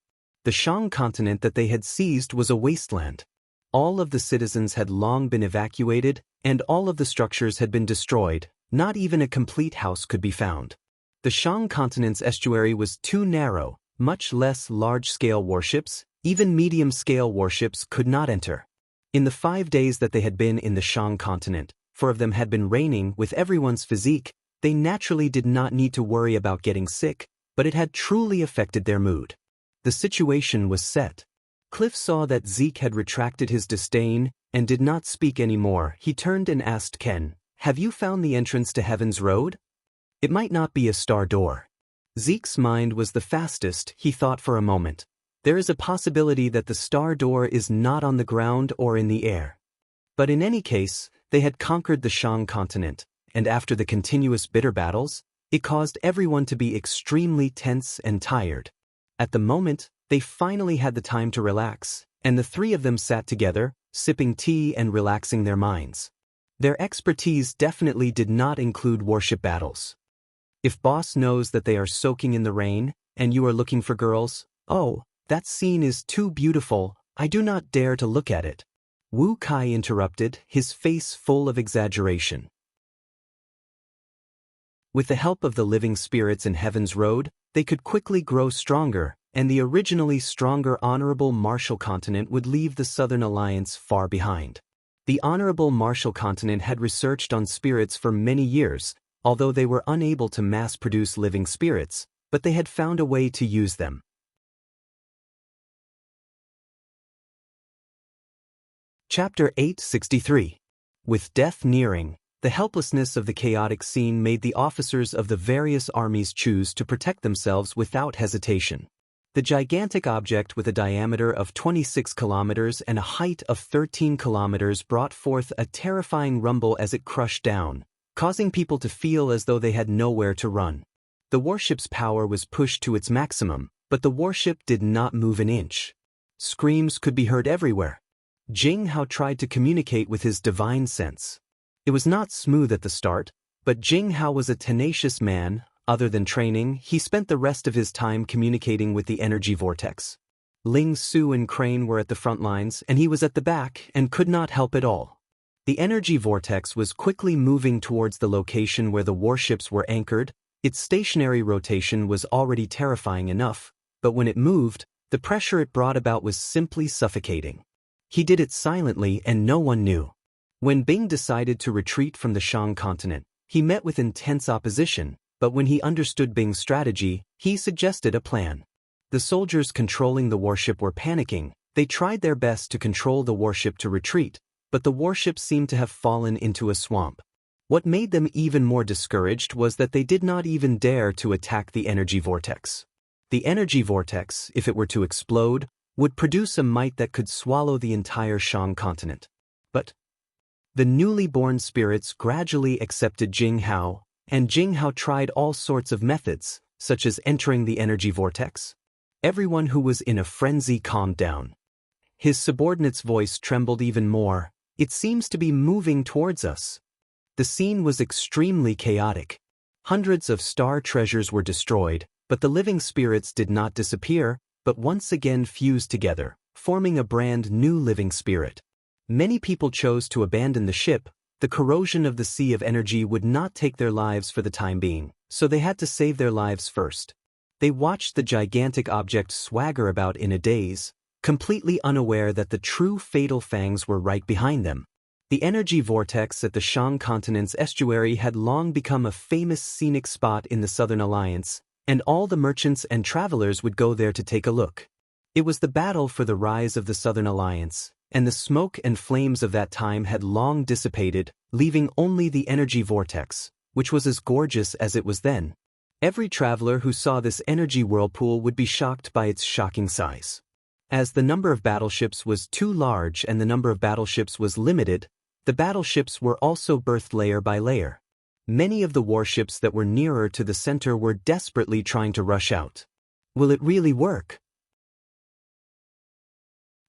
The Shang continent that they had seized was a wasteland. All of the citizens had long been evacuated, and all of the structures had been destroyed. Not even a complete house could be found. The Shang continent's estuary was too narrow, much less large-scale warships, even medium-scale warships could not enter. In the 5 days that they had been in the Shang continent, 4 of them had been raining. With everyone's physique, they naturally did not need to worry about getting sick, but it had truly affected their mood. The situation was set. Cliff saw that Zeke had retracted his disdain and did not speak anymore. He turned and asked Ken, "Have you found the entrance to Heaven's Road? It might not be a star door." Zeke's mind was the fastest. He thought for a moment. There is a possibility that the star door is not on the ground or in the air. But in any case, they had conquered the Shang continent, and after the continuous bitter battles, it caused everyone to be extremely tense and tired. At the moment, they finally had the time to relax, and the 3 of them sat together, sipping tea and relaxing their minds. Their expertise definitely did not include warship battles. If boss knows that they are soaking in the rain, and you are looking for girls, "Oh, that scene is too beautiful, I do not dare to look at it." Wu Kai interrupted, his face full of exaggeration. With the help of the living spirits in Heaven's Road, they could quickly grow stronger, and the originally stronger Honorable Marshall Continent would leave the Southern Alliance far behind. The Honorable Marshall Continent had researched on spirits for many years, although they were unable to mass-produce living spirits, but they had found a way to use them. Chapter 863. With death nearing, the helplessness of the chaotic scene made the officers of the various armies choose to protect themselves without hesitation. The gigantic object with a diameter of 26 kilometers and a height of 13 kilometers brought forth a terrifying rumble as it crushed down, causing people to feel as though they had nowhere to run. The warship's power was pushed to its maximum, but the warship did not move an inch. Screams could be heard everywhere. Jing Hao tried to communicate with his divine sense. It was not smooth at the start, but Jing Hao was a tenacious man. Other than training, he spent the rest of his time communicating with the energy vortex. Ling Su and Crane were at the front lines, and he was at the back and could not help at all. The energy vortex was quickly moving towards the location where the warships were anchored. Its stationary rotation was already terrifying enough, but when it moved, the pressure it brought about was simply suffocating. He did it silently and no one knew. When Bing decided to retreat from the Shang continent, he met with intense opposition, but when he understood Bing's strategy, he suggested a plan. The soldiers controlling the warship were panicking. They tried their best to control the warship to retreat, but the warship seemed to have fallen into a swamp. What made them even more discouraged was that they did not even dare to attack the energy vortex. The energy vortex, if it were to explode, would produce a might that could swallow the entire Shang continent. But the newly born spirits gradually accepted Jing Hao, and Jing Hao tried all sorts of methods, such as entering the energy vortex. Everyone who was in a frenzy calmed down. His subordinate's voice trembled even more. "It seems to be moving towards us." The scene was extremely chaotic. Hundreds of star treasures were destroyed, but the living spirits did not disappear, but once again fused together, forming a brand new living spirit. Many people chose to abandon the ship. The corrosion of the sea of energy would not take their lives for the time being, so they had to save their lives first. They watched the gigantic object swagger about in a daze, completely unaware that the true fatal fangs were right behind them. The energy vortex at the Shang continent's estuary had long become a famous scenic spot in the Southern Alliance, and all the merchants and travelers would go there to take a look. It was the battle for the rise of the Southern Alliance, and the smoke and flames of that time had long dissipated, leaving only the energy vortex, which was as gorgeous as it was then. Every traveler who saw this energy whirlpool would be shocked by its shocking size. As the number of battleships was too large and the number of battleships was limited, the battleships were also berthed layer by layer. Many of the warships that were nearer to the center were desperately trying to rush out. Will it really work?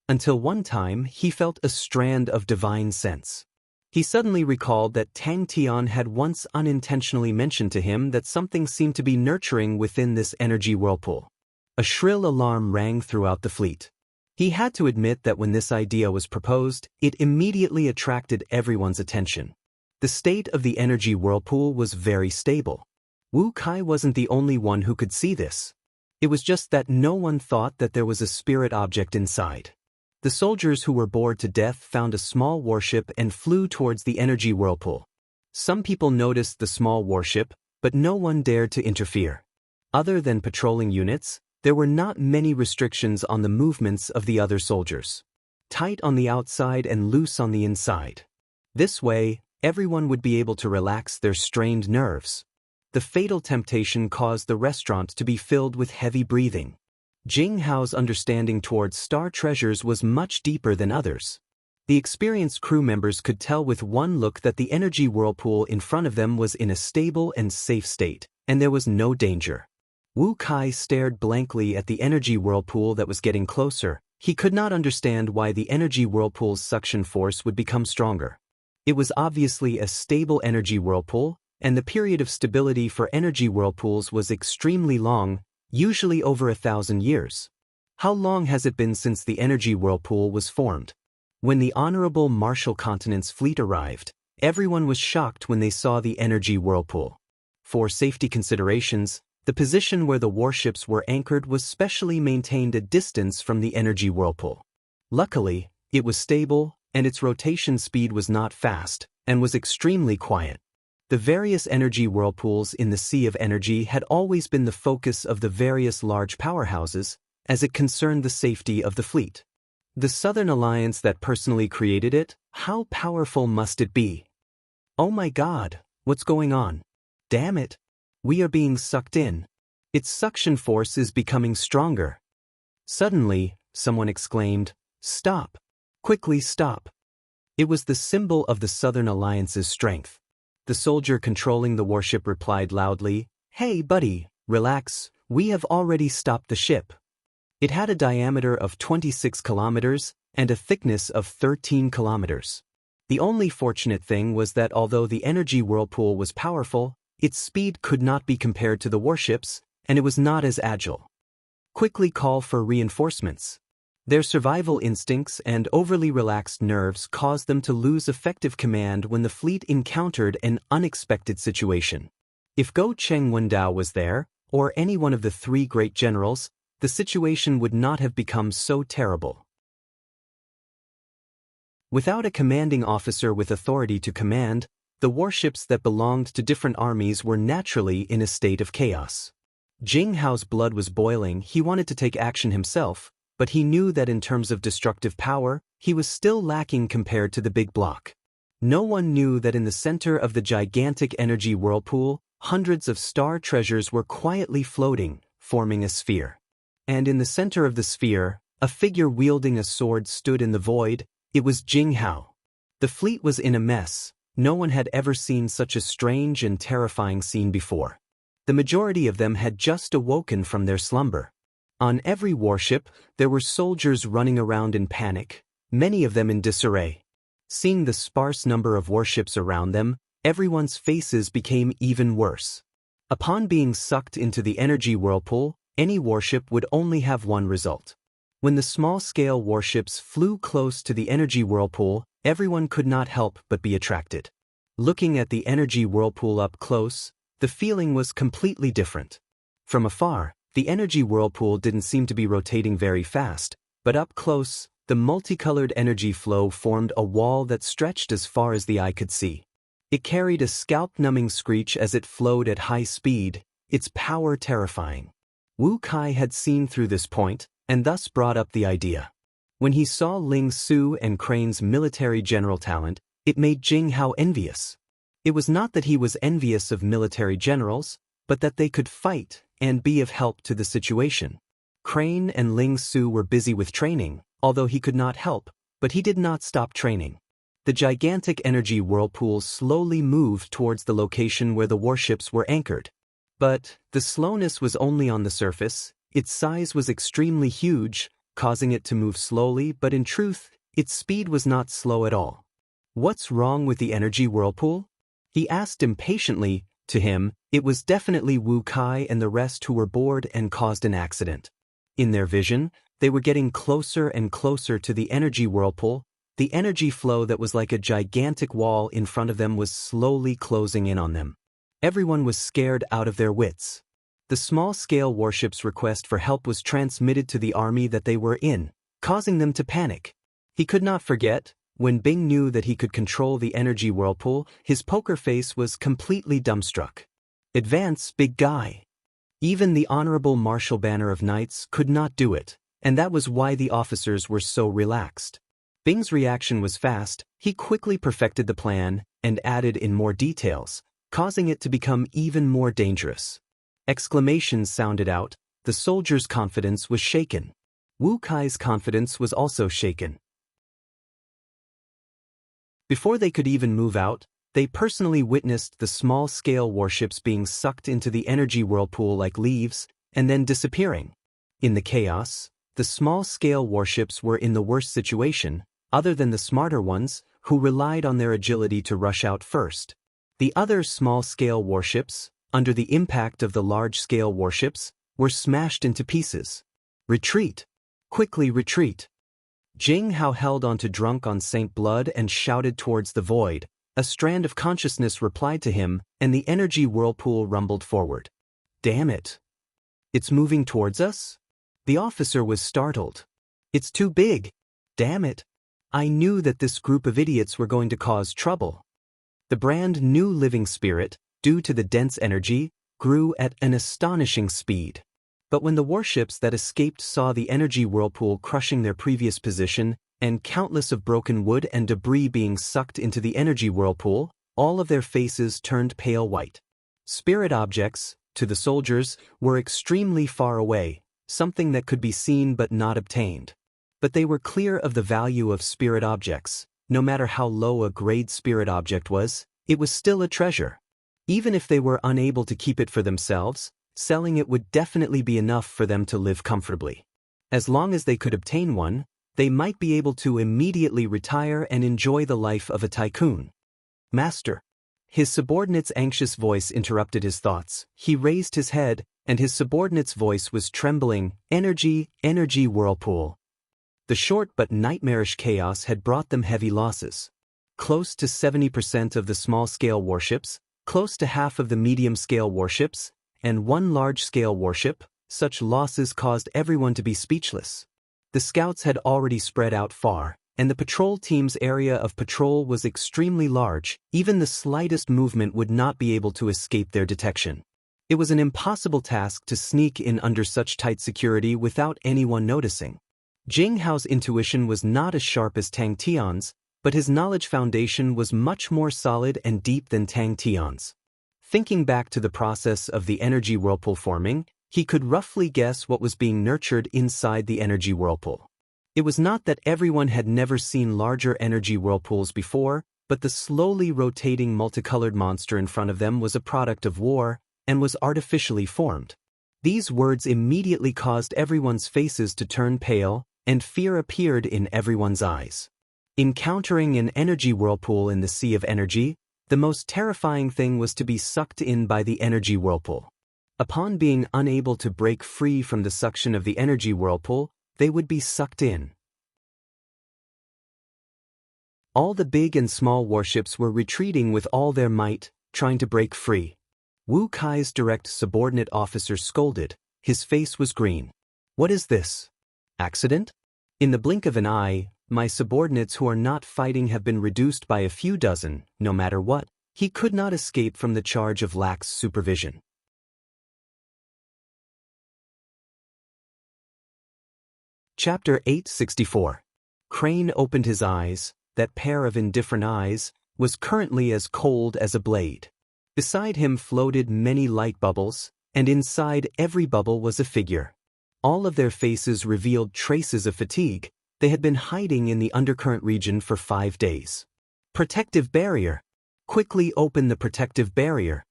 Until one time he felt a strand of divine sense. He suddenly recalled that Tang Tian had once unintentionally mentioned to him that something seemed to be nurturing within this energy whirlpool. A shrill alarm rang throughout the fleet. He had to admit that when this idea was proposed, it immediately attracted everyone's attention. The state of the energy whirlpool was very stable. Wu Kai wasn't the only one who could see this. It was just that no one thought that there was a spirit object inside. The soldiers who were bored to death found a small warship and flew towards the energy whirlpool. Some people noticed the small warship, but no one dared to interfere. Other than patrolling units, there were not many restrictions on the movements of the other soldiers. Tight on the outside and loose on the inside. This way, everyone would be able to relax their strained nerves. The fatal temptation caused the restaurant to be filled with heavy breathing. Jing Hao's understanding towards star treasures was much deeper than others. The experienced crew members could tell with one look that the energy whirlpool in front of them was in a stable and safe state, and there was no danger. Wu Kai stared blankly at the energy whirlpool that was getting closer. He could not understand why the energy whirlpool's suction force would become stronger. It was obviously a stable energy whirlpool, and the period of stability for energy whirlpools was extremely long, usually over 1,000 years. How long has it been since the energy whirlpool was formed? When the Honorable Marshall Continent's fleet arrived, everyone was shocked when they saw the energy whirlpool. For safety considerations, the position where the warships were anchored was specially maintained a distance from the energy whirlpool. Luckily, it was stable, and its rotation speed was not fast, and was extremely quiet. The various energy whirlpools in the Sea of Energy had always been the focus of the various large powerhouses, as it concerned the safety of the fleet. The Southern Alliance that personally created it, how powerful must it be? Oh my God, what's going on? Damn it! We are being sucked in. Its suction force is becoming stronger. Suddenly, someone exclaimed, "Stop! Quickly stop!" It was the symbol of the Southern Alliance's strength. The soldier controlling the warship replied loudly, "Hey buddy, relax, we have already stopped the ship." It had a diameter of 26 kilometers and a thickness of 13 kilometers. The only fortunate thing was that although the energy whirlpool was powerful, its speed could not be compared to the warships, and it was not as agile. Quickly call for reinforcements. Their survival instincts and overly relaxed nerves caused them to lose effective command when the fleet encountered an unexpected situation. If Go Cheng Wendao was there, or any one of the three great generals, the situation would not have become so terrible. Without a commanding officer with authority to command, the warships that belonged to different armies were naturally in a state of chaos. Jing Hao's blood was boiling. He wanted to take action himself, but he knew that in terms of destructive power, he was still lacking compared to the big bloc. No one knew that in the center of the gigantic energy whirlpool, hundreds of star treasures were quietly floating, forming a sphere. And in the center of the sphere, a figure wielding a sword stood in the void. It was Jing Hao. The fleet was in a mess. No one had ever seen such a strange and terrifying scene before. The majority of them had just awoken from their slumber. On every warship, there were soldiers running around in panic, many of them in disarray. Seeing the sparse number of warships around them, everyone's faces became even worse. Upon being sucked into the energy whirlpool, any warship would only have one result. When the small-scale warships flew close to the energy whirlpool, everyone could not help but be attracted. Looking at the energy whirlpool up close, The feeling was completely different. From afar, the energy whirlpool didn't seem to be rotating very fast, but up close, the multicolored energy flow formed a wall that stretched as far as the eye could see. It carried a scalp-numbing screech as it flowed at high speed, its power terrifying. Wu Kai had seen through this point, and thus brought up the idea. When he saw Ling Su and Crane's military general talent, it made Jing Hao envious. It was not that he was envious of military generals, but that they could fight and be of help to the situation. Crane and Ling Su were busy with training, although he could not help, but he did not stop training. The gigantic energy whirlpool slowly moved towards the location where the warships were anchored. But the slowness was only on the surface. Its size was extremely huge, causing it to move slowly, but in truth, its speed was not slow at all. "What's wrong with the energy whirlpool?" he asked impatiently. To him, it was definitely Wu Kai and the rest who were bored and caused an accident. In their vision, they were getting closer and closer to the energy whirlpool. The energy flow that was like a gigantic wall in front of them was slowly closing in on them. Everyone was scared out of their wits. The small-scale warship's request for help was transmitted to the army that they were in, causing them to panic. He could not forget, when Bing knew that he could control the energy whirlpool, his poker face was completely dumbstruck. "Advance, big guy." Even the Honorable Marshal Banner of Knights could not do it, and that was why the officers were so relaxed. Bing's reaction was fast. He quickly perfected the plan and added in more details, causing it to become even more dangerous. Exclamations sounded out. The soldiers' confidence was shaken. Wu Kai's confidence was also shaken. Before they could even move out, they personally witnessed the small-scale warships being sucked into the energy whirlpool like leaves, and then disappearing. In the chaos, the small-scale warships were in the worst situation, other than the smarter ones, who relied on their agility to rush out first. The other small-scale warships, under the impact of the large-scale warships, were smashed into pieces. "Retreat! Quickly retreat!" Jing Hao held onto Drunk on Saint Blood and shouted towards the void. A strand of consciousness replied to him, and the energy whirlpool rumbled forward. "Damn it! It's moving towards us?" The officer was startled. "It's too big! Damn it! I knew that this group of idiots were going to cause trouble." The brand new living spirit, due to the dense energy, grew at an astonishing speed. But when the warships that escaped saw the energy whirlpool crushing their previous position, and countless of broken wood and debris being sucked into the energy whirlpool, all of their faces turned pale white. Spirit objects, to the soldiers, were extremely far away, something that could be seen but not obtained. But they were clear of the value of spirit objects. No matter how low a grade spirit object was, it was still a treasure. Even if they were unable to keep it for themselves, selling it would definitely be enough for them to live comfortably. As long as they could obtain one, they might be able to immediately retire and enjoy the life of a tycoon. "Master." His subordinate's anxious voice interrupted his thoughts. He raised his head, and his subordinate's voice was trembling. Energy whirlpool." The short but nightmarish chaos had brought them heavy losses. Close to 70% of the small-scale warships, close to half of the medium-scale warships, and one large-scale warship. Such losses caused everyone to be speechless. The scouts had already spread out far, and the patrol team's area of patrol was extremely large. Even the slightest movement would not be able to escape their detection. It was an impossible task to sneak in under such tight security without anyone noticing. Jing Hao's intuition was not as sharp as Tang Tian's, but his knowledge foundation was much more solid and deep than Tang Tian's. Thinking back to the process of the energy whirlpool forming, he could roughly guess what was being nurtured inside the energy whirlpool. It was not that everyone had never seen larger energy whirlpools before, but the slowly rotating multicolored monster in front of them was a product of war and was artificially formed. These words immediately caused everyone's faces to turn pale, and fear appeared in everyone's eyes. Encountering an energy whirlpool in the sea of energy, the most terrifying thing was to be sucked in by the energy whirlpool. Upon being unable to break free from the suction of the energy whirlpool, they would be sucked in. All the big and small warships were retreating with all their might, trying to break free. Wu Kai's direct subordinate officer scolded. His face was green. What is this? Accident? In the blink of an eye, my subordinates who are not fighting have been reduced by a few dozen, no matter what. He could not escape from the charge of lax supervision. Chapter 864. Crane opened his eyes. That pair of indifferent eyes was currently as cold as a blade. Beside him floated many light bubbles, and inside every bubble was a figure. All of their faces revealed traces of fatigue. They had been hiding in the undercurrent region for 5 days. Protective barrier. Quickly open the protective barrier.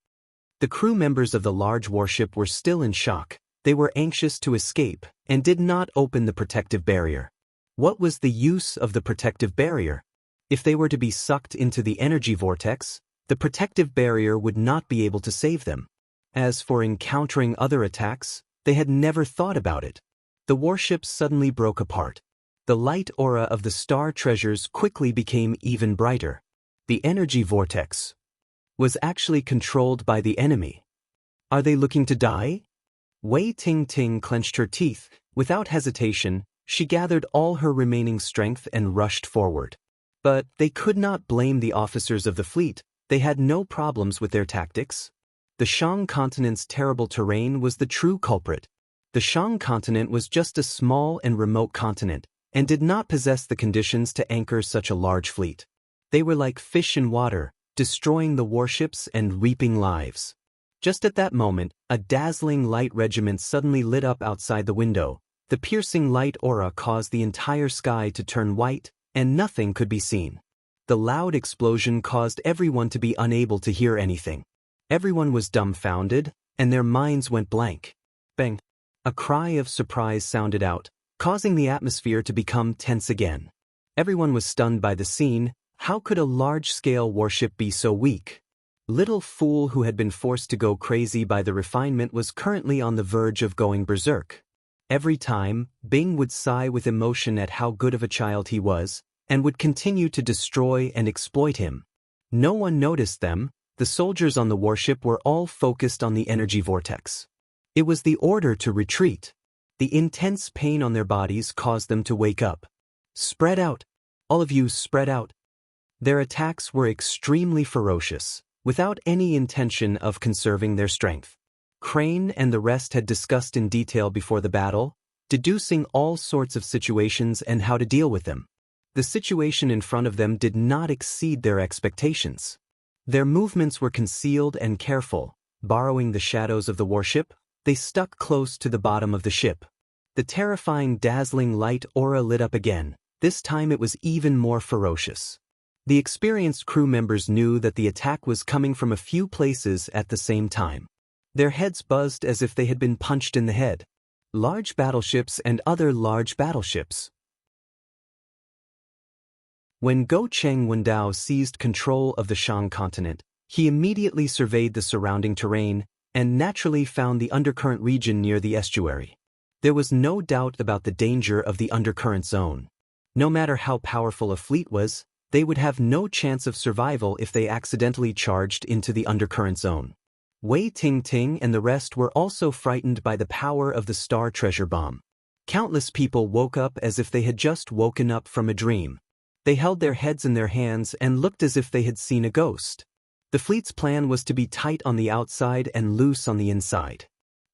The crew members of the large warship were still in shock. They were anxious to escape and did not open the protective barrier. What was the use of the protective barrier? If they were to be sucked into the energy vortex, the protective barrier would not be able to save them. As for encountering other attacks, they had never thought about it. The warship suddenly broke apart. The light aura of the star treasures quickly became even brighter. The energy vortex was actually controlled by the enemy. Are they looking to die? Wei Ting clenched her teeth. Without hesitation, she gathered all her remaining strength and rushed forward. But they could not blame the officers of the fleet. They had no problems with their tactics. The Shang continent's terrible terrain was the true culprit. The Shang continent was just a small and remote continent, and did not possess the conditions to anchor such a large fleet. They were like fish in water, destroying the warships and reaping lives. Just at that moment, a dazzling light regiment suddenly lit up outside the window. The piercing light aura caused the entire sky to turn white, and nothing could be seen. The loud explosion caused everyone to be unable to hear anything. Everyone was dumbfounded, and their minds went blank. Bang! A cry of surprise sounded out, causing the atmosphere to become tense again. Everyone was stunned by the scene. How could a large-scale warship be so weak? Little fool who had been forced to go crazy by the refinement was currently on the verge of going berserk. Every time, Bing would sigh with emotion at how good of a child he was, and would continue to destroy and exploit him. No one noticed them. The soldiers on the warship were all focused on the energy vortex. It was the order to retreat. The intense pain on their bodies caused them to wake up. Spread out. All of you spread out. Their attacks were extremely ferocious, without any intention of conserving their strength. Crane and the rest had discussed in detail before the battle, deducing all sorts of situations and how to deal with them. The situation in front of them did not exceed their expectations. Their movements were concealed and careful. Borrowing the shadows of the warship, they stuck close to the bottom of the ship. The terrifying, dazzling light aura lit up again. This time it was even more ferocious. The experienced crew members knew that the attack was coming from a few places at the same time. Their heads buzzed as if they had been punched in the head. Large battleships and other large battleships. When Go Cheng Wendao seized control of the Shang continent, he immediately surveyed the surrounding terrain and naturally found the undercurrent region near the estuary. There was no doubt about the danger of the undercurrent zone. No matter how powerful a fleet was, they would have no chance of survival if they accidentally charged into the undercurrent zone. Wei Ting and the rest were also frightened by the power of the star treasure bomb. Countless people woke up as if they had just woken up from a dream. They held their heads in their hands and looked as if they had seen a ghost. The fleet's plan was to be tight on the outside and loose on the inside.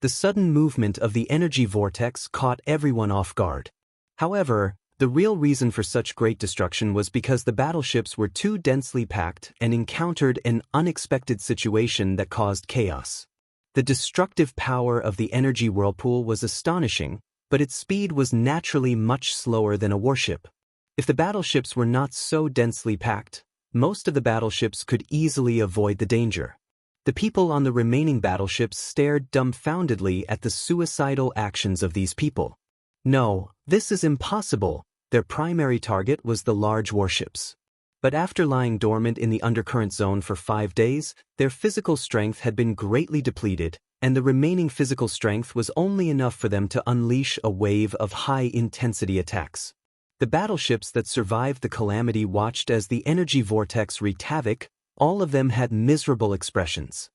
The sudden movement of the energy vortex caught everyone off guard. However, the real reason for such great destruction was because the battleships were too densely packed and encountered an unexpected situation that caused chaos. The destructive power of the energy whirlpool was astonishing, but its speed was naturally much slower than a warship. If the battleships were not so densely packed, most of the battleships could easily avoid the danger. The people on the remaining battleships stared dumbfoundedly at the suicidal actions of these people. No, this is impossible. Their primary target was the large warships. But after lying dormant in the undercurrent zone for 5 days, their physical strength had been greatly depleted, and the remaining physical strength was only enough for them to unleash a wave of high-intensity attacks. The battleships that survived the calamity watched as the energy vortex wreaked havoc. All of them had miserable expressions.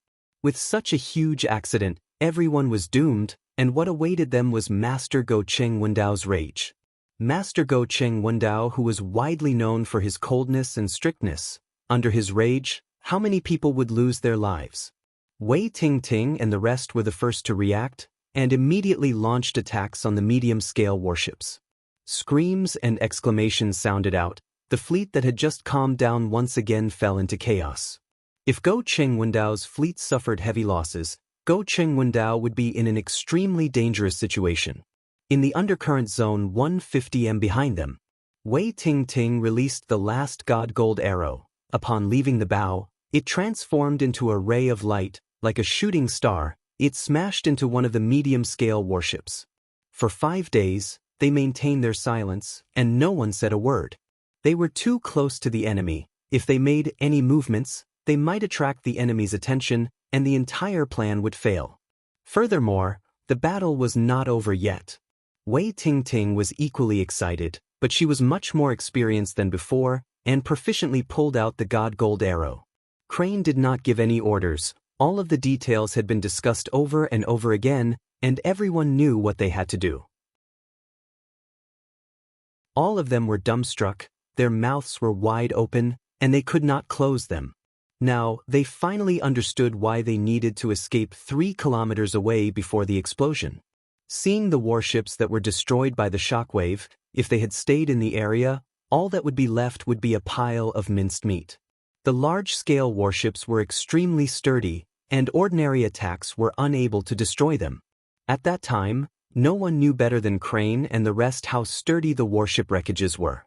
With such a huge accident, everyone was doomed, and what awaited them was Master Go Cheng Wendao's rage. Master Go Cheng Wendao, who was widely known for his coldness and strictness, under his rage, how many people would lose their lives? Wei Tingting and the rest were the first to react, and immediately launched attacks on the medium-scale warships. Screams and exclamations sounded out. The fleet that had just calmed down once again fell into chaos. If Go Cheng Wendao's fleet suffered heavy losses, Go Cheng Wendao would be in an extremely dangerous situation. In the undercurrent zone 150 m behind them, Wei Tingting released the last God Gold arrow. Upon leaving the bow, it transformed into a ray of light, like a shooting star. It smashed into one of the medium-scale warships. For 5 days, they maintained their silence, and no one said a word. They were too close to the enemy. If they made any movements, they might attract the enemy's attention, and the entire plan would fail. Furthermore, the battle was not over yet. Wei Tingting was equally excited, but she was much more experienced than before, and proficiently pulled out the God Gold arrow. Crane did not give any orders. All of the details had been discussed over and over again, and everyone knew what they had to do. All of them were dumbstruck, their mouths were wide open, and they could not close them. Now, they finally understood why they needed to escape 3 kilometers away before the explosion. Seeing the warships that were destroyed by the shockwave, if they had stayed in the area, all that would be left would be a pile of minced meat. The large-scale warships were extremely sturdy, and ordinary attacks were unable to destroy them. At that time, no one knew better than Crane and the rest how sturdy the warship wreckages were.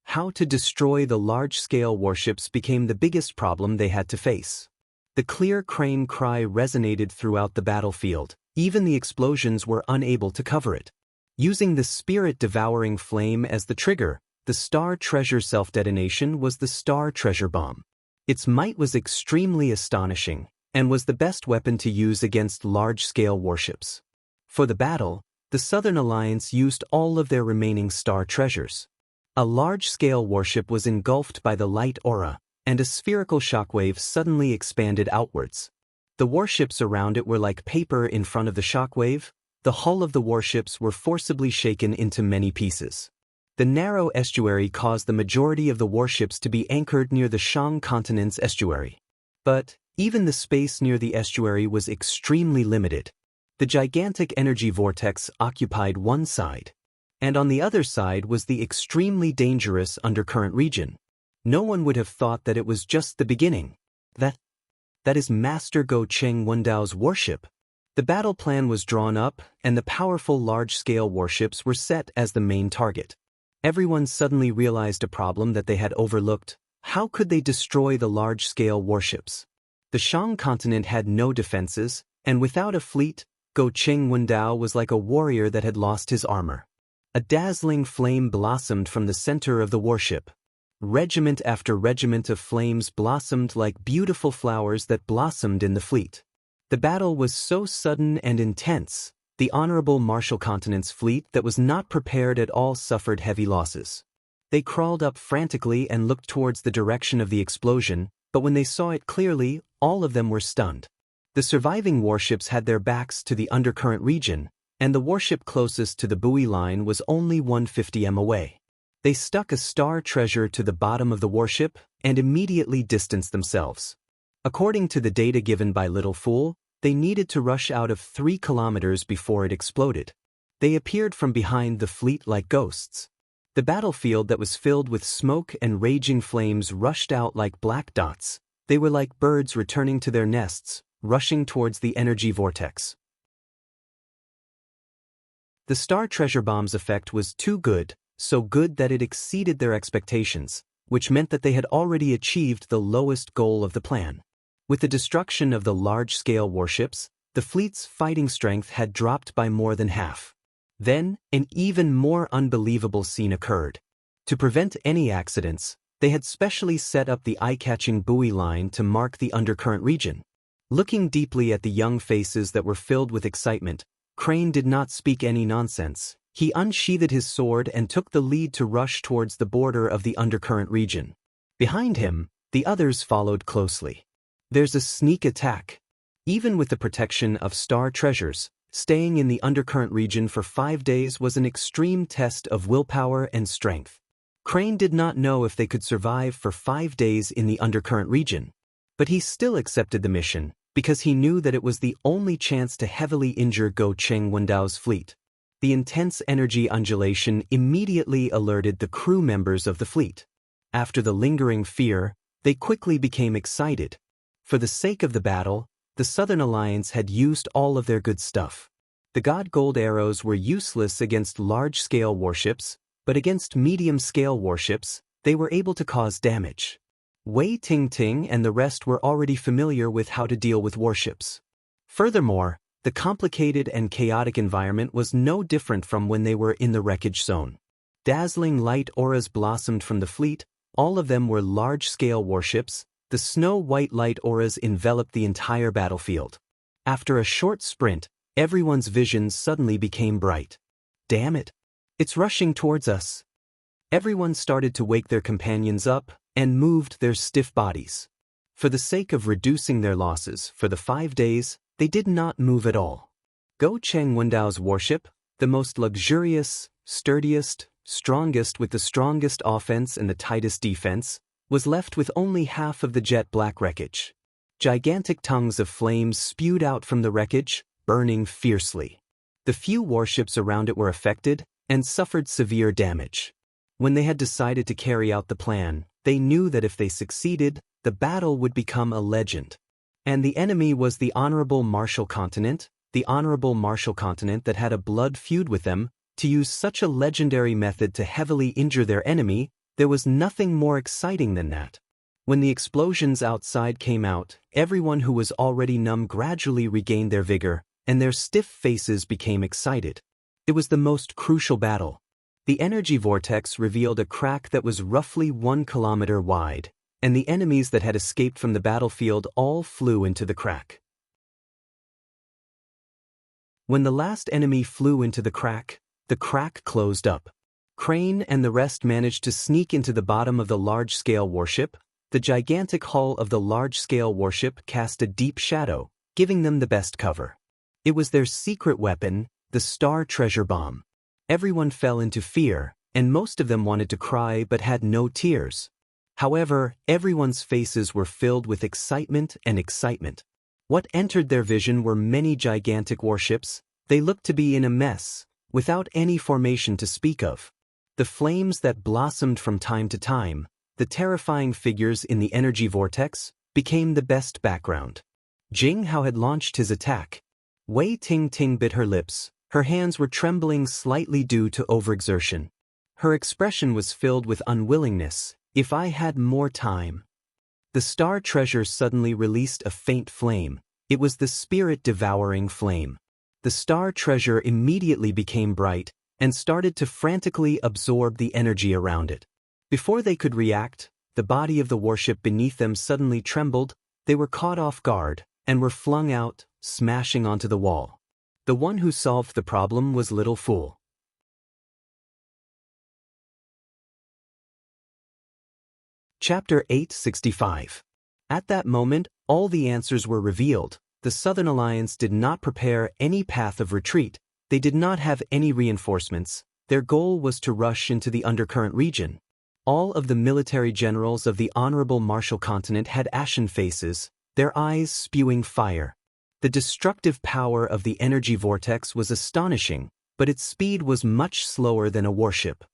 How to destroy the large-scale warships became the biggest problem they had to face. The clear Crane cry resonated throughout the battlefield. Even the explosions were unable to cover it. Using the spirit-devouring flame as the trigger, the Star Treasure self-detonation was the Star Treasure bomb. Its might was extremely astonishing, and was the best weapon to use against large-scale warships. For the battle, the Southern Alliance used all of their remaining Star Treasures. A large-scale warship was engulfed by the light aura, and a spherical shockwave suddenly expanded outwards. The warships around it were like paper in front of the shockwave. The hull of the warships were forcibly shaken into many pieces. The narrow estuary caused the majority of the warships to be anchored near the Shang continent's estuary. But even the space near the estuary was extremely limited. The gigantic energy vortex occupied one side, and on the other side was the extremely dangerous undercurrent region. No one would have thought that it was just the beginning. That is Master Go Cheng Wendao's warship. The battle plan was drawn up, and the powerful large-scale warships were set as the main target. Everyone suddenly realized a problem that they had overlooked. How could they destroy the large-scale warships? The Shang continent had no defenses, and without a fleet, Go Cheng Wendao was like a warrior that had lost his armor. A dazzling flame blossomed from the center of the warship. Regiment after regiment of flames blossomed like beautiful flowers that blossomed in the fleet. The battle was so sudden and intense, the Honorable Marshall Continent's fleet that was not prepared at all suffered heavy losses. They crawled up frantically and looked towards the direction of the explosion, but when they saw it clearly, all of them were stunned. The surviving warships had their backs to the undercurrent region, and the warship closest to the buoy line was only 150 m away. They stuck a Star Treasure to the bottom of the warship and immediately distanced themselves. According to the data given by Little Fool, they needed to rush out of 3 kilometers before it exploded. They appeared from behind the fleet like ghosts. The battlefield that was filled with smoke and raging flames rushed out like black dots. They were like birds returning to their nests, rushing towards the energy vortex. The Star Treasure bomb's effect was too good, so good that it exceeded their expectations, which meant that they had already achieved the lowest goal of the plan. With the destruction of the large-scale warships, the fleet's fighting strength had dropped by more than half. Then, an even more unbelievable scene occurred. To prevent any accidents, they had specially set up the eye-catching buoy line to mark the undercurrent region. Looking deeply at the young faces that were filled with excitement, Crane did not speak any nonsense. He unsheathed his sword and took the lead to rush towards the border of the undercurrent region. Behind him, the others followed closely. "There's a sneak attack," Even with the protection of star treasures, staying in the undercurrent region for 5 days was an extreme test of willpower and strength. Crane did not know if they could survive for 5 days in the undercurrent region. But he still accepted the mission, because he knew that it was the only chance to heavily injure Go Cheng Wendao's fleet. The intense energy undulation immediately alerted the crew members of the fleet. After the lingering fear, they quickly became excited. For the sake of the battle, the Southern Alliance had used all of their good stuff. The God Gold arrows were useless against large-scale warships, but against medium-scale warships, they were able to cause damage. Wei Tingting and the rest were already familiar with how to deal with warships. Furthermore, the complicated and chaotic environment was no different from when they were in the wreckage zone. Dazzling light auras blossomed from the fleet, all of them were large-scale warships. The snow-white light auras enveloped the entire battlefield. After a short sprint, everyone's visions suddenly became bright. Damn it! It's rushing towards us. Everyone started to wake their companions up and moved their stiff bodies. For the sake of reducing their losses for the 5 days, they did not move at all. Go Cheng Wendao's warship, the most luxurious, sturdiest, strongest with the strongest offense and the tightest defense, was left with only half of the jet-black wreckage. Gigantic tongues of flames spewed out from the wreckage, burning fiercely. The few warships around it were affected and suffered severe damage. When they had decided to carry out the plan, they knew that if they succeeded, the battle would become a legend. And the enemy was the Honorable Martial Continent, that had a blood feud with them. To use such a legendary method to heavily injure their enemy, there was nothing more exciting than that. When the explosions outside came out, everyone who was already numb gradually regained their vigor, and their stiff faces became excited. It was the most crucial battle. The energy vortex revealed a crack that was roughly 1 kilometer wide, and the enemies that had escaped from the battlefield all flew into the crack. When the last enemy flew into the crack closed up. Crane and the rest managed to sneak into the bottom of the large-scale warship. The gigantic hull of the large-scale warship cast a deep shadow, giving them the best cover. It was their secret weapon, the Star Treasure Bomb. Everyone fell into fear, and most of them wanted to cry but had no tears. However, everyone's faces were filled with excitement. What entered their vision were many gigantic warships. They looked to be in a mess, without any formation to speak of. The flames that blossomed from time to time, the terrifying figures in the energy vortex, became the best background. Jing Hao had launched his attack. Wei Tingting bit her lips. Her hands were trembling slightly due to overexertion. Her expression was filled with unwillingness. If I had more time. The star treasure suddenly released a faint flame. It was the spirit-devouring flame. The star treasure immediately became bright and started to frantically absorb the energy around it. Before they could react, the body of the warship beneath them suddenly trembled. They were caught off guard and were flung out, smashing onto the wall. The one who solved the problem was Little Fool. Chapter 865. At that moment, all the answers were revealed. The Southern Alliance did not prepare any path of retreat. They did not have any reinforcements. Their goal was to rush into the undercurrent region. All of the military generals of the Honorable Martial Continent had ashen faces, their eyes spewing fire. The destructive power of the energy vortex was astonishing, but its speed was much slower than a warship.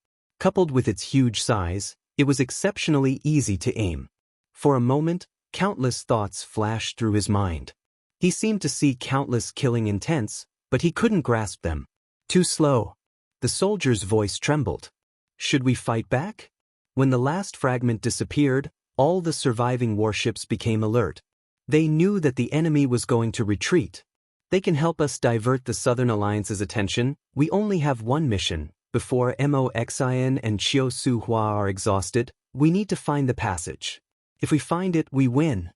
Coupled with its huge size, it was exceptionally easy to aim. For a moment, countless thoughts flashed through his mind. He seemed to see countless killing intents, but he couldn't grasp them. Too slow. The soldier's voice trembled. Should we fight back? When the last fragment disappeared, all the surviving warships became alert. They knew that the enemy was going to retreat. They can help us divert the Southern Alliance's attention. We only have one mission. Before Moxian and Chiu Su Hua are exhausted, we need to find the passage. If we find it, we win.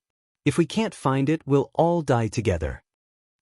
If we can't find it, we'll all die together.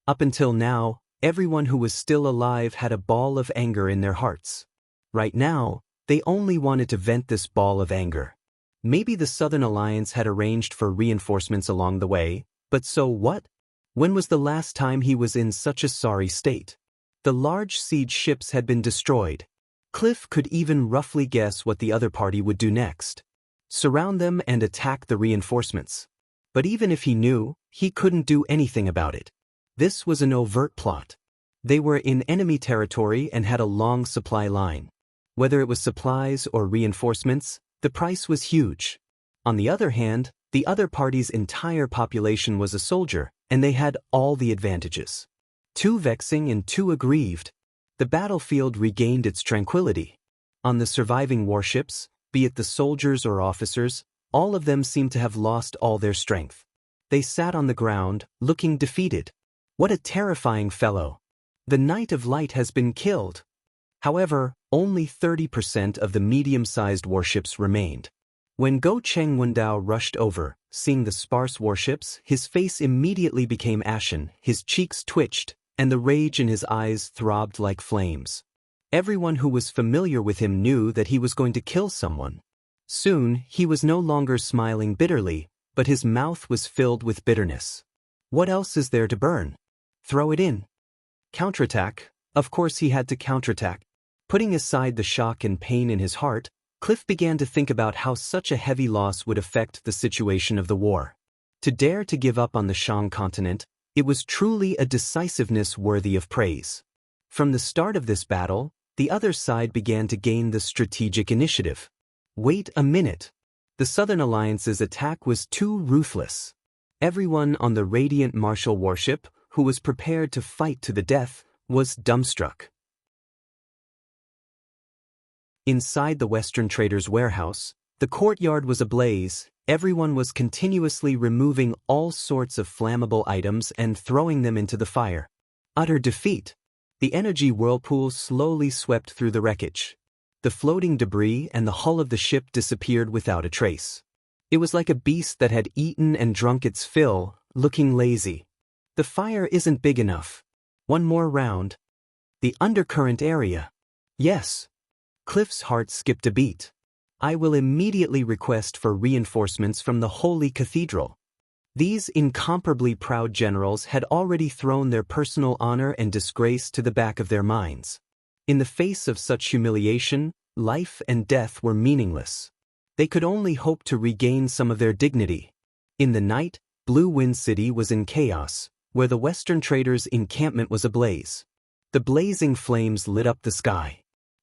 Up until now, everyone who was still alive had a ball of anger in their hearts. Right now, they only wanted to vent this ball of anger. Maybe the Southern Alliance had arranged for reinforcements along the way, but so what? When was the last time he was in such a sorry state? The large siege ships had been destroyed. Cliff could even roughly guess what the other party would do next. Surround them and attack the reinforcements. But even if he knew, he couldn't do anything about it. This was an overt plot. They were in enemy territory and had a long supply line. Whether it was supplies or reinforcements, the price was huge. On the other hand, the other party's entire population was a soldier, and they had all the advantages. Too vexing and too aggrieved. The battlefield regained its tranquility. On the surviving warships, be it the soldiers or officers, all of them seemed to have lost all their strength. They sat on the ground, looking defeated. What a terrifying fellow. The Knight of Light has been killed. However, only 30% of the medium-sized warships remained. When Go Cheng Wendao rushed over, seeing the sparse warships, his face immediately became ashen, his cheeks twitched, and the rage in his eyes throbbed like flames. Everyone who was familiar with him knew that he was going to kill someone. Soon, he was no longer smiling bitterly, but his mouth was filled with bitterness. What else is there to burn? Throw it in. Counterattack. Of course he had to counterattack. Putting aside the shock and pain in his heart, Cliff began to think about how such a heavy loss would affect the situation of the war. To dare to give up on the Shang continent, it was truly a decisiveness worthy of praise. From the start of this battle, the other side began to gain the strategic initiative. Wait a minute. The Southern Alliance's attack was too ruthless. Everyone on the Radiant Martial warship, who was prepared to fight to the death, was dumbstruck. Inside the Western trader's warehouse, the courtyard was ablaze. Everyone was continuously removing all sorts of flammable items and throwing them into the fire. Utter defeat. The energy whirlpool slowly swept through the wreckage. The floating debris and the hull of the ship disappeared without a trace. It was like a beast that had eaten and drunk its fill, looking lazy. The fire isn't big enough. One more round. The undercurrent area. Yes. Cliff's heart skipped a beat. I will immediately request for reinforcements from the Holy Cathedral. These incomparably proud generals had already thrown their personal honor and disgrace to the back of their minds. In the face of such humiliation, life and death were meaningless. They could only hope to regain some of their dignity. In the night, Blue Wind City was in chaos, where the Western traders' encampment was ablaze. The blazing flames lit up the sky.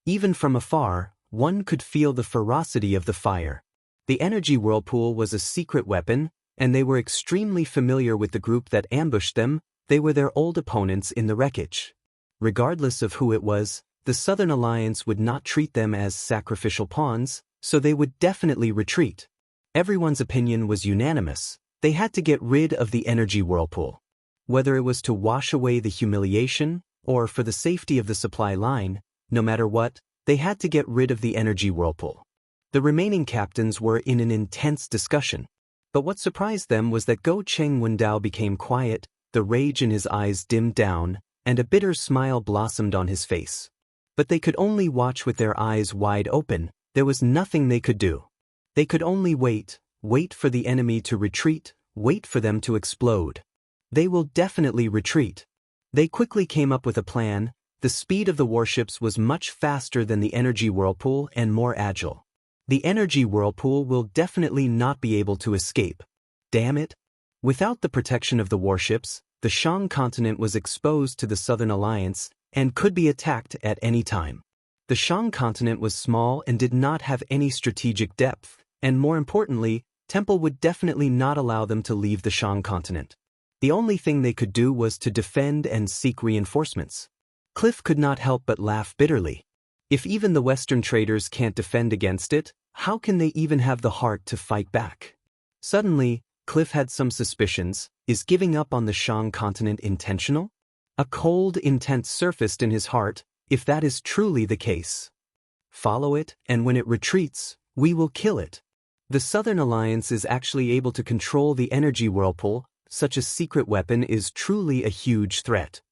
Even from afar, one could feel the ferocity of the fire. The energy whirlpool was a secret weapon, and they were extremely familiar with the group that ambushed them. They were their old opponents in the wreckage. Regardless of who it was, the Southern Alliance would not treat them as sacrificial pawns, so they would definitely retreat. Everyone's opinion was unanimous. They had to get rid of the energy whirlpool. Whether it was to wash away the humiliation, or for the safety of the supply line, no matter what, they had to get rid of the energy whirlpool. The remaining captains were in an intense discussion. But what surprised them was that Go Cheng Wendao became quiet, the rage in his eyes dimmed down, and a bitter smile blossomed on his face. But they could only watch with their eyes wide open. There was nothing they could do. They could only wait for the enemy to retreat, wait for them to explode. They will definitely retreat. They quickly came up with a plan. The speed of the warships was much faster than the energy whirlpool and more agile. The energy whirlpool will definitely not be able to escape. Damn it! Without the protection of the warships, the Shang continent was exposed to the Southern Alliance and could be attacked at any time. The Shang continent was small and did not have any strategic depth, and more importantly, Temple would definitely not allow them to leave the Shang continent. The only thing they could do was to defend and seek reinforcements. Cliff could not help but laugh bitterly. If even the Western traders can't defend against it, how can they even have the heart to fight back? Suddenly, Cliff had some suspicions. Is giving up on the Shang continent intentional? A cold intent surfaced in his heart. If that is truly the case, follow it, and when it retreats, we will kill it. The Southern Alliance is actually able to control the energy whirlpool. Such a secret weapon is truly a huge threat.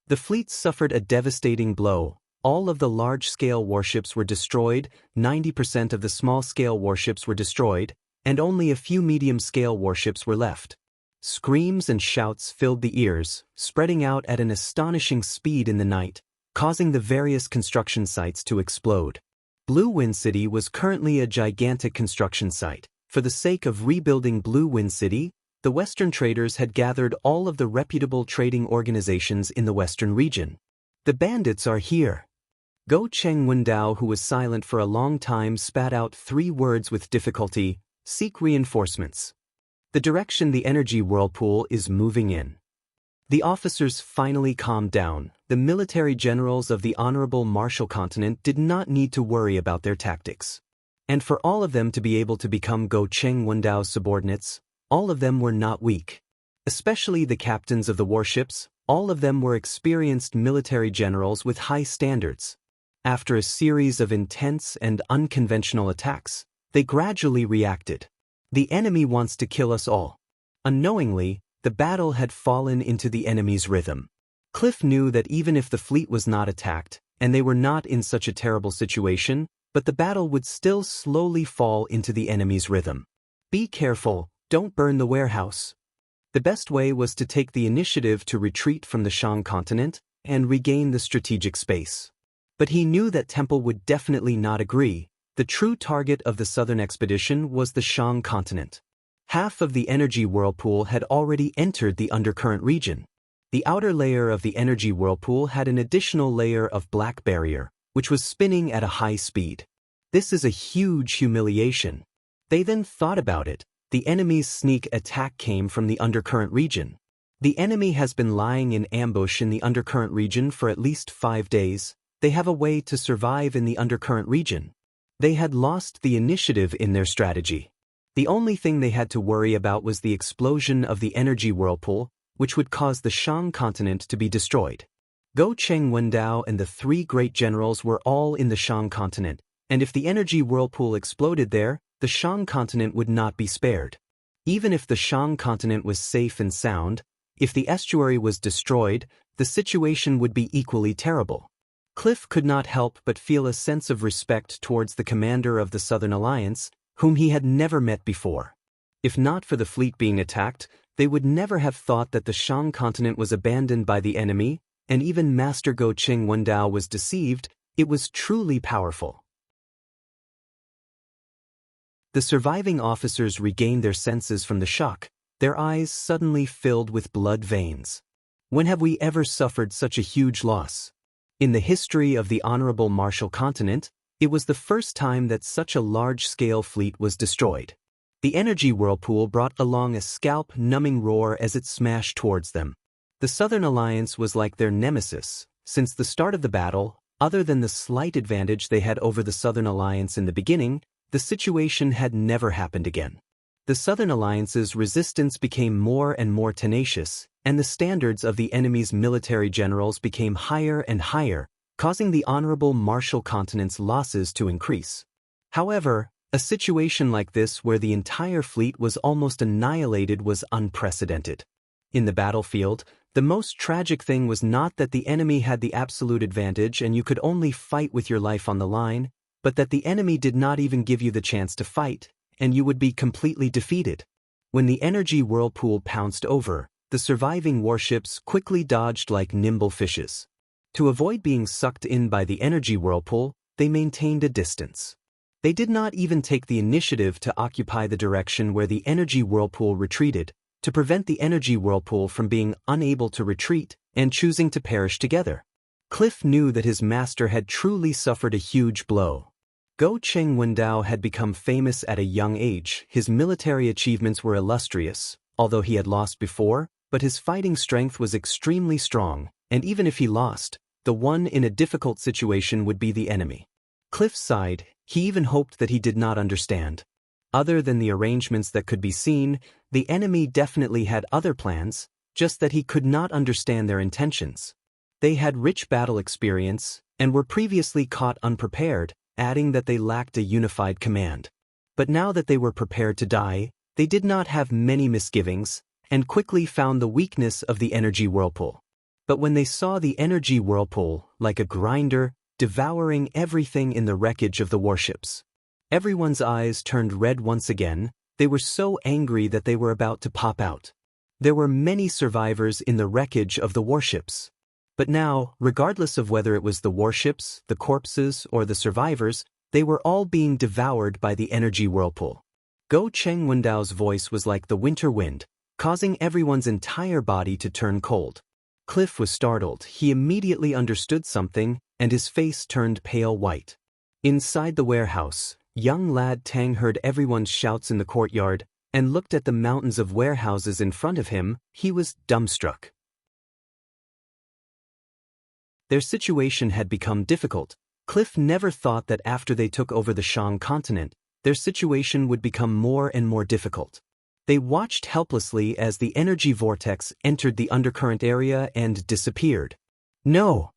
The fleet suffered a devastating blow. All of the large-scale warships were destroyed, 90% of the small-scale warships were destroyed, and only a few medium-scale warships were left. Screams and shouts filled the ears, spreading out at an astonishing speed in the night, causing the various construction sites to explode. Blue Wind City was currently a gigantic construction site. For the sake of rebuilding Blue Wind City, the Western traders had gathered all of the reputable trading organizations in the Western region. The bandits are here. Go Cheng Wendao, who was silent for a long time, spat out 3 words with difficulty: seek reinforcements. The direction the energy whirlpool is moving in. The officers finally calmed down. The military generals of the honorable Martial Continent did not need to worry about their tactics. And for all of them to be able to become Go Cheng Wendao's subordinates, all of them were not weak. Especially the captains of the warships, all of them were experienced military generals with high standards. After a series of intense and unconventional attacks, they gradually reacted. The enemy wants to kill us all. Unknowingly, the battle had fallen into the enemy's rhythm. Cliff knew that even if the fleet was not attacked, and they were not in such a terrible situation, but the battle would still slowly fall into the enemy's rhythm. Be careful, don't burn the warehouse. The best way was to take the initiative to retreat from the Shang continent and regain the strategic space. But he knew that Temple would definitely not agree. The true target of the southern expedition was the Shang continent. Half of the energy whirlpool had already entered the undercurrent region. The outer layer of the energy whirlpool had an additional layer of black barrier, which was spinning at a high speed. This is a huge humiliation. They then thought about it. The enemy's sneak attack came from the undercurrent region. The enemy has been lying in ambush in the undercurrent region for at least 5 days. They have a way to survive in the undercurrent region. They had lost the initiative in their strategy. The only thing they had to worry about was the explosion of the energy whirlpool, which would cause the Shang continent to be destroyed. Go Cheng Wendao and the 3 great generals were all in the Shang continent, and if the energy whirlpool exploded there, the Shang continent would not be spared. Even if the Shang continent was safe and sound, if the estuary was destroyed, the situation would be equally terrible. Cliff could not help but feel a sense of respect towards the commander of the Southern Alliance, whom he had never met before. If not for the fleet being attacked, they would never have thought that the Shang continent was abandoned by the enemy, and even Master Go Cheng Wendao was deceived. It was truly powerful. The surviving officers regained their senses from the shock, their eyes suddenly filled with blood veins. When have we ever suffered such a huge loss? In the history of the honorable Martial Continent, it was the first time that such a large-scale fleet was destroyed. The energy whirlpool brought along a scalp-numbing roar as it smashed towards them. The Southern Alliance was like their nemesis. Since the start of the battle, other than the slight advantage they had over the Southern Alliance in the beginning, the situation had never happened again. The Southern Alliance's resistance became more and more tenacious, and the standards of the enemy's military generals became higher and higher, causing the honorable Martial Continent's losses to increase. However, a situation like this where the entire fleet was almost annihilated was unprecedented. In the battlefield, the most tragic thing was not that the enemy had the absolute advantage and you could only fight with your life on the line, but that the enemy did not even give you the chance to fight, and you would be completely defeated. When the energy whirlpool pounced over, the surviving warships quickly dodged like nimble fishes. To avoid being sucked in by the energy whirlpool, they maintained a distance. They did not even take the initiative to occupy the direction where the energy whirlpool retreated, to prevent the energy whirlpool from being unable to retreat and choosing to perish together. Cliff knew that his master had truly suffered a huge blow. Go Cheng Wendao had become famous at a young age. His military achievements were illustrious, although he had lost before, but his fighting strength was extremely strong, and even if he lost, the one in a difficult situation would be the enemy. Cliff sighed. He even hoped that he did not understand. Other than the arrangements that could be seen, the enemy definitely had other plans, just that he could not understand their intentions. They had rich battle experience, and were previously caught unprepared, adding that they lacked a unified command. But now that they were prepared to die, they did not have many misgivings, and quickly found the weakness of the energy whirlpool. But when they saw the energy whirlpool, like a grinder, devouring everything in the wreckage of the warships, everyone's eyes turned red once again. They were so angry that they were about to pop out. There were many survivors in the wreckage of the warships. But now, regardless of whether it was the warships, the corpses, or the survivors, they were all being devoured by the energy whirlpool. Go Cheng Wendao's voice was like the winter wind, causing everyone's entire body to turn cold. Cliff was startled. He immediately understood something, and his face turned pale white. Inside the warehouse, young lad Tang heard everyone's shouts in the courtyard, and looked at the mountains of warehouses in front of him. He was dumbstruck. Their situation had become difficult. Cliff never thought that after they took over the Shang continent, their situation would become more and more difficult. They watched helplessly as the energy vortex entered the undercurrent area and disappeared. No!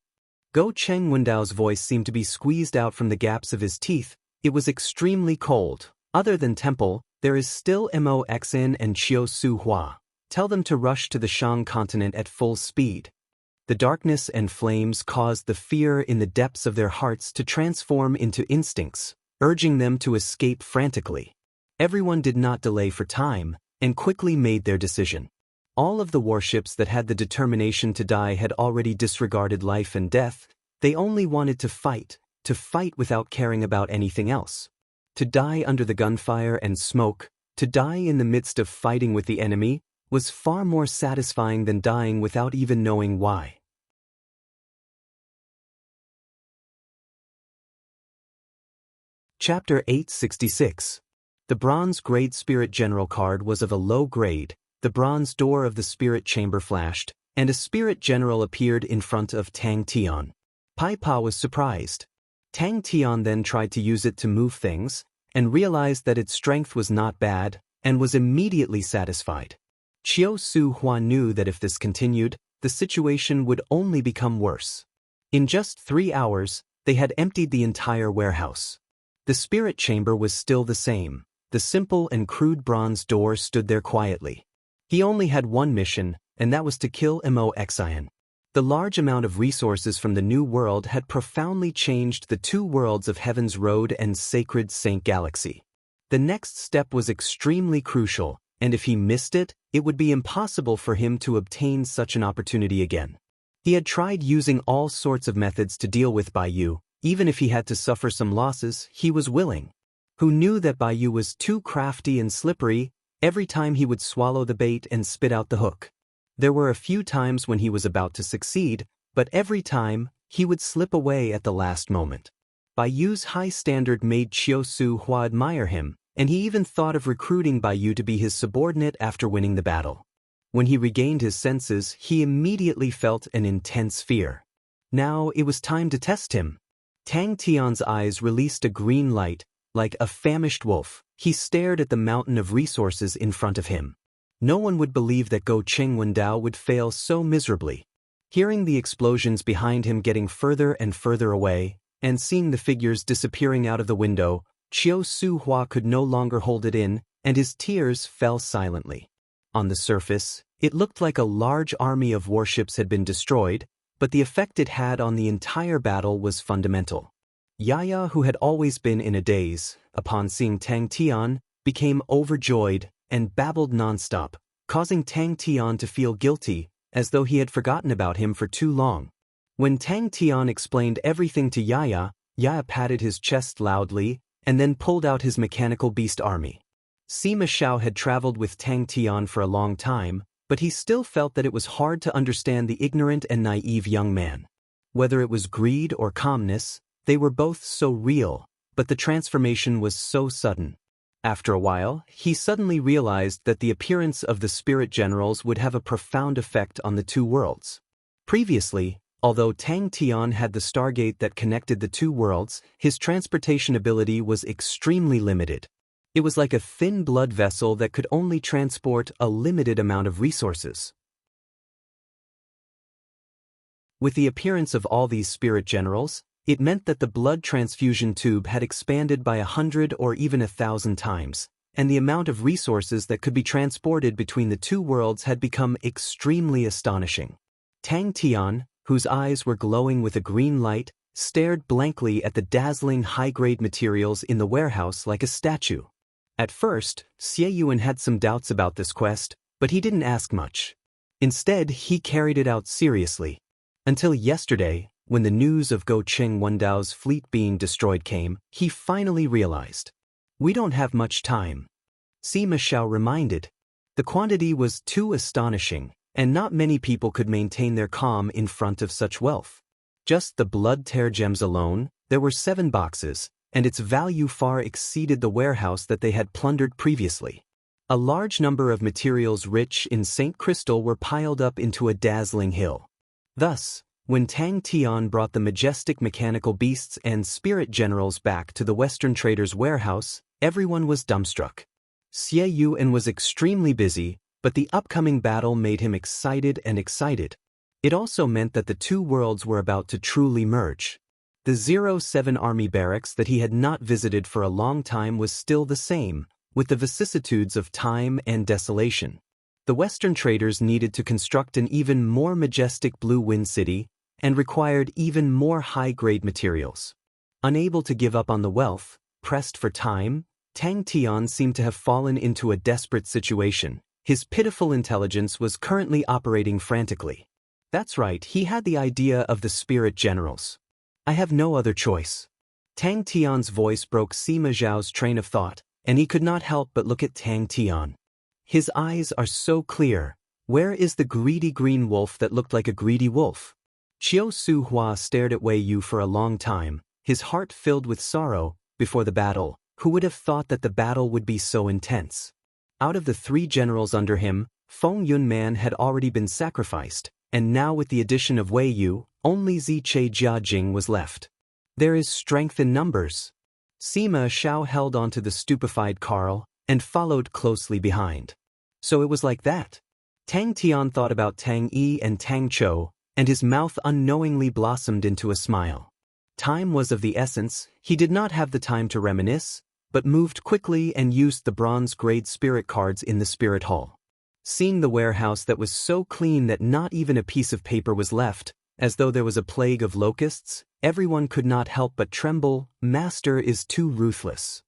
Go Cheng Wendao's voice seemed to be squeezed out from the gaps of his teeth. It was extremely cold. Other than Temple, there is still Moxin and Qiu Su Hua. Tell them to rush to the Shang continent at full speed. The darkness and flames caused the fear in the depths of their hearts to transform into instincts, urging them to escape frantically. Everyone did not delay for time, and quickly made their decision. All of the warships that had the determination to die had already disregarded life and death. They only wanted to fight without caring about anything else. To die under the gunfire and smoke, to die in the midst of fighting with the enemy, was far more satisfying than dying without even knowing why. Chapter 866. The Bronze Grade Spirit General card was of a low grade. The bronze door of the spirit chamber flashed, and a spirit general appeared in front of Tang Tian. Pai Pa was surprised. Tang Tian then tried to use it to move things, and realized that its strength was not bad, and was immediately satisfied. Qiu Su Hua knew that if this continued, the situation would only become worse. In just 3 hours, they had emptied the entire warehouse. The spirit chamber was still the same. The simple and crude bronze door stood there quietly. He only had one mission, and that was to kill Moxian. The large amount of resources from the New World had profoundly changed the two worlds of Heaven's Road and Sacred Saint Galaxy. The next step was extremely crucial, and if he missed it, it would be impossible for him to obtain such an opportunity again. He had tried using all sorts of methods to deal with Baiyu. Even if he had to suffer some losses, he was willing. Who knew that Baiyu was too crafty and slippery? Every time he would swallow the bait and spit out the hook. There were a few times when he was about to succeed, but every time, he would slip away at the last moment. Baiyu's high standard made Qiu Su Hua admire him, and he even thought of recruiting Baiyu to be his subordinate after winning the battle. When he regained his senses, he immediately felt an intense fear. Now it was time to test him. Tang Tian's eyes released a green light. Like a famished wolf, he stared at the mountain of resources in front of him. No one would believe that Go Cheng Wendao would fail so miserably. Hearing the explosions behind him getting further and further away, and seeing the figures disappearing out of the window, Qiu Su Hua could no longer hold it in, and his tears fell silently. On the surface, it looked like a large army of warships had been destroyed, but the effect it had on the entire battle was fundamental. Yaya, who had always been in a daze, upon seeing Tang Tian, became overjoyed and babbled nonstop, causing Tang Tian to feel guilty, as though he had forgotten about him for too long. When Tang Tian explained everything to Yaya, Yaya patted his chest loudly, and then pulled out his mechanical beast army. Sima Xiao had traveled with Tang Tian for a long time, but he still felt that it was hard to understand the ignorant and naive young man. Whether it was greed or calmness, they were both so real, but the transformation was so sudden. After a while, he suddenly realized that the appearance of the spirit generals would have a profound effect on the two worlds. Previously, although Tang Tian had the stargate that connected the two worlds, his transportation ability was extremely limited. It was like a thin blood vessel that could only transport a limited amount of resources. With the appearance of all these spirit generals, it meant that the blood transfusion tube had expanded by 100 or even 1,000 times, and the amount of resources that could be transported between the two worlds had become extremely astonishing. Tang Tian, whose eyes were glowing with a green light, stared blankly at the dazzling high-grade materials in the warehouse like a statue. At first, Xie Yuan had some doubts about this quest, but he didn't ask much. Instead, he carried it out seriously. Until yesterday, when the news of Go Cheng Wendao's fleet being destroyed came, he finally realized. We don't have much time. Sima Xiao reminded. The quantity was too astonishing, and not many people could maintain their calm in front of such wealth. Just the blood tear gems alone, there were 7 boxes, and its value far exceeded the warehouse that they had plundered previously. A large number of materials rich in Saint Crystal were piled up into a dazzling hill. Thus, when Tang Tian brought the majestic mechanical beasts and spirit generals back to the Western trader's warehouse, everyone was dumbstruck. Xie Yuan was extremely busy, but the upcoming battle made him excited and excited. It also meant that the two worlds were about to truly merge. The 07 army barracks that he had not visited for a long time was still the same, with the vicissitudes of time and desolation. The Western traders needed to construct an even more majestic Blue Wind City and required even more high-grade materials. Unable to give up on the wealth, pressed for time, Tang Tian seemed to have fallen into a desperate situation. His pitiful intelligence was currently operating frantically. That's right, he had the idea of the spirit generals. I have no other choice. Tang Tian's voice broke Sima Zhao's train of thought, and he could not help but look at Tang Tian. His eyes are so clear. Where is the greedy green wolf that looked like a greedy wolf? Qiu Su Hua stared at Wei Yu for a long time, his heart filled with sorrow. Before the battle, who would have thought that the battle would be so intense? Out of the 3 generals under him, Feng Yunman had already been sacrificed, and now with the addition of Wei Yu, only Ziche Jiajing was left. There is strength in numbers. Sima Xiao held onto the stupefied Carl and followed closely behind. So it was like that. Tang Tian thought about Tang Yi and Tang Chou, and his mouth unknowingly blossomed into a smile. Time was of the essence. He did not have the time to reminisce, but moved quickly and used the bronze-grade spirit cards in the spirit hall. Seeing the warehouse that was so clean that not even a piece of paper was left, as though there was a plague of locusts, everyone could not help but tremble. Master is too ruthless.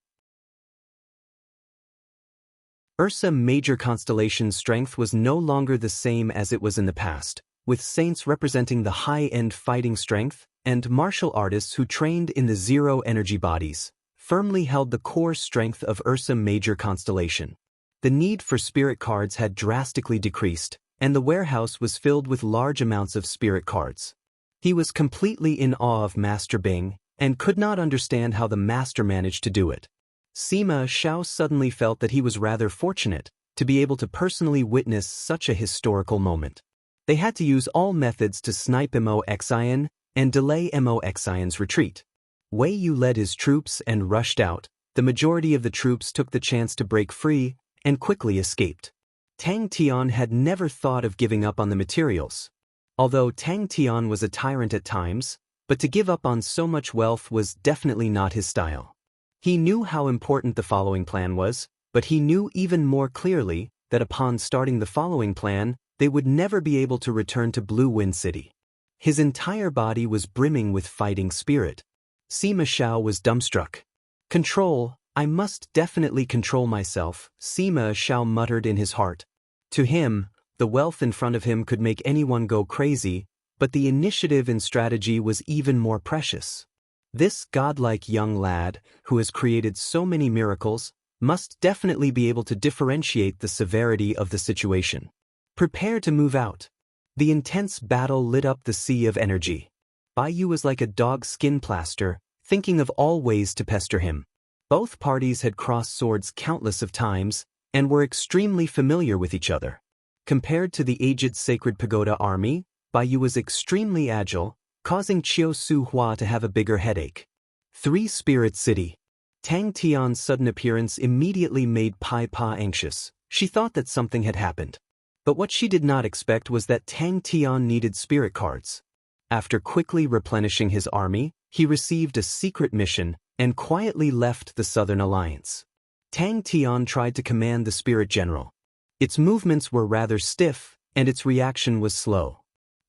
Ursa Major Constellation's strength was no longer the same as it was in the past, with saints representing the high-end fighting strength, and martial artists who trained in the zero-energy bodies, firmly held the core strength of Ursa Major Constellation. The need for spirit cards had drastically decreased, and the warehouse was filled with large amounts of spirit cards. He was completely in awe of Master Bing, and could not understand how the master managed to do it. Sima Xiao suddenly felt that he was rather fortunate to be able to personally witness such a historical moment. They had to use all methods to snipe Mo Xian and delay Mo Xian's retreat. Wei Yu led his troops and rushed out. The majority of the troops took the chance to break free and quickly escaped. Tang Tian had never thought of giving up on the materials. Although Tang Tian was a tyrant at times, but to give up on so much wealth was definitely not his style. He knew how important the following plan was, but he knew even more clearly that upon starting the following plan, they would never be able to return to Blue Wind City. His entire body was brimming with fighting spirit. Sima Xiao was dumbstruck. Control, I must definitely control myself, Sima Xiao muttered in his heart. To him, the wealth in front of him could make anyone go crazy, but the initiative and strategy was even more precious. This godlike young lad, who has created so many miracles, must definitely be able to differentiate the severity of the situation. Prepare to move out. The intense battle lit up the sea of energy. Bai Yu was like a dog's skin plaster, thinking of all ways to pester him. Both parties had crossed swords countless of times, and were extremely familiar with each other. Compared to the aged Sacred Pagoda army, Bai Yu was extremely agile, causing Qiu Su Hua to have a bigger headache. 3 Spirit City. Tang Tian's sudden appearance immediately made Pai Pa anxious. She thought that something had happened. But what she did not expect was that Tang Tian needed spirit cards. After quickly replenishing his army, he received a secret mission and quietly left the Southern Alliance. Tang Tian tried to command the Spirit General. Its movements were rather stiff, and its reaction was slow.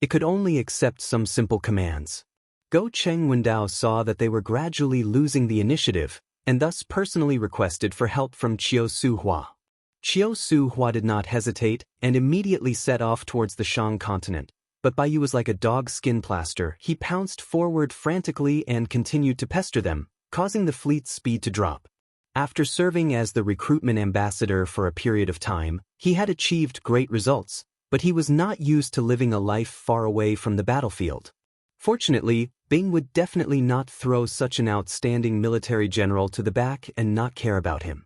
It could only accept some simple commands. Go Cheng Wendao saw that they were gradually losing the initiative, and thus personally requested for help from Qiu Suhua. Qiu Suhua did not hesitate and immediately set off towards the Shang continent, but Baiyu was like a dog's skin plaster. He pounced forward frantically and continued to pester them, causing the fleet's speed to drop. After serving as the recruitment ambassador for a period of time, he had achieved great results, but he was not used to living a life far away from the battlefield. Fortunately, Bing would definitely not throw such an outstanding military general to the back and not care about him.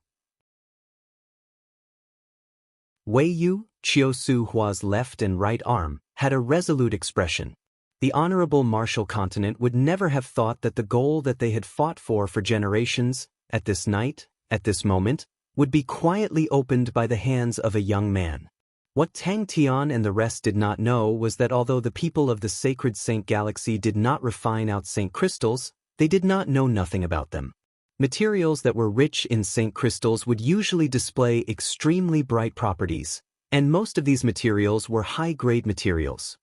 Wei Yu, Qiu Suhua's left and right arm, had a resolute expression. The honorable martial continent would never have thought that the goal that they had fought for generations, at this night, at this moment, would be quietly opened by the hands of a young man. What Tang Tian and the rest did not know was that although the people of the sacred Saint Galaxy did not refine out Saint Crystals, they did not know nothing about them. Materials that were rich in Saint Crystals would usually display extremely bright properties, and most of these materials were high-grade materials.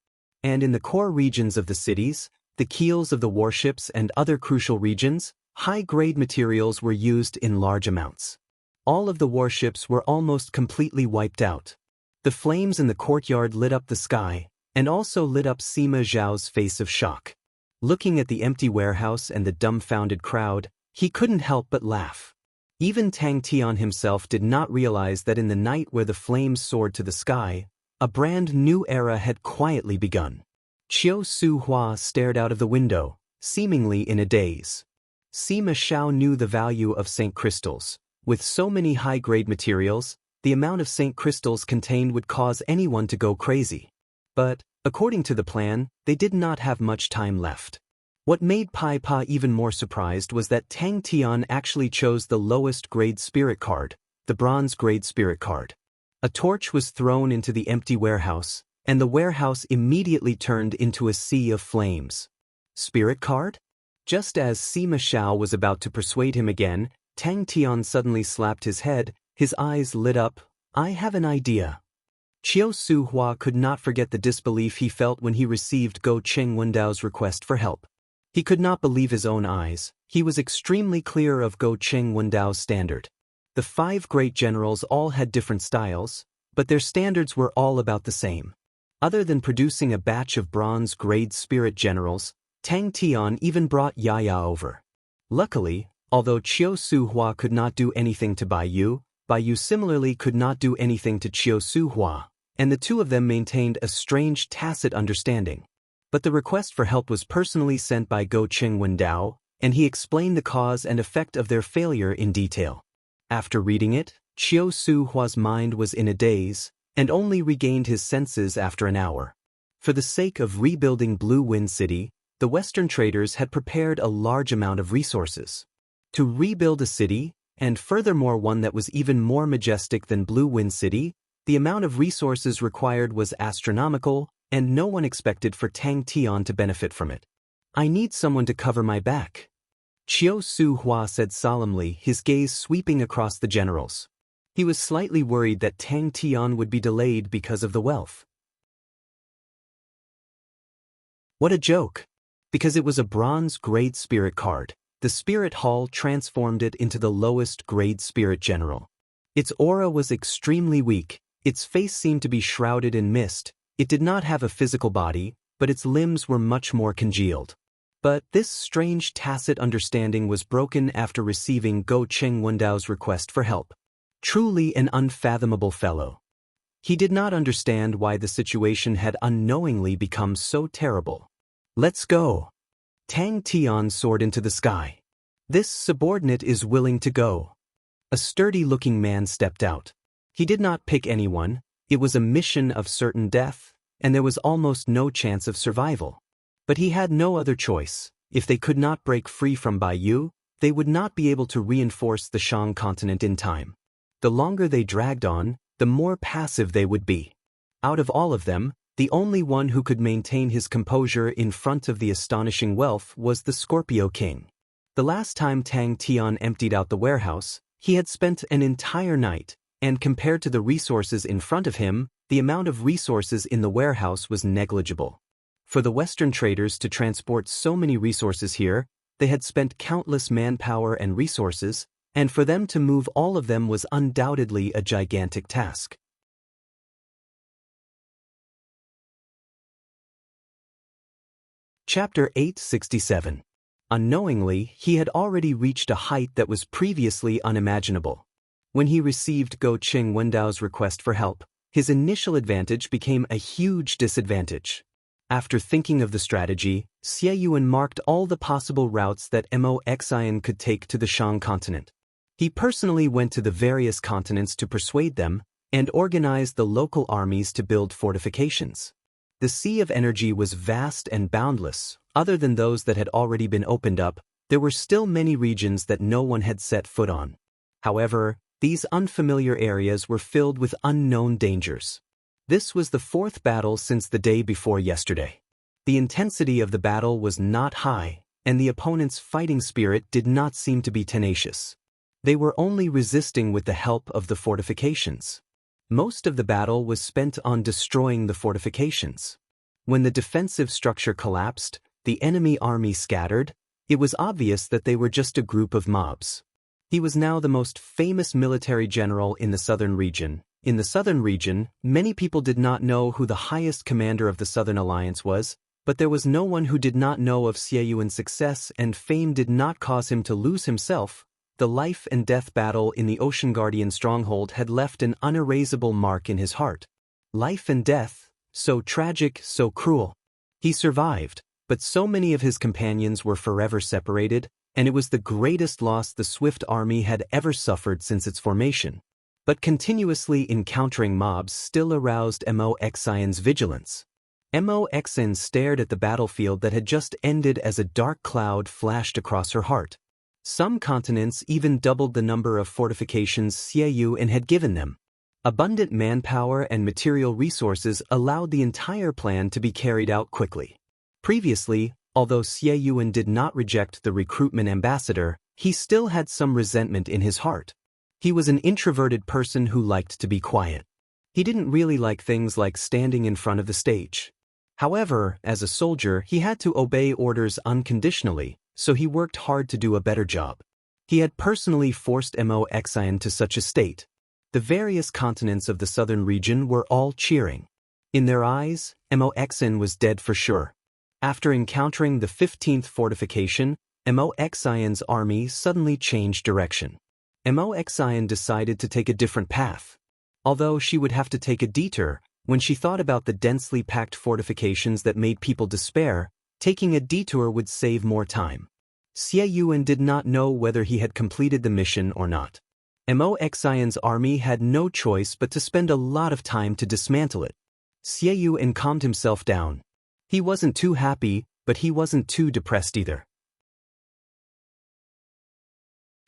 And in the core regions of the cities, the keels of the warships and other crucial regions, high-grade materials were used in large amounts. All of the warships were almost completely wiped out. The flames in the courtyard lit up the sky, and also lit up Sima Zhao's face of shock. Looking at the empty warehouse and the dumbfounded crowd, he couldn't help but laugh. Even Tang Tian himself did not realize that in the night where the flames soared to the sky, a brand new era had quietly begun. Qiu Suhua stared out of the window, seemingly in a daze. Sima Zhao knew the value of Saint Crystals. With so many high-grade materials, the amount of Saint Crystals contained would cause anyone to go crazy. But, according to the plan, they did not have much time left. What made Pai Pa even more surprised was that Tang Tian actually chose the lowest grade spirit card, the bronze grade spirit card. A torch was thrown into the empty warehouse, and the warehouse immediately turned into a sea of flames. Spirit card? Just as Sima Zhao was about to persuade him again, Tang Tian suddenly slapped his head, his eyes lit up. I have an idea. Qiu Suhua could not forget the disbelief he felt when he received Go Cheng Wendao's request for help. He could not believe his own eyes. He was extremely clear of Go Cheng Wendao's standard. The 5 great generals all had different styles, but their standards were all about the same. Other than producing a batch of bronze-grade spirit generals, Tang Tian even brought Yaya over. Luckily, although Qiu Suhua could not do anything to Baiyu similarly could not do anything to Qiu Suhua, and the two of them maintained a strange tacit understanding. But the request for help was personally sent by Go Cheng Wendao, and he explained the cause and effect of their failure in detail. After reading it, Qiu Suhua's mind was in a daze, and only regained his senses after an hour. For the sake of rebuilding Blue Wind City, the Western traders had prepared a large amount of resources. To rebuild a city, and furthermore one that was even more majestic than Blue Wind City, the amount of resources required was astronomical, and no one expected for Tang Tian to benefit from it. I need someone to cover my back, Qiu Suhua said solemnly, his gaze sweeping across the generals. He was slightly worried that Tang Tian would be delayed because of the wealth. What a joke! Because it was a bronze-grade spirit card, the spirit hall transformed it into the lowest-grade spirit general. Its aura was extremely weak, its face seemed to be shrouded in mist. It did not have a physical body, but its limbs were much more congealed. But this strange tacit understanding was broken after receiving Go Cheng Wendao's request for help. Truly an unfathomable fellow. He did not understand why the situation had unknowingly become so terrible. Let's go. Tang Tian soared into the sky. This subordinate is willing to go. A sturdy-looking man stepped out. He did not pick anyone. It was a mission of certain death, and there was almost no chance of survival. But he had no other choice. If they could not break free from Baiyu, they would not be able to reinforce the Shang continent in time. The longer they dragged on, the more passive they would be. Out of all of them, the only one who could maintain his composure in front of the astonishing wealth was the Scorpio King. The last time Tang Tian emptied out the warehouse, he had spent an entire night, and compared to the resources in front of him, the amount of resources in the warehouse was negligible. For the Western traders to transport so many resources here, they had spent countless manpower and resources, and for them to move all of them was undoubtedly a gigantic task. Chapter 867. Unknowingly, he had already reached a height that was previously unimaginable. When he received Go Qing Wendao's request for help, his initial advantage became a huge disadvantage. After thinking of the strategy, Xie Yuan marked all the possible routes that Mo Xian could take to the Shang continent. He personally went to the various continents to persuade them, and organized the local armies to build fortifications. The sea of energy was vast and boundless. Other than those that had already been opened up, there were still many regions that no one had set foot on. However, these unfamiliar areas were filled with unknown dangers. This was the fourth battle since the day before yesterday. The intensity of the battle was not high, and the opponent's fighting spirit did not seem to be tenacious. They were only resisting with the help of the fortifications. Most of the battle was spent on destroying the fortifications. When the defensive structure collapsed, the enemy army scattered, it was obvious that they were just a group of mobs. He was now the most famous military general in the southern region. In the southern region, many people did not know who the highest commander of the Southern Alliance was, but there was no one who did not know of Xie Yuan's success, and fame did not cause him to lose himself. The life and death battle in the Ocean Guardian stronghold had left an unerasable mark in his heart. Life and death, so tragic, so cruel. He survived, but so many of his companions were forever separated, and it was the greatest loss the Swift army had ever suffered since its formation. But continuously encountering mobs still aroused Mo Xian's vigilance. Mo Xian stared at the battlefield that had just ended as a dark cloud flashed across her heart. Some continents even doubled the number of fortifications Xie Yuan had given them. Abundant manpower and material resources allowed the entire plan to be carried out quickly. Previously, although Xie Yuan did not reject the recruitment ambassador, he still had some resentment in his heart. He was an introverted person who liked to be quiet. He didn't really like things like standing in front of the stage. However, as a soldier, he had to obey orders unconditionally, so he worked hard to do a better job. He had personally forced Mo Xian to such a state. The various continents of the southern region were all cheering. In their eyes, Mo Xian was dead for sure. After encountering the 15th fortification, Mo Xian's army suddenly changed direction. Mo Xian decided to take a different path. Although she would have to take a detour, when she thought about the densely packed fortifications that made people despair, taking a detour would save more time. Xie Yuan did not know whether he had completed the mission or not. Mo Xian's army had no choice but to spend a lot of time to dismantle it. Xie Yuan calmed himself down. He wasn't too happy, but he wasn't too depressed either.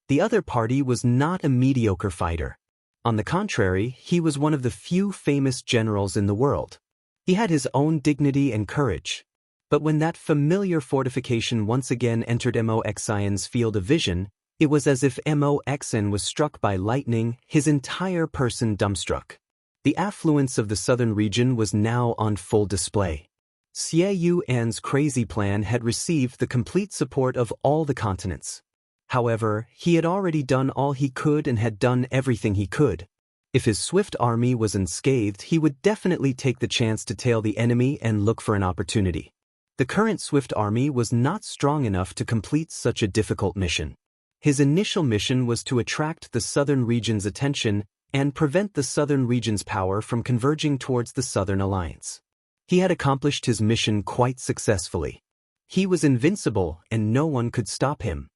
The other party was not a mediocre fighter. On the contrary, he was one of the few famous generals in the world. He had his own dignity and courage. But when that familiar fortification once again entered Mo Xian's field of vision, it was as if Mo Xian was struck by lightning, his entire person dumbstruck. The affluence of the southern region was now on full display. Xie Yuan's crazy plan had received the complete support of all the continents. However, he had already done all he could and had done everything he could. If his swift army was unscathed, he would definitely take the chance to tail the enemy and look for an opportunity. The current swift army was not strong enough to complete such a difficult mission. His initial mission was to attract the southern region's attention and prevent the southern region's power from converging towards the Southern Alliance. He had accomplished his mission quite successfully. He was invincible and no one could stop him.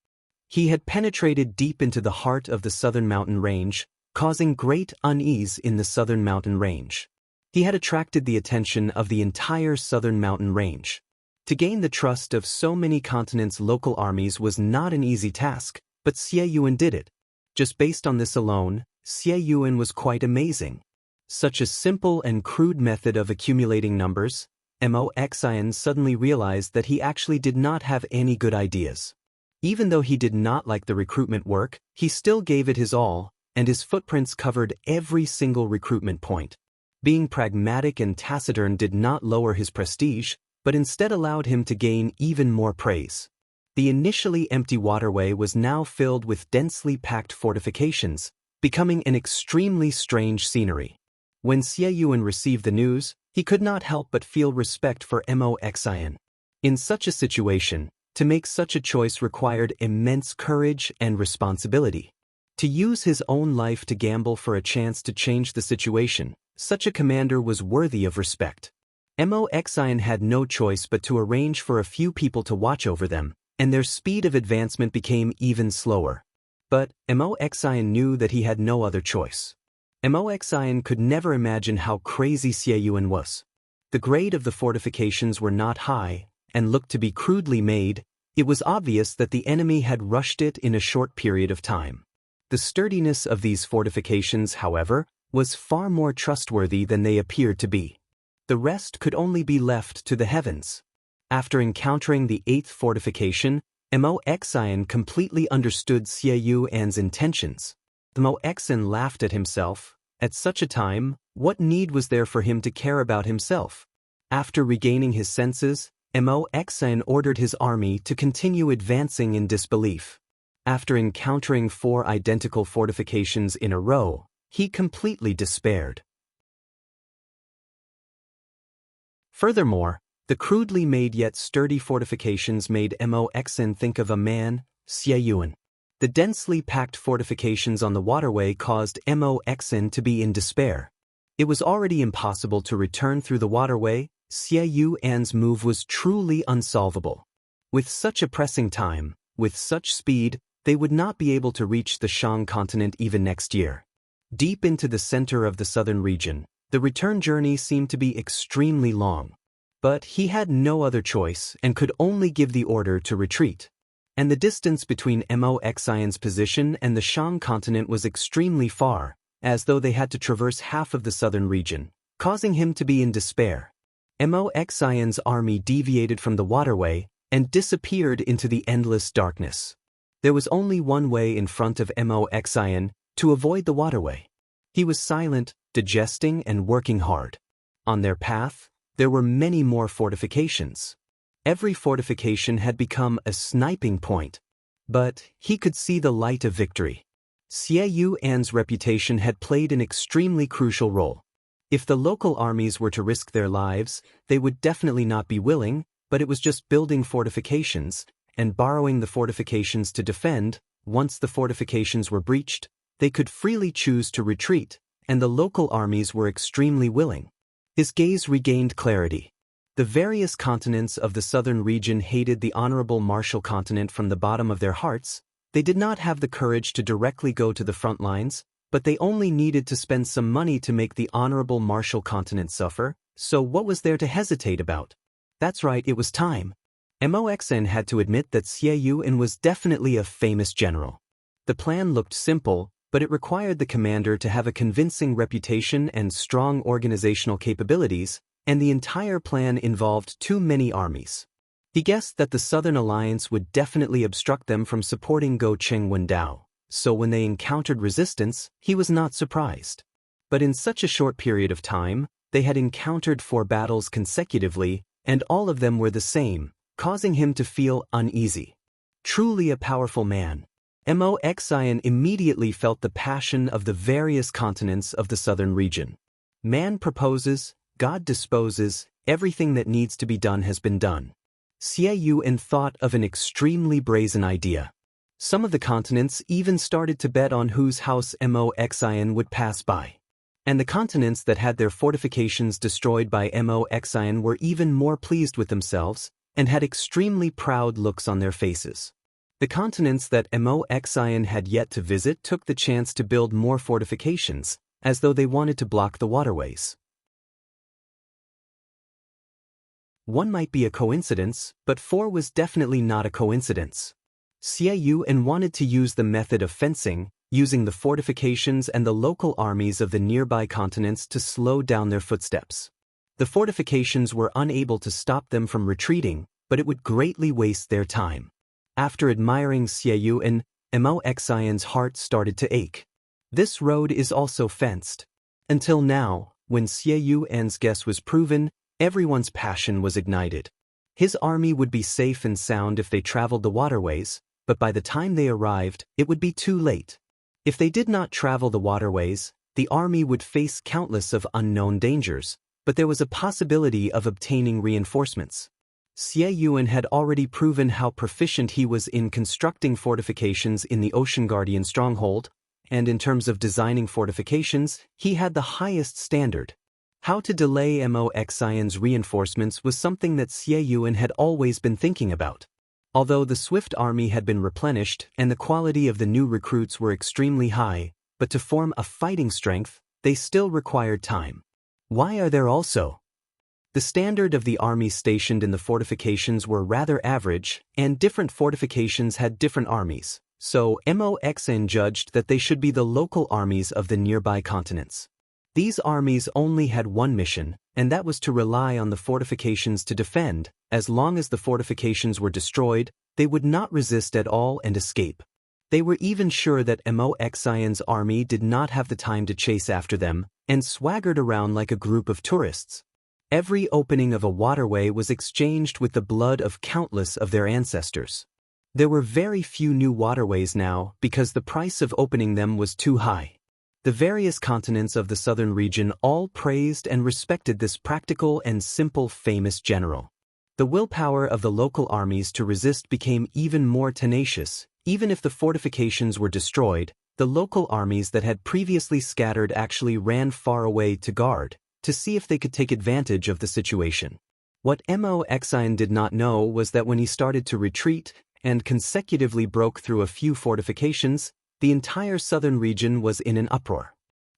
He had penetrated deep into the heart of the southern mountain range, causing great unease in the southern mountain range. He had attracted the attention of the entire southern mountain range. To gain the trust of so many continents' local armies was not an easy task, but Xie Yuan did it. Just based on this alone, Xie Yuan was quite amazing. Such a simple and crude method of accumulating numbers, Mo Xian suddenly realized that he actually did not have any good ideas. Even though he did not like the recruitment work, he still gave it his all, and his footprints covered every single recruitment point. Being pragmatic and taciturn did not lower his prestige, but instead allowed him to gain even more praise. The initially empty waterway was now filled with densely packed fortifications, becoming an extremely strange scenery. When Xie Yuan received the news, he could not help but feel respect for Mo Xian. In such a situation, to make such a choice required immense courage and responsibility. To use his own life to gamble for a chance to change the situation, such a commander was worthy of respect. Mo Xian had no choice but to arrange for a few people to watch over them, and their speed of advancement became even slower. But Mo Xian knew that he had no other choice. Mo Xian could never imagine how crazy Xie Yuan was. The grade of the fortifications were not high, and looked to be crudely made. It was obvious that the enemy had rushed it in a short period of time. The sturdiness of these fortifications, however, was far more trustworthy than they appeared to be. The rest could only be left to the heavens. After encountering the 8th fortification, Mo Xian completely understood Xie Yuan's intentions. Mo Xian laughed at himself. At such a time, what need was there for him to care about himself? After regaining his senses, Mo Xian ordered his army to continue advancing in disbelief. After encountering 4 identical fortifications in a row, he completely despaired. Furthermore, the crudely made yet sturdy fortifications made Mo Xian think of a man, Xie Yuan. The densely packed fortifications on the waterway caused Mo Xian to be in despair. It was already impossible to return through the waterway. Xie Yuan's move was truly unsolvable. With such a pressing time, with such speed, they would not be able to reach the Shang continent even next year. Deep into the center of the southern region, the return journey seemed to be extremely long. But he had no other choice and could only give the order to retreat. And the distance between Mo Xian's position and the Shang continent was extremely far, as though they had to traverse half of the southern region, causing him to be in despair. Mo Xian's army deviated from the waterway and disappeared into the endless darkness. There was only one way in front of Mo Xian, to avoid the waterway. He was silent, digesting and working hard. On their path, there were many more fortifications. Every fortification had become a sniping point. But he could see the light of victory. Xie Yuan's reputation had played an extremely crucial role. If the local armies were to risk their lives, they would definitely not be willing, but it was just building fortifications, and borrowing the fortifications to defend. Once the fortifications were breached, they could freely choose to retreat, and the local armies were extremely willing. His gaze regained clarity. The various continents of the southern region hated the honorable martial continent from the bottom of their hearts. They did not have the courage to directly go to the front lines, but they only needed to spend some money to make the honorable martial continent suffer, so what was there to hesitate about? That's right, it was time. Mo Xian had to admit that Xie Yuan was definitely a famous general. The plan looked simple, but it required the commander to have a convincing reputation and strong organizational capabilities, and the entire plan involved too many armies. He guessed that the Southern Alliance would definitely obstruct them from supporting Go Chengwen Dao, so when they encountered resistance, he was not surprised. But in such a short period of time, they had encountered 4 battles consecutively, and all of them were the same, causing him to feel uneasy. Truly a powerful man, Mo Xian immediately felt the passion of the various continents of the southern region. Man proposes, God disposes, everything that needs to be done has been done. Xie Yuan thought of an extremely brazen idea. Some of the continents even started to bet on whose house Mo Xian would pass by. And the continents that had their fortifications destroyed by Mo Xian were even more pleased with themselves and had extremely proud looks on their faces. The continents that Mo Xian had yet to visit took the chance to build more fortifications, as though they wanted to block the waterways. One might be a coincidence, but 4 was definitely not a coincidence. Xie Yuan wanted to use the method of fencing, using the fortifications and the local armies of the nearby continents to slow down their footsteps. The fortifications were unable to stop them from retreating, but it would greatly waste their time. After admiring Xie Yuan, Mo Xian's heart started to ache. This road is also fenced. Until now, when Xie Yuan's guess was proven, everyone's passion was ignited. His army would be safe and sound if they traveled the waterways, but by the time they arrived, it would be too late. If they did not travel the waterways, the army would face countless of unknown dangers, but there was a possibility of obtaining reinforcements. Xie Yuan had already proven how proficient he was in constructing fortifications in the Ocean Guardian stronghold, and in terms of designing fortifications, he had the highest standard. How to delay Mo Xian's reinforcements was something that Xie Yuan had always been thinking about. Although the swift army had been replenished and the quality of the new recruits were extremely high, but to form a fighting strength, they still required time. Why are there also? The standard of the armies stationed in the fortifications were rather average, and different fortifications had different armies, so Mo Xian judged that they should be the local armies of the nearby continents. These armies only had one mission, and that was to rely on the fortifications to defend. As long as the fortifications were destroyed, they would not resist at all and escape. They were even sure that Mo Xian's army did not have the time to chase after them, and swaggered around like a group of tourists. Every opening of a waterway was exchanged with the blood of countless of their ancestors. There were very few new waterways now because the price of opening them was too high. The various continents of the southern region all praised and respected this practical and simple famous general. The willpower of the local armies to resist became even more tenacious. Even if the fortifications were destroyed, the local armies that had previously scattered actually ran far away to guard, to see if they could take advantage of the situation. What Mo Xian did not know was that when he started to retreat and consecutively broke through a few fortifications, the entire southern region was in an uproar.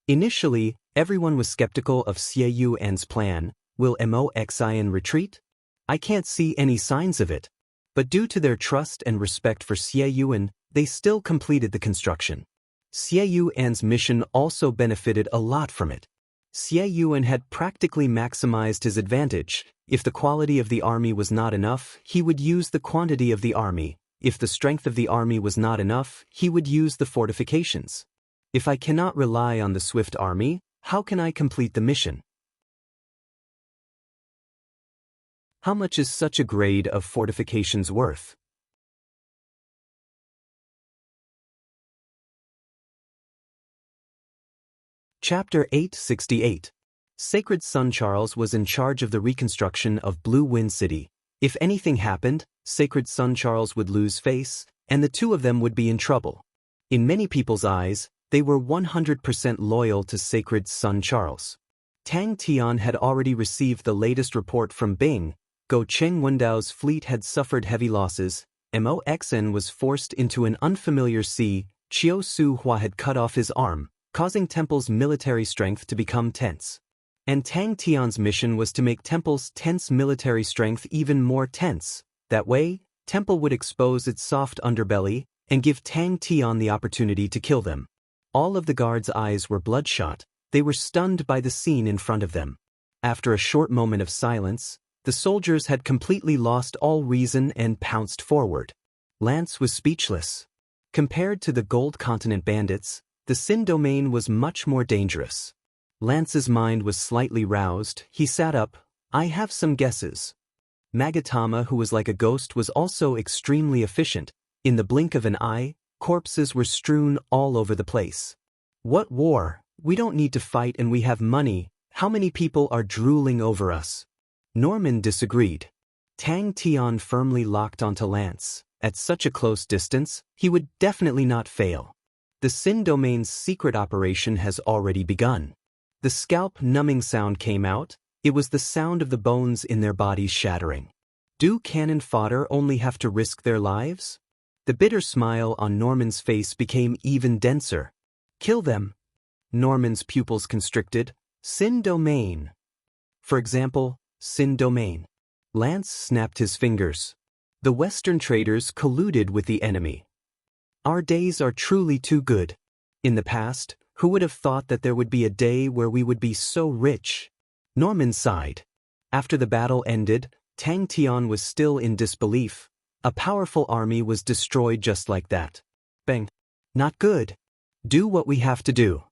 Initially, everyone was skeptical of Xie Yuan's plan. Will Mo Xian retreat? I can't see any signs of it. But due to their trust and respect for Xie Yuan, they still completed the construction. Xie Yuan's mission also benefited a lot from it. Xie Yuan had practically maximized his advantage. If the quality of the army was not enough, he would use the quantity of the army. If the strength of the army was not enough, he would use the fortifications. If I cannot rely on the swift army, how can I complete the mission? How much is such a grade of fortifications worth? Chapter 868. Sacred Son Charles was in charge of the reconstruction of Blue Wind City. If anything happened, Sacred Son Charles would lose face, and the two of them would be in trouble. In many people's eyes, they were 100% loyal to Sacred Son Charles. Tang Tian had already received the latest report from Bing. Go Cheng Wendao's fleet had suffered heavy losses. Mo Xian was forced into an unfamiliar sea. Chiu Su Hua had cut off his arm, causing Temple's military strength to become tense. And Tang Tian's mission was to make Temple's tense military strength even more tense. That way, Temple would expose its soft underbelly and give Tang Tian the opportunity to kill them. All of the guards' eyes were bloodshot. They were stunned by the scene in front of them. After a short moment of silence, the soldiers had completely lost all reason and pounced forward. Lance was speechless. Compared to the Gold Continent bandits, the Sin domain was much more dangerous. Lance's mind was slightly roused. He sat up. I have some guesses. Magatama, who was like a ghost, was also extremely efficient. In the blink of an eye, corpses were strewn all over the place. What war? We don't need to fight and we have money. How many people are drooling over us? Norman disagreed. Tang Tian firmly locked onto Lance. At such a close distance, he would definitely not fail. The Sin domain's secret operation has already begun. The scalp-numbing sound came out. It was the sound of the bones in their bodies shattering. Do cannon fodder only have to risk their lives? The bitter smile on Norman's face became even denser. Kill them. Norman's pupils constricted. Sin domain. For example, Sin domain. Lance snapped his fingers. The Western traders colluded with the enemy. Our days are truly too good. In the past, who would have thought that there would be a day where we would be so rich? Norman sighed. After the battle ended, Tang Tian was still in disbelief. A powerful army was destroyed just like that. Bang. Not good. Do what we have to do.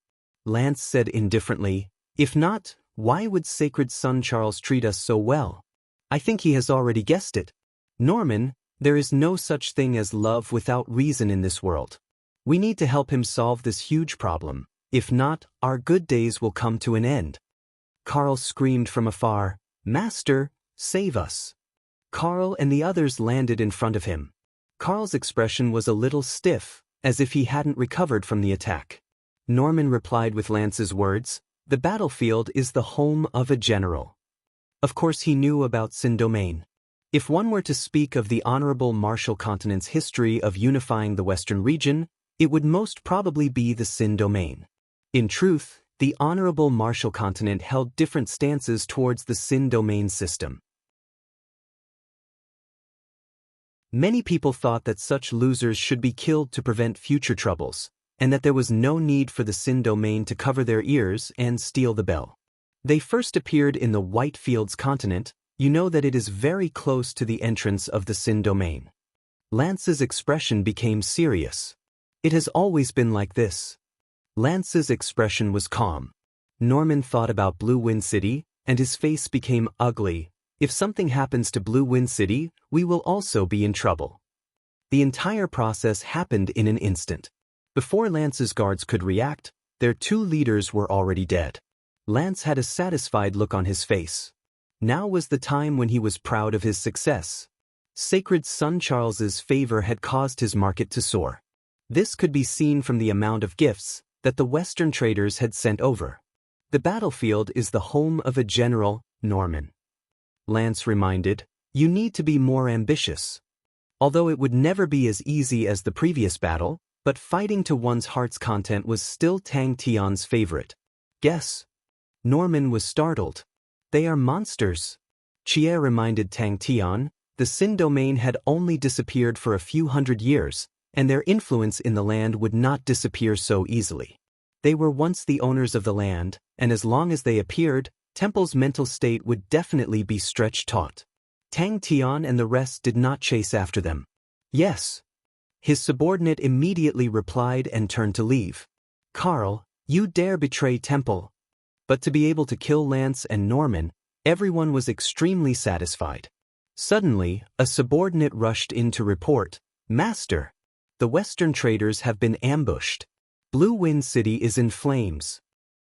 Lance said indifferently. If not, why would Sacred Son Charles treat us so well? I think he has already guessed it. Norman, there is no such thing as love without reason in this world. We need to help him solve this huge problem. If not, our good days will come to an end. Carl screamed from afar, "Master, save us." Carl and the others landed in front of him. Carl's expression was a little stiff, as if he hadn't recovered from the attack. Norman replied with Lance's words, "The battlefield is the home of a general." Of course he knew about Sin Domain. If one were to speak of the Honorable Martial Continent's history of unifying the Western region, it would most probably be the Sin Domain. In truth, the Honorable Martial Continent held different stances towards the Sin Domain system. Many people thought that such losers should be killed to prevent future troubles, and that there was no need for the Sin Domain to cover their ears and steal the bell. They first appeared in the White Fields continent. You know that it is very close to the entrance of the Sin Domain. Lance's expression became serious. It has always been like this. Lance's expression was calm. Norman thought about Blue Wind City, and his face became ugly. If something happens to Blue Wind City, we will also be in trouble. The entire process happened in an instant. Before Lance's guards could react, their two leaders were already dead. Lance had a satisfied look on his face. Now was the time when he was proud of his success. Sacred Son Charles's favor had caused his market to soar. This could be seen from the amount of gifts that the Western traders had sent over. The battlefield is the home of a general, Norman. Lance reminded, "You need to be more ambitious." Although it would never be as easy as the previous battle, but fighting to one's heart's content was still Tang Tian's favorite. Guess. Norman was startled. "They are monsters." Chie reminded Tang Tian, the Sin Domain had only disappeared for a few hundred years, and their influence in the land would not disappear so easily. They were once the owners of the land, and as long as they appeared, Temple's mental state would definitely be stretched taut. Tang Tian and the rest did not chase after them. "Yes." His subordinate immediately replied and turned to leave. "Carl, you dare betray Temple." But to be able to kill Lance and Norman, everyone was extremely satisfied. Suddenly, a subordinate rushed in to report, "Master, the Western traders have been ambushed. Blue Wind City is in flames."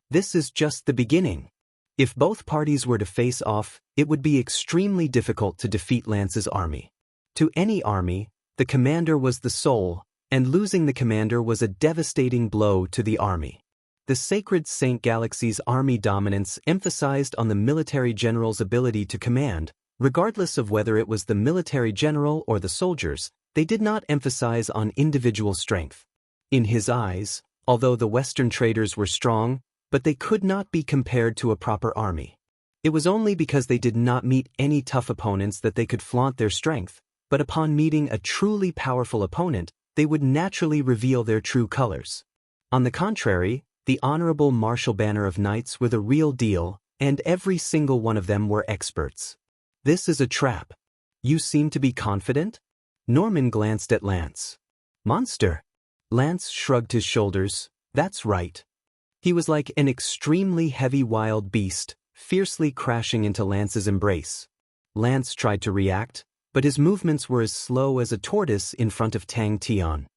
This is just the beginning. If both parties were to face off, it would be extremely difficult to defeat Lance's army. To any army, the commander was the soul, and losing the commander was a devastating blow to the army. The Sacred Saint Galaxy's army dominance emphasized on the military general's ability to command. Regardless of whether it was the military general or the soldiers, they did not emphasize on individual strength. In his eyes, although the Western traders were strong, but they could not be compared to a proper army. It was only because they did not meet any tough opponents that they could flaunt their strength, but upon meeting a truly powerful opponent, they would naturally reveal their true colors. On the contrary, the Honorable Martial Banner of Knights were the real deal, and every single one of them were experts. "This is a trap. You seem to be confident?" Norman glanced at Lance. "Monster." Lance shrugged his shoulders. "That's right." He was like an extremely heavy wild beast, fiercely crashing into Lance's embrace. Lance tried to react, but his movements were as slow as a tortoise in front of Tang Tian.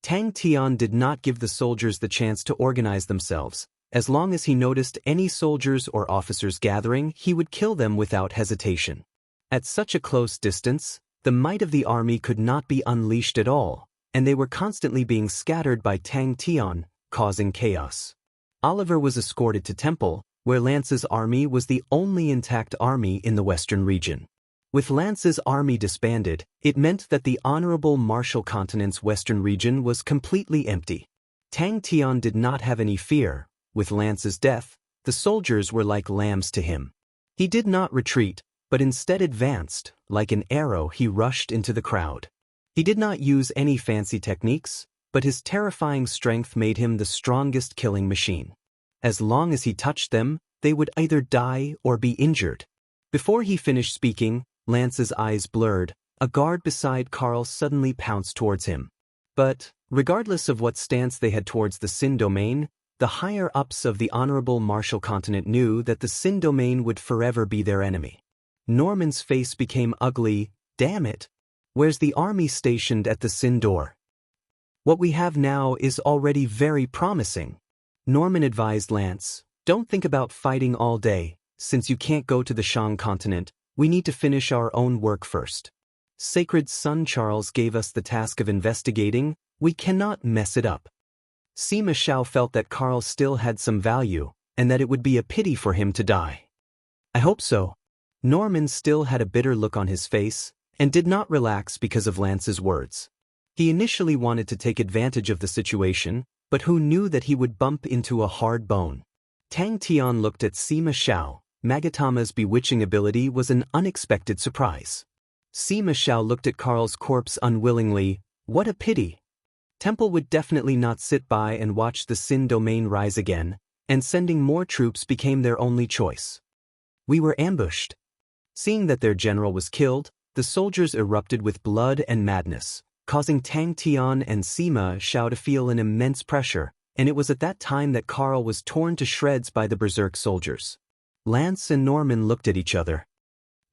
Tang Tian did not give the soldiers the chance to organize themselves. As long as he noticed any soldiers or officers gathering, he would kill them without hesitation. At such a close distance, the might of the army could not be unleashed at all, and they were constantly being scattered by Tang Tian, causing chaos. Oliver was escorted to Temple, where Lance's army was the only intact army in the Western region. With Lance's army disbanded, it meant that the Honorable Martial Continent's Western region was completely empty. Tang Tian did not have any fear. With Lance's death, the soldiers were like lambs to him. He did not retreat, but instead advanced. Like an arrow, he rushed into the crowd. He did not use any fancy techniques, but his terrifying strength made him the strongest killing machine. As long as he touched them, they would either die or be injured. Before he finished speaking, Lance's eyes blurred. A guard beside Carl suddenly pounced towards him. But, regardless of what stance they had towards the Sin Domain, the higher-ups of the honorable martial continent knew that the Sin domain would forever be their enemy. Norman's face became ugly. Damn it! Where's the army stationed at the Sin door? What we have now is already very promising. Norman advised Lance, don't think about fighting all day. Since you can't go to the Shang continent, we need to finish our own work first. Sacred Son Charles gave us the task of investigating. We cannot mess it up. Sima Xiao felt that Carl still had some value, and that it would be a pity for him to die. I hope so. Norman still had a bitter look on his face, and did not relax because of Lance's words. He initially wanted to take advantage of the situation, but who knew that he would bump into a hard bone? Tang Tian looked at Sima Xiao. Magatama's bewitching ability was an unexpected surprise. Sima Xiao looked at Carl's corpse unwillingly. What a pity. Temple would definitely not sit by and watch the Sin domain rise again, and sending more troops became their only choice. We were ambushed. Seeing that their general was killed, the soldiers erupted with blood and madness, causing Tang Tian and Sima Xiao to feel an immense pressure, and it was at that time that Carl was torn to shreds by the berserk soldiers. Lance and Norman looked at each other.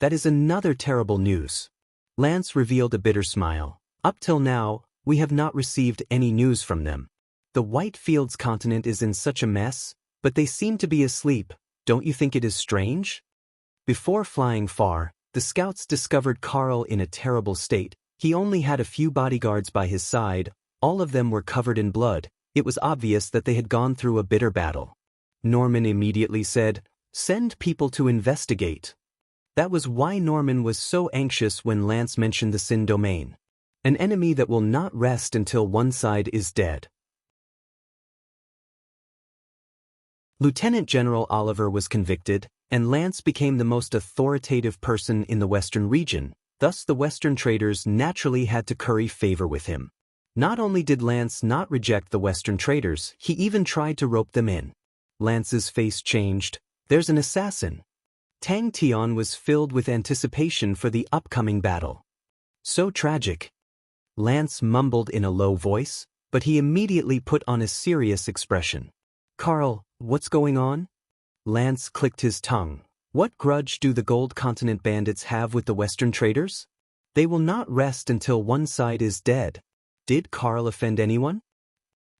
That is another terrible news. Lance revealed a bitter smile. Up till now, we have not received any news from them. The White Fields continent is in such a mess, but they seem to be asleep. Don't you think it is strange? Before flying far, the scouts discovered Carl in a terrible state. He only had a few bodyguards by his side. All of them were covered in blood. It was obvious that they had gone through a bitter battle. Norman immediately said, "Send people to investigate." That was why Norman was so anxious when Lance mentioned the Sin domain. An enemy that will not rest until one side is dead. Lieutenant General Oliver was convicted, and Lance became the most authoritative person in the Western region. Thus the Western traders naturally had to curry favor with him. Not only did Lance not reject the Western traders, he even tried to rope them in. Lance's face changed. There's an assassin. Tang Tian was filled with anticipation for the upcoming battle. So tragic. Lance mumbled in a low voice, but he immediately put on a serious expression. Carl, what's going on? Lance clicked his tongue. What grudge do the Gold Continent bandits have with the Western traders? They will not rest until one side is dead. Did Carl offend anyone?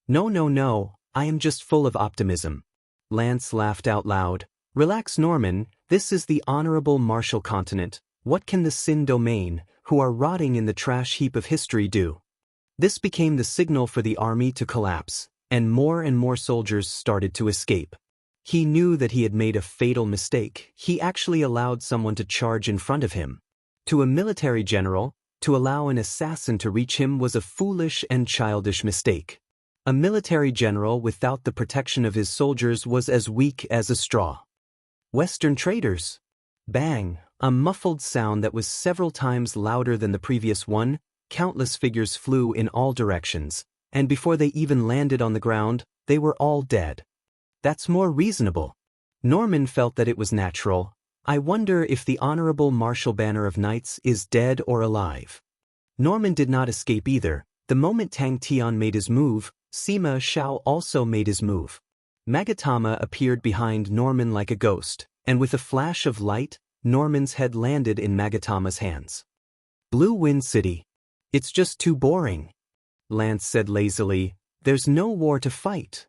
No, I am just full of optimism. Lance laughed out loud. Relax, Norman, this is the honorable martial continent. What can the Sin domain, who are rotting in the trash heap of history, do? This became the signal for the army to collapse, and more soldiers started to escape. He knew that he had made a fatal mistake. He actually allowed someone to charge in front of him. To a military general, to allow an assassin to reach him was a foolish and childish mistake. A military general without the protection of his soldiers was as weak as a straw. Western traders. Bang! A muffled sound that was several times louder than the previous one. Countless figures flew in all directions, and before they even landed on the ground, they were all dead. That's more reasonable. Norman felt that it was natural. I wonder if the honorable martial banner of knights is dead or alive. Norman did not escape either. The moment Tang Tian made his move, Sima Xiao also made his move. Magatama appeared behind Norman like a ghost, and with a flash of light, Norman's head landed in Magatama's hands. Blue Wind City. It's just too boring. Lance said lazily, there's no war to fight.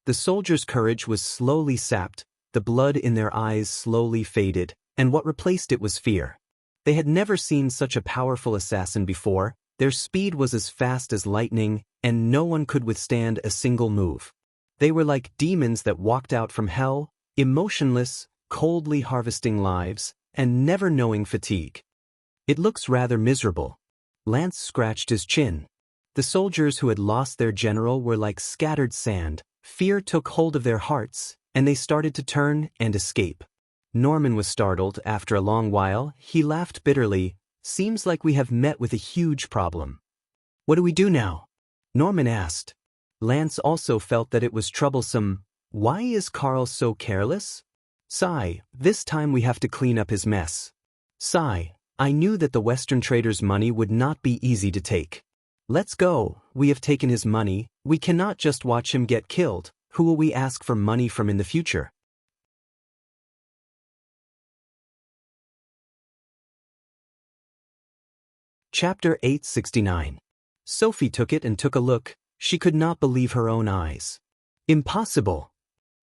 The soldiers' courage was slowly sapped, the blood in their eyes slowly faded, and what replaced it was fear. They had never seen such a powerful assassin before. Their speed was as fast as lightning, and no one could withstand a single move. They were like demons that walked out from hell, emotionless, coldly harvesting lives, and never knowing fatigue. It looks rather miserable. Lance scratched his chin. The soldiers who had lost their general were like scattered sand. Fear took hold of their hearts, and they started to turn and escape. Norman was startled. After a long while, he laughed bitterly. Seems like we have met with a huge problem. What do we do now? Norman asked. Lance also felt that it was troublesome. Why is Carl so careless? Sigh, this time we have to clean up his mess. Sigh, I knew that the Western trader's money would not be easy to take. Let's go, we have taken his money, we cannot just watch him get killed. Who will we ask for money from in the future? Chapter 869. Sophie took it and took a look. She could not believe her own eyes. Impossible.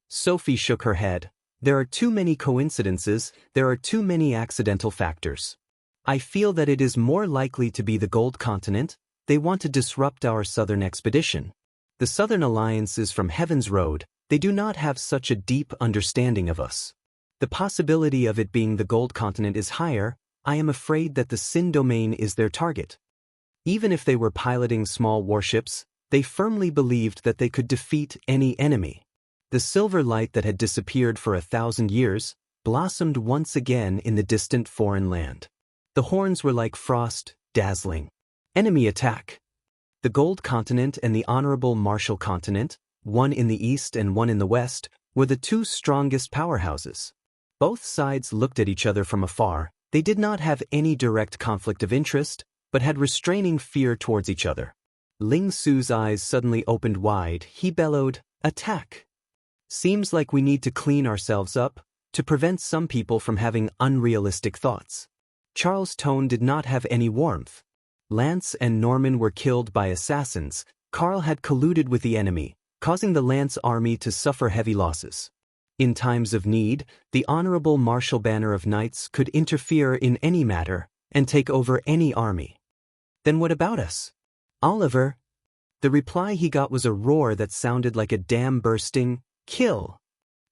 Sophie shook her head. There are too many coincidences, there are too many accidental factors. I feel that it is more likely to be the Gold Continent. They want to disrupt our southern expedition. The Southern Alliance is from Heaven's Road. They do not have such a deep understanding of us. The possibility of it being the Gold Continent is higher. I am afraid that the Sin domain is their target. Even if they were piloting small warships, they firmly believed that they could defeat any enemy. The silver light that had disappeared for 1,000 years blossomed once again in the distant foreign land. The horns were like frost, dazzling. Enemy attack. The Gold Continent and the Honorable Martial Continent, one in the east and one in the west, were the two strongest powerhouses. Both sides looked at each other from afar. They did not have any direct conflict of interest, but had restraining fear towards each other. Ling Su's eyes suddenly opened wide. He bellowed, "Attack!" Seems like we need to clean ourselves up, to prevent some people from having unrealistic thoughts. Charles' tone did not have any warmth. Lance and Norman were killed by assassins. Karl had colluded with the enemy, causing the Lance army to suffer heavy losses. In times of need, the Honorable Martial Banner of Knights could interfere in any matter and take over any army. Then what about us? Oliver? The reply he got was a roar that sounded like a dam bursting. Kill!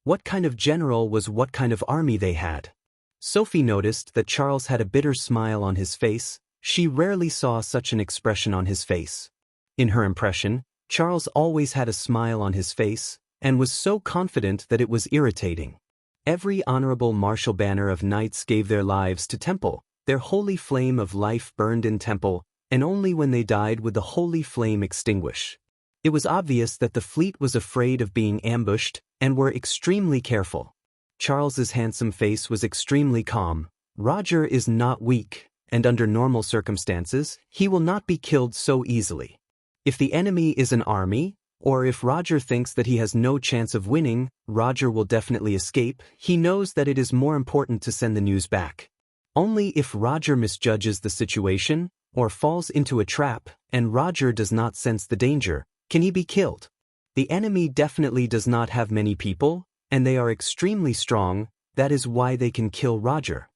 What kind of general was what kind of army they had? Sophie noticed that Charles had a bitter smile on his face. She rarely saw such an expression on his face. In her impression, Charles always had a smile on his face, and was so confident that it was irritating. Every Honorable Martial Banner of Knights gave their lives to Temple. Their holy flame of life burned in Temple, and only when they died would the holy flame extinguish. It was obvious that the fleet was afraid of being ambushed, and were extremely careful. Charles's handsome face was extremely calm. Roger is not weak, and under normal circumstances, he will not be killed so easily. If the enemy is an army, or if Roger thinks that he has no chance of winning, Roger will definitely escape. He knows that it is more important to send the news back. Only if Roger misjudges the situation, or falls into a trap, and Roger does not sense the danger, can he be killed. The enemy definitely does not have many people, and they are extremely strong. That is why they can kill Roger.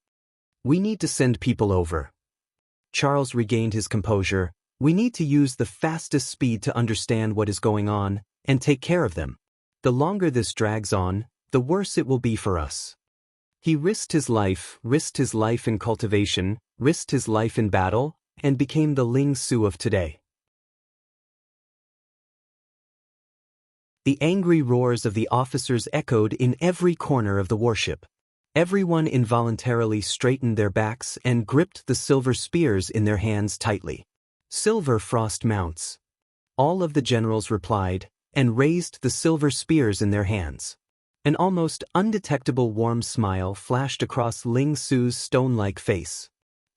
We need to send people over. Charles regained his composure. We need to use the fastest speed to understand what is going on, and take care of them. The longer this drags on, the worse it will be for us. He risked his life in cultivation, risked his life in battle, and became the Ling Su of today. The angry roars of the officers echoed in every corner of the warship. Everyone involuntarily straightened their backs and gripped the silver spears in their hands tightly. Silver frost mounts. All of the generals replied, and raised the silver spears in their hands. An almost undetectable warm smile flashed across Ling Su's stone-like face.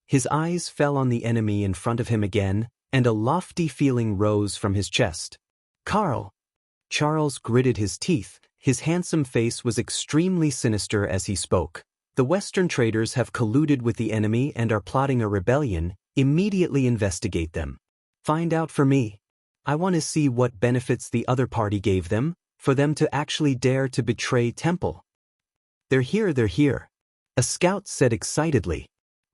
His eyes fell on the enemy in front of him again, and a lofty feeling rose from his chest. Karl! Charles gritted his teeth. His handsome face was extremely sinister as he spoke. The Western traders have colluded with the enemy and are plotting a rebellion. Immediately investigate them. Find out for me. I want to see what benefits the other party gave them, for them to actually dare to betray Temple. They're here. A scout said excitedly.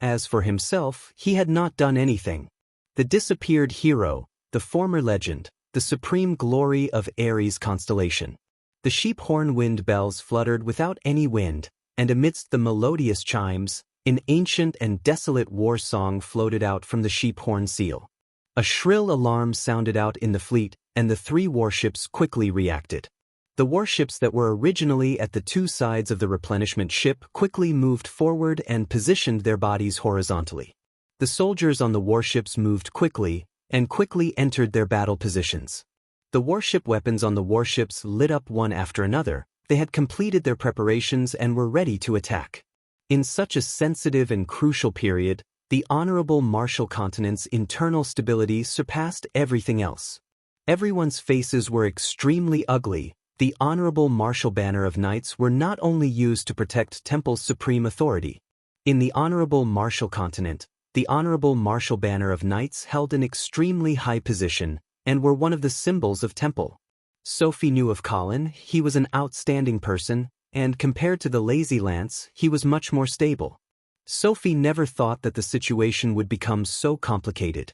As for himself, he had not done anything. The disappeared hero, the former legend, the supreme glory of Aries constellation. The sheep horn wind bells fluttered without any wind, and amidst the melodious chimes, an ancient and desolate war song floated out from the sheep horn seal. A shrill alarm sounded out in the fleet, and the three warships quickly reacted. The warships that were originally at the two sides of the replenishment ship quickly moved forward and positioned their bodies horizontally. The soldiers on the warships moved quickly, and quickly entered their battle positions. The warship weapons on the warships lit up one after another. They had completed their preparations and were ready to attack. In such a sensitive and crucial period, the Honorable Martial Continent's internal stability surpassed everything else. Everyone's faces were extremely ugly, The honorable martial banner of knights were not only used to protect Temple's supreme authority. In the honorable martial continent, the honorable martial banner of knights held an extremely high position and were one of the symbols of Temple. Sophie knew of Colin. He was an outstanding person, and compared to the lazy Lance, he was much more stable. Sophie never thought that the situation would become so complicated.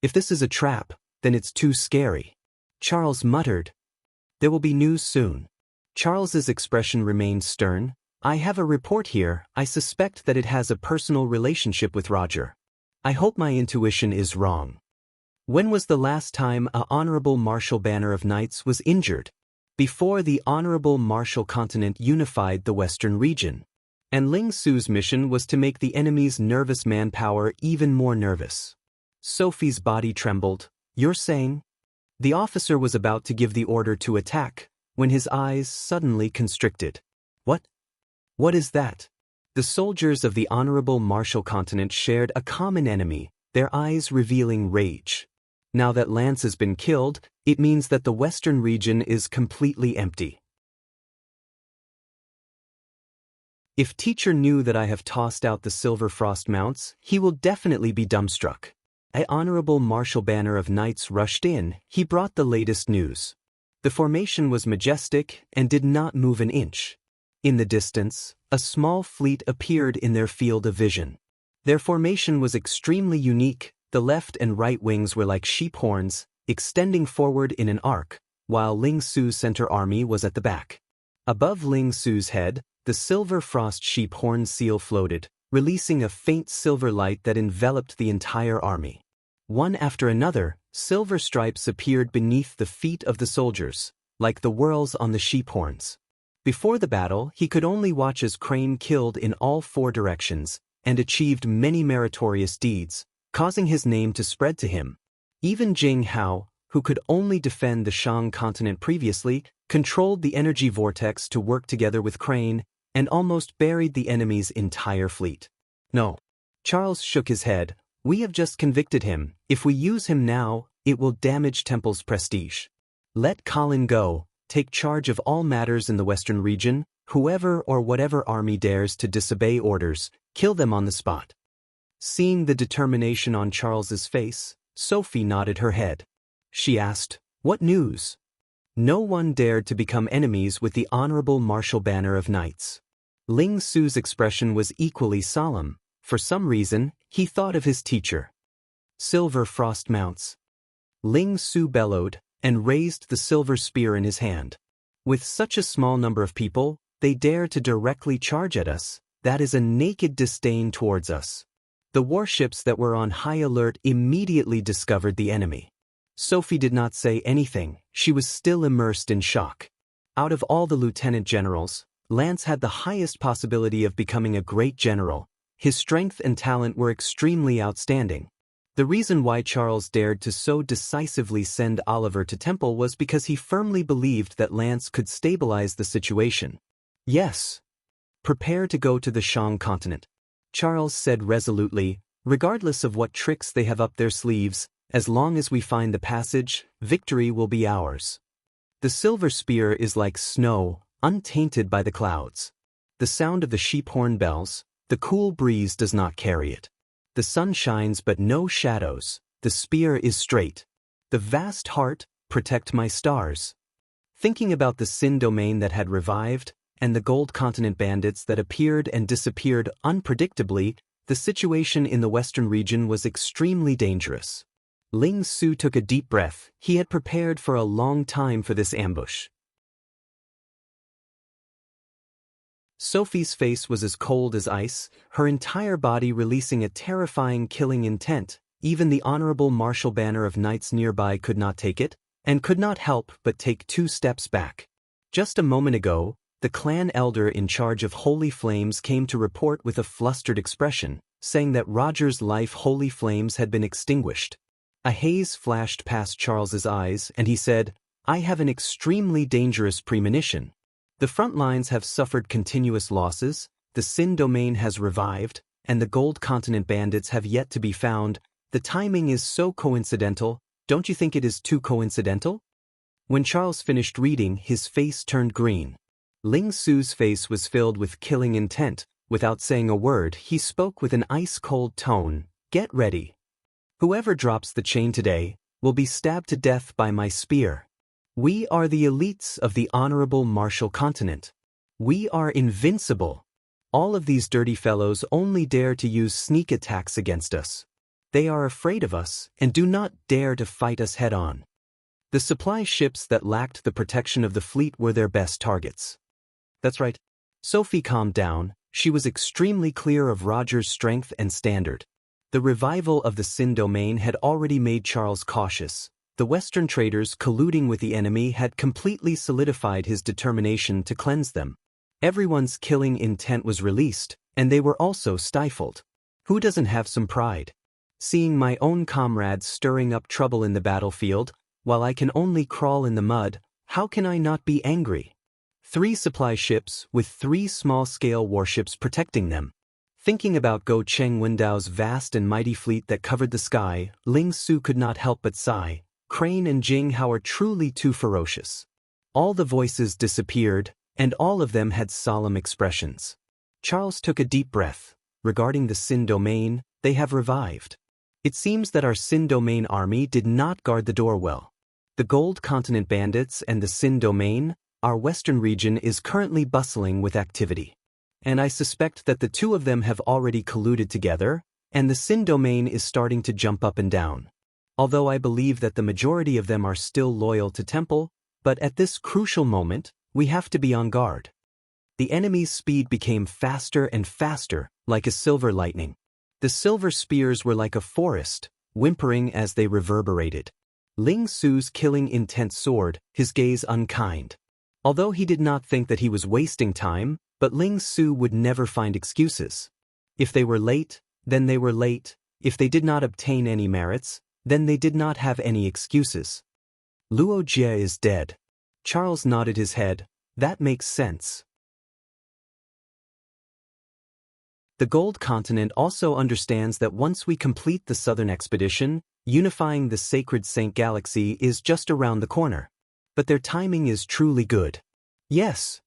If this is a trap, then it's too scary. Charles muttered. There will be news soon. Charles's expression remained stern. I have a report here. I suspect that it has a personal relationship with Roger. I hope my intuition is wrong. When was the last time a honorable martial banner of knights was injured? Before the honorable martial continent unified the western region. And Ling Su's mission was to make the enemy's nervous manpower even more nervous. Sophie's body trembled. You're saying? The officer was about to give the order to attack, when his eyes suddenly constricted. What? What is that? The soldiers of the honorable martial continent shared a common enemy, their eyes revealing rage. Now that Lance has been killed, it means that the western region is completely empty. If teacher knew that I have tossed out the silver frost mounts, he will definitely be dumbstruck. An honorable martial banner of knights rushed in. He brought the latest news. The formation was majestic and did not move an inch. In the distance, a small fleet appeared in their field of vision. Their formation was extremely unique. The left and right wings were like sheep horns, extending forward in an arc, while Ling Su's center army was at the back. Above Ling Su's head, the silver frost sheep horn seal floated, releasing a faint silver light that enveloped the entire army. One after another, silver stripes appeared beneath the feet of the soldiers, like the whorls on the sheep horns. Before the battle, he could only watch as Crane killed in all four directions, and achieved many meritorious deeds, causing his name to spread to him. Even Jing Hao, who could only defend the Shang continent previously, controlled the energy vortex to work together with Crane, and almost buried the enemy's entire fleet. No. Charles shook his head. We have just convicted him. If we use him now, it will damage Temple's prestige. Let Colin go. Take charge of all matters in the western region. Whoever or whatever army dares to disobey orders, kill them on the spot. Seeing the determination on Charles's face, Sophie nodded her head. She asked, What news? No one dared to become enemies with the honorable martial banner of knights. Ling Su's expression was equally solemn. For some reason, he thought of his teacher. Silver frost mounts. Ling Su bellowed, and raised the silver spear in his hand. With such a small number of people, they dare to directly charge at us. That is a naked disdain towards us. The warships that were on high alert immediately discovered the enemy. Sophie did not say anything. She was still immersed in shock. Out of all the lieutenant generals, Lance had the highest possibility of becoming a great general. His strength and talent were extremely outstanding. The reason why Charles dared to so decisively send Oliver to Temple was because he firmly believed that Lance could stabilize the situation. Yes. Prepare to go to the Shang continent. Charles said resolutely, regardless of what tricks they have up their sleeves, as long as we find the passage, victory will be ours. The silver spear is like snow, untainted by the clouds. The sound of the sheep horn bells, the cool breeze does not carry it. The sun shines but no shadows, the spear is straight. The vast heart, protect my stars. Thinking about the Sin domain that had revived, and the Gold Continent bandits that appeared and disappeared unpredictably, the situation in the western region was extremely dangerous. Ling Su took a deep breath. He had prepared for a long time for this ambush. Sophie's face was as cold as ice, her entire body releasing a terrifying killing intent. Even the honorable martial banner of knights nearby could not take it, and could not help but take 2 steps back. Just a moment ago, the clan elder in charge of Holy Flames came to report with a flustered expression, saying that Roger's life Holy Flames had been extinguished. A haze flashed past Charles's eyes, and he said, I have an extremely dangerous premonition. The front lines have suffered continuous losses, the Sin domain has revived, and the Gold Continent bandits have yet to be found. The timing is so coincidental, don't you think it is too coincidental? When Charles finished reading, his face turned green. Ling Su's face was filled with killing intent. Without saying a word, he spoke with an ice-cold tone. Get ready. Whoever drops the chain today will be stabbed to death by my spear. We are the elites of the honorable martial continent. We are invincible. All of these dirty fellows only dare to use sneak attacks against us. They are afraid of us and do not dare to fight us head-on. The supply ships that lacked the protection of the fleet were their best targets. That's right. Sophie calmed down. She was extremely clear of Roger's strength and standard. The revival of the Sin domain had already made Charles cautious. The Western traders colluding with the enemy had completely solidified his determination to cleanse them. Everyone's killing intent was released, and they were also stifled. Who doesn't have some pride? Seeing my own comrades stirring up trouble in the battlefield, while I can only crawl in the mud, how can I not be angry? 3 supply ships with 3 small-scale warships protecting them. Thinking about Go Cheng Wendao's vast and mighty fleet that covered the sky, Ling Su could not help but sigh. Crane and Jing Hao are truly too ferocious. All the voices disappeared, and all of them had solemn expressions. Charles took a deep breath. Regarding the Sin domain, they have revived. It seems that our Sin domain army did not guard the door well. The Gold Continent bandits and the Sin domain, our western region is currently bustling with activity. And I suspect that the two of them have already colluded together, and the Sin domain is starting to jump up and down. Although I believe that the majority of them are still loyal to Temple, but at this crucial moment, we have to be on guard. The enemy's speed became faster and faster, like a silver lightning. The silver spears were like a forest, whimpering as they reverberated. Ling Su's killing intent soared, his gaze unkind. Although he did not think that he was wasting time, but Ling Su would never find excuses. If they were late, then they were late. If they did not obtain any merits, then they did not have any excuses. Luo Jie is dead. Charles nodded his head. That makes sense. The Gold Continent also understands that once we complete the Southern Expedition, unifying the Sacred Saint Galaxy is just around the corner. But their timing is truly good. Yes.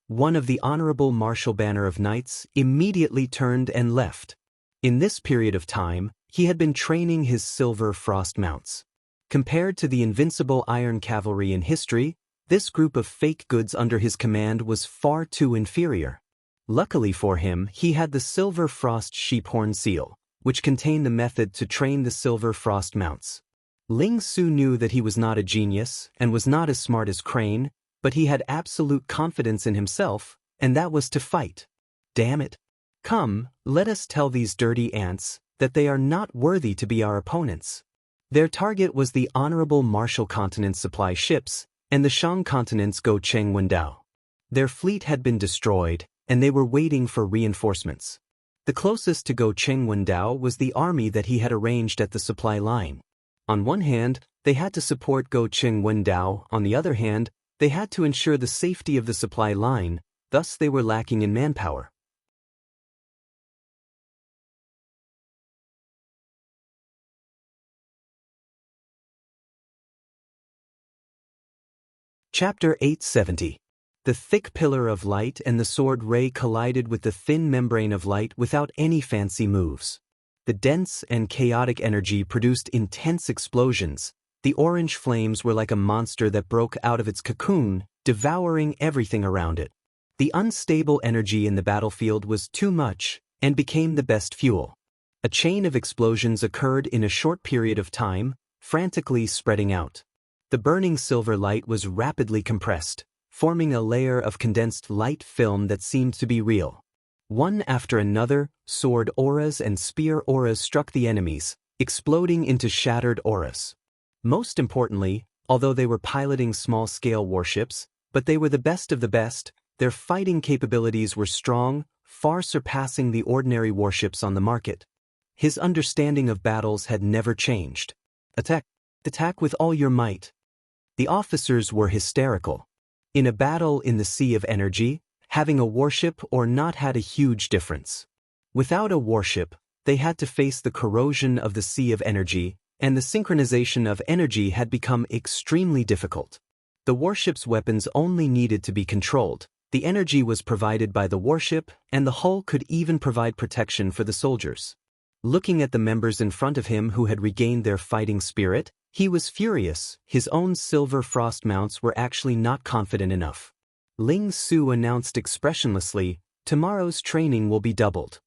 One of the Honorable Martial Banner of Knights immediately turned and left. In this period of time, he had been training his silver frost mounts. Compared to the invincible Iron Cavalry in history, this group of fake goods under his command was far too inferior. Luckily for him, he had the Silver Frost Sheephorn Seal, which contained the method to train the Silver Frost mounts. Ling Su knew that he was not a genius and was not as smart as Crane, but he had absolute confidence in himself, and that was to fight. Damn it. Come, let us tell these dirty ants that they are not worthy to be our opponents. Their target was the Honorable Martial Continent's supply ships and the Shang Continent's Go Cheng Wendao. Their fleet had been destroyed, and they were waiting for reinforcements. The closest to Go Cheng Wendao was the army that he had arranged at the supply line. On one hand, they had to support Go Cheng Wendao, on the other hand, they had to ensure the safety of the supply line, thus they were lacking in manpower. Chapter 870. The thick pillar of light and the sword ray collided with the thin membrane of light without any fancy moves. The dense and chaotic energy produced intense explosions. The orange flames were like a monster that broke out of its cocoon, devouring everything around it. The unstable energy in the battlefield was too much and became the best fuel. A chain of explosions occurred in a short period of time, frantically spreading out. The burning silver light was rapidly compressed, forming a layer of condensed light film that seemed to be real. One after another, sword auras and spear auras struck the enemies, exploding into shattered auras. Most importantly, although they were piloting small-scale warships, but they were the best of the best, their fighting capabilities were strong, far surpassing the ordinary warships on the market. His understanding of battles had never changed. Attack. Attack with all your might. The officers were hysterical. In a battle in the Sea of Energy, having a warship or not had a huge difference. Without a warship, they had to face the corrosion of the Sea of Energy, and the synchronization of energy had become extremely difficult. The warship's weapons only needed to be controlled. The energy was provided by the warship, and the hull could even provide protection for the soldiers. Looking at the members in front of him who had regained their fighting spirit, he was furious. His own silver frost mounts were actually not confident enough. Ling Su announced expressionlessly, "Tomorrow's training will be doubled."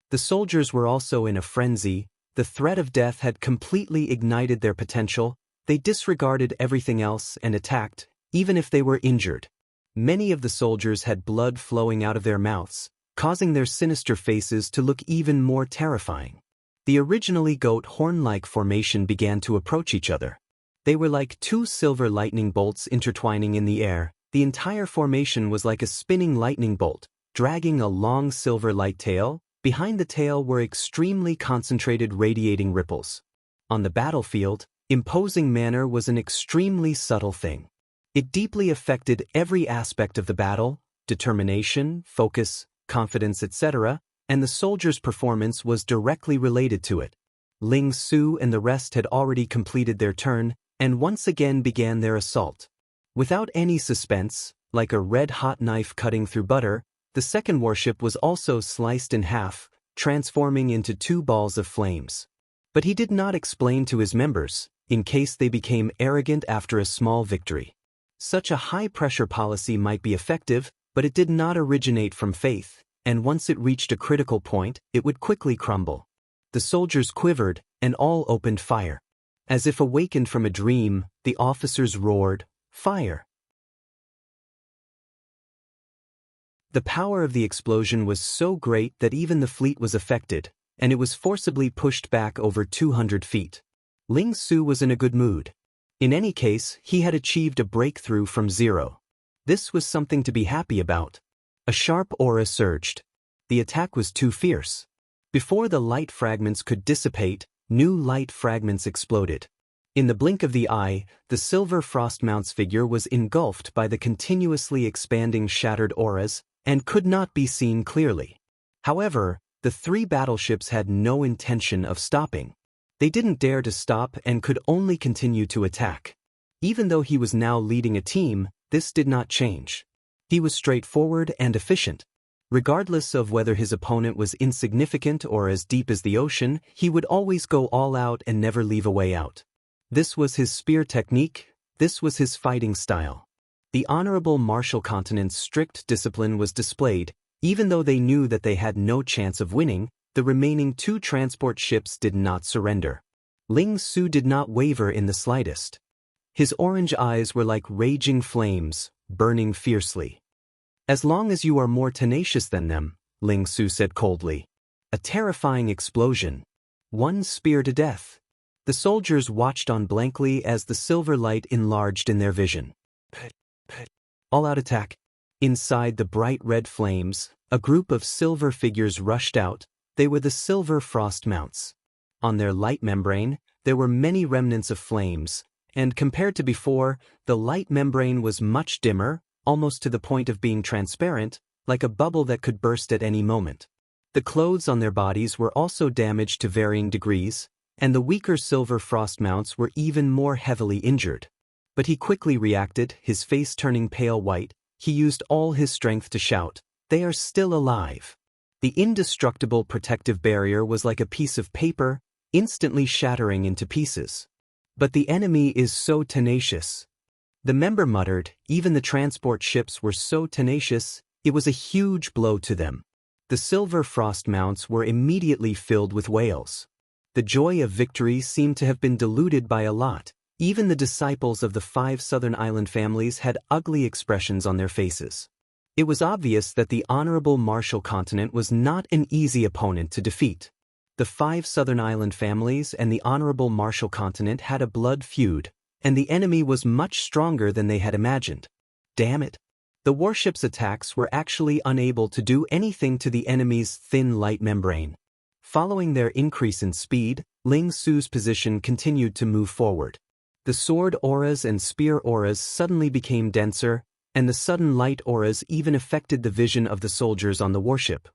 The soldiers were also in a frenzy. The threat of death had completely ignited their potential. They disregarded everything else and attacked, even if they were injured. Many of the soldiers had blood flowing out of their mouths, causing their sinister faces to look even more terrifying. The originally goat horn-like formation began to approach each other. They were like two silver lightning bolts intertwining in the air. The entire formation was like a spinning lightning bolt, dragging a long silver light tail. Behind the tail were extremely concentrated radiating ripples. On the battlefield, imposing manner was an extremely subtle thing. It deeply affected every aspect of the battle: determination, focus, confidence, etc., and the soldiers' performance was directly related to it. Ling Su and the rest had already completed their turn, and once again began their assault. Without any suspense, like a red-hot knife cutting through butter, the second warship was also sliced in half, transforming into two balls of flames. But he did not explain to his members, in case they became arrogant after a small victory. Such a high-pressure policy might be effective, but it did not originate from faith, and once it reached a critical point, it would quickly crumble. The soldiers quivered, and all opened fire. As if awakened from a dream, the officers roared, "Fire!" The power of the explosion was so great that even the fleet was affected, and it was forcibly pushed back over 200 feet. Ling Su was in a good mood. In any case, he had achieved a breakthrough from zero. This was something to be happy about. A sharp aura surged. The attack was too fierce. Before the light fragments could dissipate, new light fragments exploded. In the blink of the eye, the silver frost mount's figure was engulfed by the continuously expanding shattered auras, and could not be seen clearly. However, the three battleships had no intention of stopping. They didn't dare to stop and could only continue to attack. Even though he was now leading a team, this did not change. He was straightforward and efficient. Regardless of whether his opponent was insignificant or as deep as the ocean, he would always go all out and never leave a way out. This was his spear technique. This was his fighting style. The honorable martial continent's strict discipline was displayed. Even though they knew that they had no chance of winning, the remaining two transport ships did not surrender. Ling Su did not waver in the slightest. His orange eyes were like raging flames, burning fiercely. "As long as you are more tenacious than them," Ling Su said coldly. A terrifying explosion. One spear to death. The soldiers watched on blankly as the silver light enlarged in their vision. All-out attack. Inside the bright red flames, a group of silver figures rushed out. They were the silver frost mounts. On their light membrane, there were many remnants of flames, and compared to before, the light membrane was much dimmer, almost to the point of being transparent, like a bubble that could burst at any moment. The clothes on their bodies were also damaged to varying degrees, and the weaker silver frost mounts were even more heavily injured. But he quickly reacted, his face turning pale white. He used all his strength to shout, "They are still alive." The indestructible protective barrier was like a piece of paper, instantly shattering into pieces. But the enemy is so tenacious. The member muttered, even the transport ships were so tenacious, it was a huge blow to them. The silver frost mounts were immediately filled with wails. The joy of victory seemed to have been diluted by a lot. Even the disciples of the 5 southern island families had ugly expressions on their faces. It was obvious that the honorable martial continent was not an easy opponent to defeat. The 5 southern island families and the honorable martial continent had a blood feud, and the enemy was much stronger than they had imagined. Damn it! The warship's attacks were actually unable to do anything to the enemy's thin light membrane. Following their increase in speed, Ling Su's position continued to move forward. The sword auras and spear auras suddenly became denser, and the sudden light auras even affected the vision of the soldiers on the warship.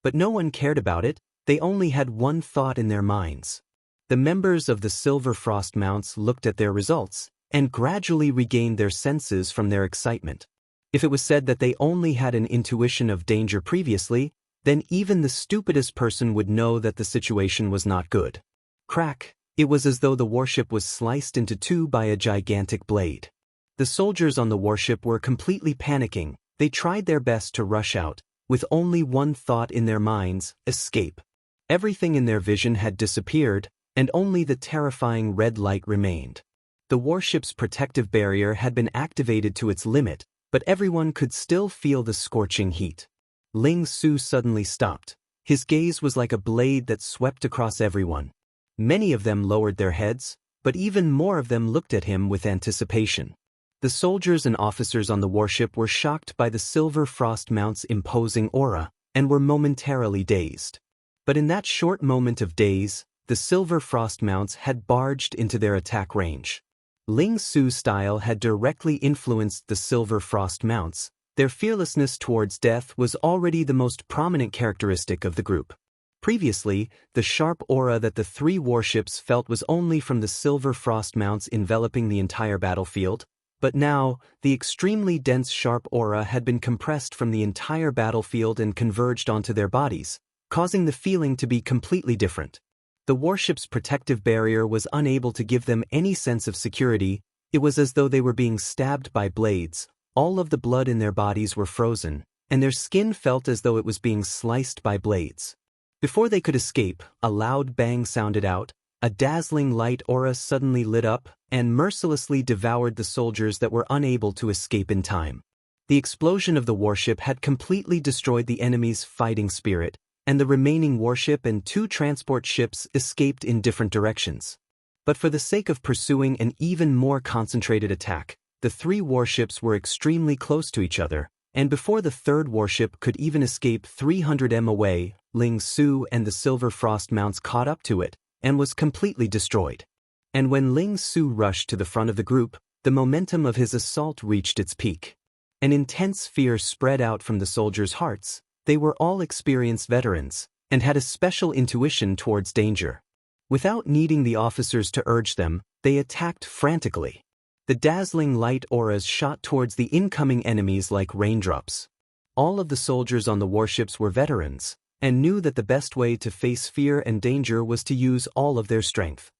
But no one cared about it. They only had one thought in their minds. The members of the Silver Frost Mounts looked at their results and gradually regained their senses from their excitement. If it was said that they only had an intuition of danger previously, then even the stupidest person would know that the situation was not good. Crack! It was as though the warship was sliced into two by a gigantic blade. The soldiers on the warship were completely panicking. They tried their best to rush out, with only one thought in their minds: escape. Everything in their vision had disappeared, and only the terrifying red light remained. The warship's protective barrier had been activated to its limit, but everyone could still feel the scorching heat. Ling Su suddenly stopped. His gaze was like a blade that swept across everyone. Many of them lowered their heads, but even more of them looked at him with anticipation. The soldiers and officers on the warship were shocked by the Silver Frost Mount's imposing aura, and were momentarily dazed. But in that short moment of daze, the Silver Frost Mounts had barged into their attack range. Ling Su's style had directly influenced the Silver Frost Mounts. Their fearlessness towards death was already the most prominent characteristic of the group. Previously, the sharp aura that the three warships felt was only from the Silver Frost Mounts enveloping the entire battlefield, but now, the extremely dense sharp aura had been compressed from the entire battlefield and converged onto their bodies, causing the feeling to be completely different. The warship's protective barrier was unable to give them any sense of security. It was as though they were being stabbed by blades. All of the blood in their bodies were frozen, and their skin felt as though it was being sliced by blades. Before they could escape, a loud bang sounded out. A dazzling light aura suddenly lit up and mercilessly devoured the soldiers that were unable to escape in time. The explosion of the warship had completely destroyed the enemy's fighting spirit, and the remaining warship and two transport ships escaped in different directions. But for the sake of pursuing an even more concentrated attack, the three warships were extremely close to each other, and before the third warship could even escape 300 m away, Ling Su and the Silver Frost Mounts caught up to it, and was completely destroyed. And when Ling Su rushed to the front of the group, the momentum of his assault reached its peak. An intense fear spread out from the soldiers' hearts. They were all experienced veterans, and had a special intuition towards danger. Without needing the officers to urge them, they attacked frantically. The dazzling light auras shot towards the incoming enemies like raindrops. All of the soldiers on the warships were veterans, and knew that the best way to face fear and danger was to use all of their strength.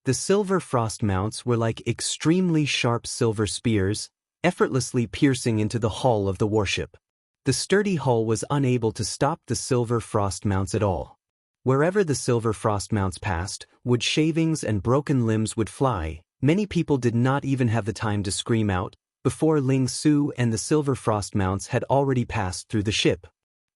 The Silver Frost Mounts were like extremely sharp silver spears, effortlessly piercing into the hull of the warship. The sturdy hull was unable to stop the Silver Frost Mounts at all. Wherever the Silver Frost Mounts passed, wood shavings and broken limbs would fly. Many people did not even have the time to scream out, before Ling Su and the Silver Frost Mounts had already passed through the ship.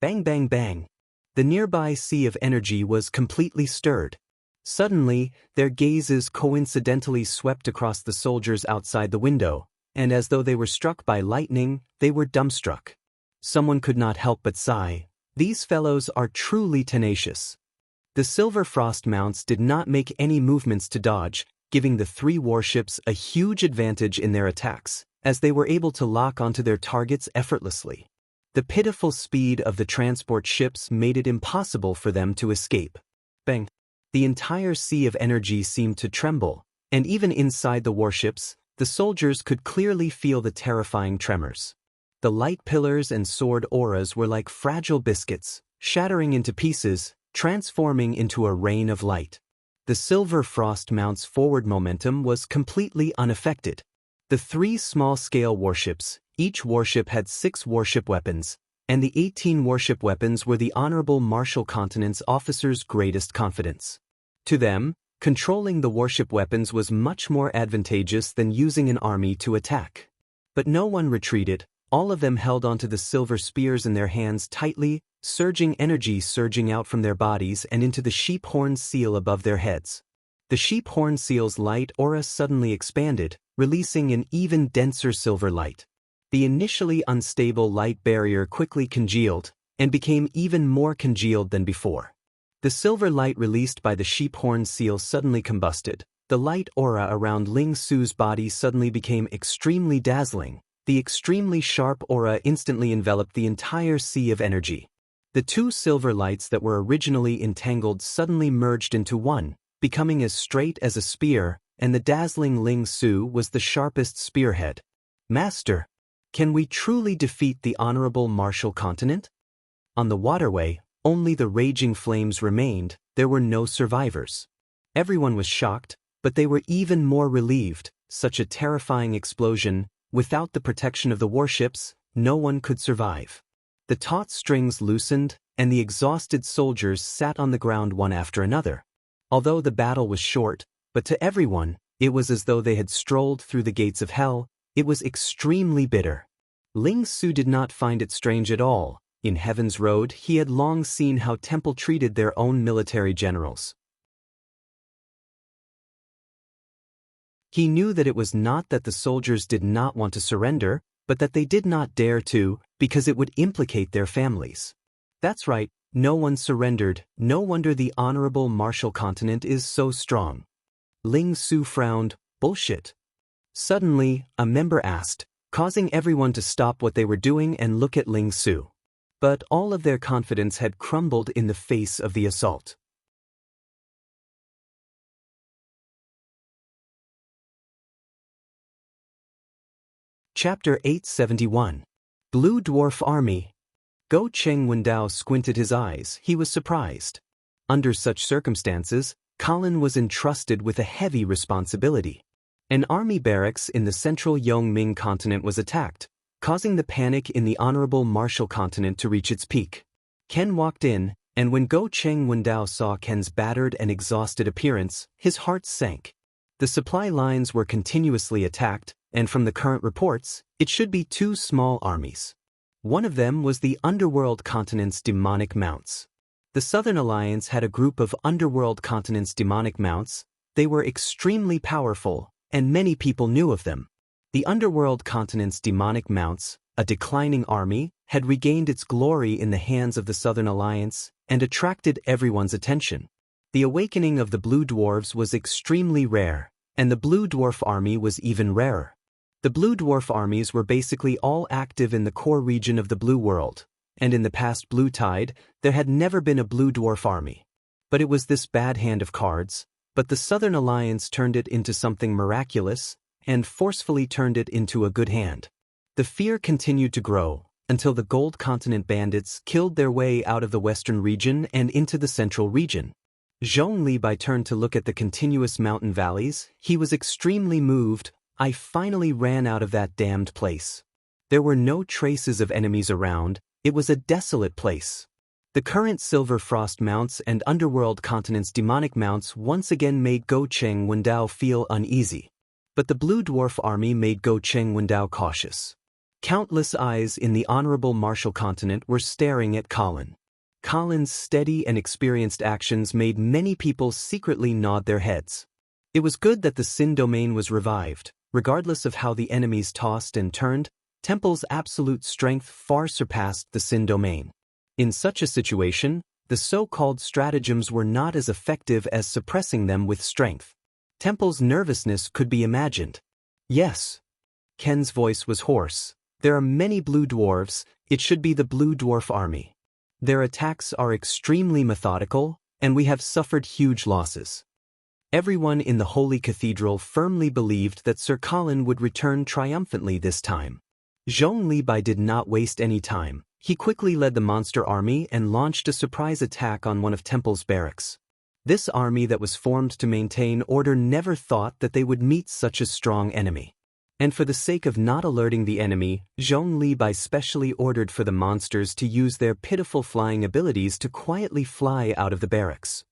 Bang bang bang. The nearby sea of energy was completely stirred. Suddenly, their gazes coincidentally swept across the soldiers outside the window, and as though they were struck by lightning, they were dumbstruck. Someone could not help but sigh. These fellows are truly tenacious. The Silver Frost Mounts did not make any movements to dodge, giving the three warships a huge advantage in their attacks, as they were able to lock onto their targets effortlessly. The pitiful speed of the transport ships made it impossible for them to escape. Bang! The entire sea of energy seemed to tremble, and even inside the warships, the soldiers could clearly feel the terrifying tremors. The light pillars and sword auras were like fragile biscuits, shattering into pieces, transforming into a rain of light. The Silver Frost Mounts' forward momentum was completely unaffected. The three small-scale warships, each warship had 6 warship weapons, and the 18 warship weapons were the Honorable Martial Continent's officers' greatest confidence. To them, controlling the warship weapons was much more advantageous than using an army to attack. But no one retreated. All of them held onto the silver spears in their hands tightly, surging energy surging out from their bodies and into the sheep horn seal above their heads. The sheep horn seal's light aura suddenly expanded, releasing an even denser silver light. The initially unstable light barrier quickly congealed, and became even more congealed than before. The silver light released by the sheep horn seal suddenly combusted. The light aura around Ling Su's body suddenly became extremely dazzling. The extremely sharp aura instantly enveloped the entire sea of energy. The two silver lights that were originally entangled suddenly merged into one, becoming as straight as a spear, and the dazzling Ling Su was the sharpest spearhead. Master, can we truly defeat the honorable martial continent? On the waterway, only the raging flames remained, there were no survivors. Everyone was shocked, but they were even more relieved. Such a terrifying explosion, without the protection of the warships, no one could survive. The taut strings loosened, and the exhausted soldiers sat on the ground one after another. Although the battle was short, but to everyone, it was as though they had strolled through the gates of hell. It was extremely bitter. Ling Su did not find it strange at all. In Heaven's Road, he had long seen how Temple treated their own military generals. He knew that it was not that the soldiers did not want to surrender, but that they did not dare to, because it would implicate their families. That's right, no one surrendered. No wonder the honorable martial continent is so strong. Ling Su frowned. Bullshit. Suddenly, a member asked, causing everyone to stop what they were doing and look at Ling Su. But all of their confidence had crumbled in the face of the assault. Chapter 871. Blue Dwarf Army. Go Cheng Wendao squinted his eyes. He was surprised. Under such circumstances, Colin was entrusted with a heavy responsibility. An army barracks in the central Yongming continent was attacked, causing the panic in the honorable martial continent to reach its peak. Ken walked in, and when Go Cheng Wendao saw Ken's battered and exhausted appearance, his heart sank. The supply lines were continuously attacked, and from the current reports, it should be two small armies. One of them was the Underworld Continent's demonic mounts. The Southern Alliance had a group of Underworld Continent's demonic mounts. They were extremely powerful, and many people knew of them. The Underworld Continent's demonic mounts, a declining army, had regained its glory in the hands of the Southern Alliance and attracted everyone's attention. The awakening of the Blue Dwarves was extremely rare, and the Blue Dwarf Army was even rarer. The Blue Dwarf armies were basically all active in the core region of the Blue World, and in the past Blue Tide, there had never been a Blue Dwarf army. But it was this bad hand of cards, but the Southern Alliance turned it into something miraculous, and forcefully turned it into a good hand. The fear continued to grow, until the Gold Continent bandits killed their way out of the western region and into the central region. Zhong Li turned to look at the continuous mountain valleys. He was extremely moved. I finally ran out of that damned place. There were no traces of enemies around. It was a desolate place. The current Silver Frost mounts and Underworld Continent's demonic mounts once again made Go Cheng Wendao feel uneasy. But the Blue Dwarf army made Go Cheng Wendao cautious. Countless eyes in the honorable martial continent were staring at Colin. Colin's steady and experienced actions made many people secretly nod their heads. It was good that the Sin domain was revived. Regardless of how the enemies tossed and turned, Temple's absolute strength far surpassed the Sin domain. In such a situation, the so-called stratagems were not as effective as suppressing them with strength. Temple's nervousness could be imagined. Yes. Ken's voice was hoarse. There are many Blue Dwarves. It should be the Blue Dwarf army. Their attacks are extremely methodical, and we have suffered huge losses. Everyone in the Holy Cathedral firmly believed that Sir Colin would return triumphantly this time. Zhong Li did not waste any time. He quickly led the monster army and launched a surprise attack on one of Temple's barracks. This army that was formed to maintain order never thought that they would meet such a strong enemy. And for the sake of not alerting the enemy, Zhong Li specially ordered for the monsters to use their pitiful flying abilities to quietly fly out of the barracks.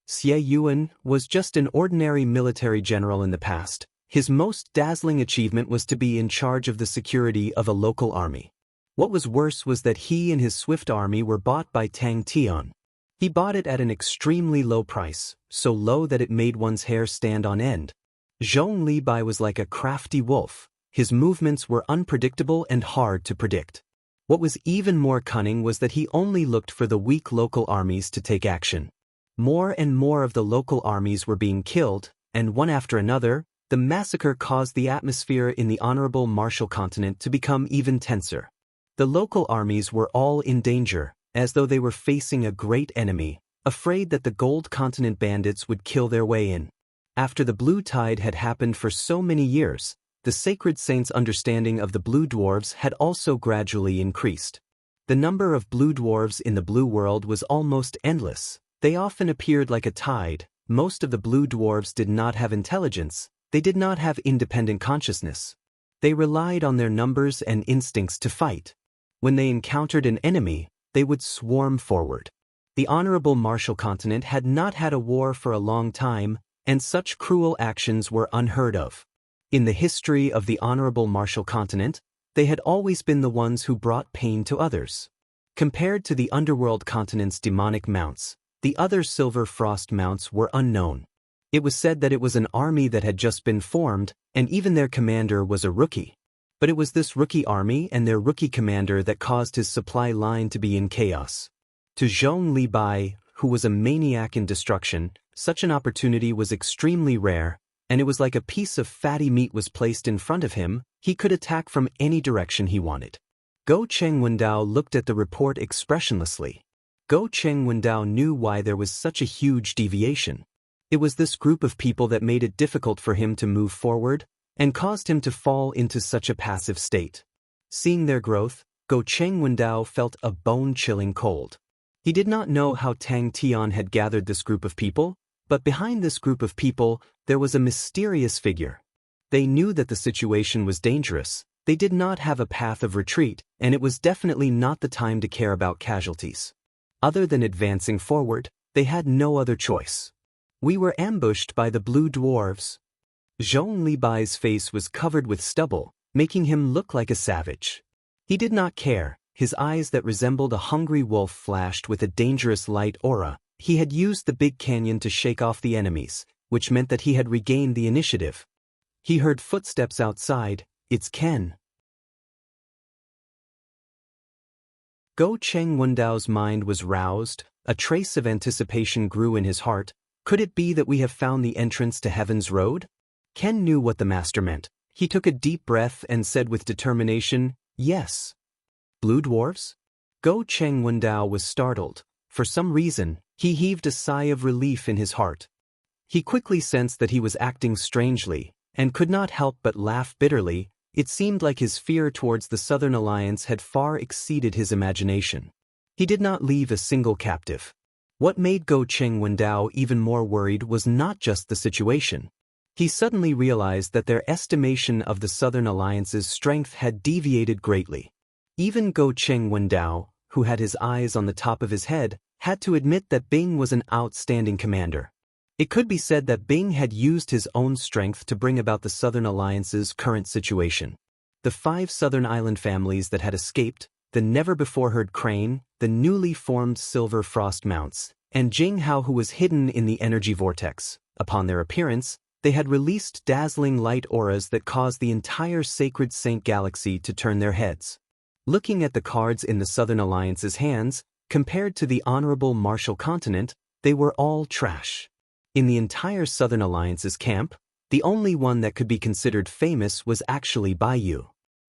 Xie Yuan was just an ordinary military general in the past. His most dazzling achievement was to be in charge of the security of a local army. What was worse was that he and his swift army were bought by Tang Tian. He bought it at an extremely low price, so low that it made one's hair stand on end. Zhong Li was like a crafty wolf. His movements were unpredictable and hard to predict. What was even more cunning was that he only looked for the weak local armies to take action. More and more of the local armies were being killed, and one after another, the massacre caused the atmosphere in the honorable Martial continent to become even tenser. The local armies were all in danger, as though they were facing a great enemy, afraid that the Gold Continent bandits would kill their way in. After the Blue Tide had happened for so many years, the Sacred Saint's understanding of the Blue Dwarves had also gradually increased. The number of Blue Dwarves in the Blue World was almost endless. They often appeared like a tide. Most of the Blue Dwarves did not have intelligence. They did not have independent consciousness. They relied on their numbers and instincts to fight. When they encountered an enemy, they would swarm forward. The honorable Martial continent had not had a war for a long time, and such cruel actions were unheard of. In the history of the honorable Martial continent, they had always been the ones who brought pain to others. Compared to the underworld continent's demonic mounts, the other Silver Frost mounts were unknown. It was said that it was an army that had just been formed, and even their commander was a rookie. But it was this rookie army and their rookie commander that caused his supply line to be in chaos. To Zhong Li Bai, who was a maniac in destruction, such an opportunity was extremely rare, and it was like a piece of fatty meat was placed in front of him. He could attack from any direction he wanted. Go Cheng Wendao looked at the report expressionlessly. Go Cheng Wendao knew why there was such a huge deviation. It was this group of people that made it difficult for him to move forward, and caused him to fall into such a passive state. Seeing their growth, Go Cheng Wendao felt a bone-chilling cold. He did not know how Tang Tian had gathered this group of people, but behind this group of people, there was a mysterious figure. They knew that the situation was dangerous. They did not have a path of retreat, and it was definitely not the time to care about casualties. Other than advancing forward, they had no other choice. We were ambushed by the Blue Dwarves. Zhong Li Bai's face was covered with stubble, making him look like a savage. He did not care. His eyes that resembled a hungry wolf flashed with a dangerous light aura. He had used the big canyon to shake off the enemies, which meant that he had regained the initiative. He heard footsteps outside. It's Ken. Go Cheng Wendao's mind was roused. A trace of anticipation grew in his heart. Could it be that we have found the entrance to Heaven's Road? Ken knew what the master meant. He took a deep breath and said with determination, "Yes." Blue Dwarves? Go Cheng Wendao was startled. For some reason, he heaved a sigh of relief in his heart. He quickly sensed that he was acting strangely, and could not help but laugh bitterly. It seemed like his fear towards the Southern Alliance had far exceeded his imagination. He did not leave a single captive. What made Go Cheng Wendao even more worried was not just the situation. He suddenly realized that their estimation of the Southern Alliance's strength had deviated greatly. Even Go Cheng Wendao, who had his eyes on the top of his head, had to admit that Bing was an outstanding commander. It could be said that Bing had used his own strength to bring about the Southern Alliance's current situation. The 5 Southern Island families that had escaped, the never-before-heard Crane, the newly formed Silver Frost Mounts, and Jing Hao, who was hidden in the energy vortex. Upon their appearance, they had released dazzling light auras that caused the entire Sacred Saint galaxy to turn their heads. Looking at the cards in the Southern Alliance's hands, compared to the honorable Martial continent, they were all trash. In the entire Southern Alliance's camp, the only one that could be considered famous was actually Baiyu.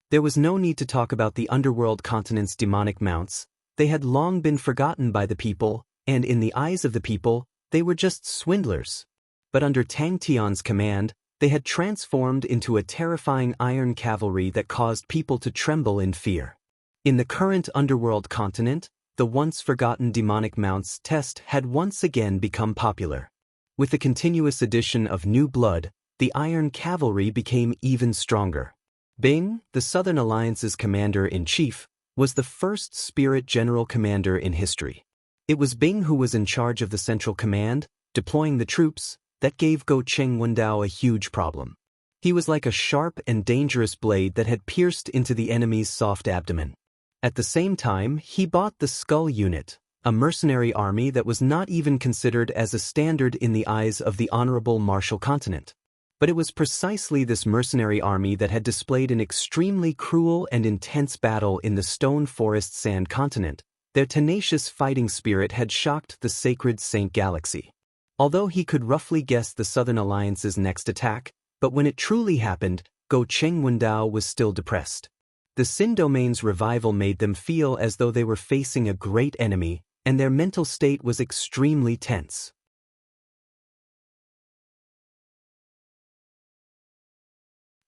There was no need to talk about the underworld continent's demonic mounts. They had long been forgotten by the people, and in the eyes of the people, they were just swindlers. But under Tang Tian's command, they had transformed into a terrifying iron cavalry that caused people to tremble in fear. In the current underworld continent, the once forgotten demonic mounts test had once again become popular. With the continuous addition of new blood, the iron cavalry became even stronger. Bing, the Southern Alliance's commander-in-chief, was the first spirit general commander in history. It was Bing who was in charge of the central command, deploying the troops, that gave Go Cheng Wendao a huge problem. He was like a sharp and dangerous blade that had pierced into the enemy's soft abdomen. At the same time, he bought the Skull Unit, a mercenary army that was not even considered as a standard in the eyes of the honorable Martial continent. But it was precisely this mercenary army that had displayed an extremely cruel and intense battle in the Stone Forest Sand continent. Their tenacious fighting spirit had shocked the Sacred Saint galaxy. Although he could roughly guess the Southern Alliance's next attack, But when it truly happened, Go Chengwendao was still depressed. The Sin domain's revival made them feel as though they were facing a great enemy, and their mental state was extremely tense.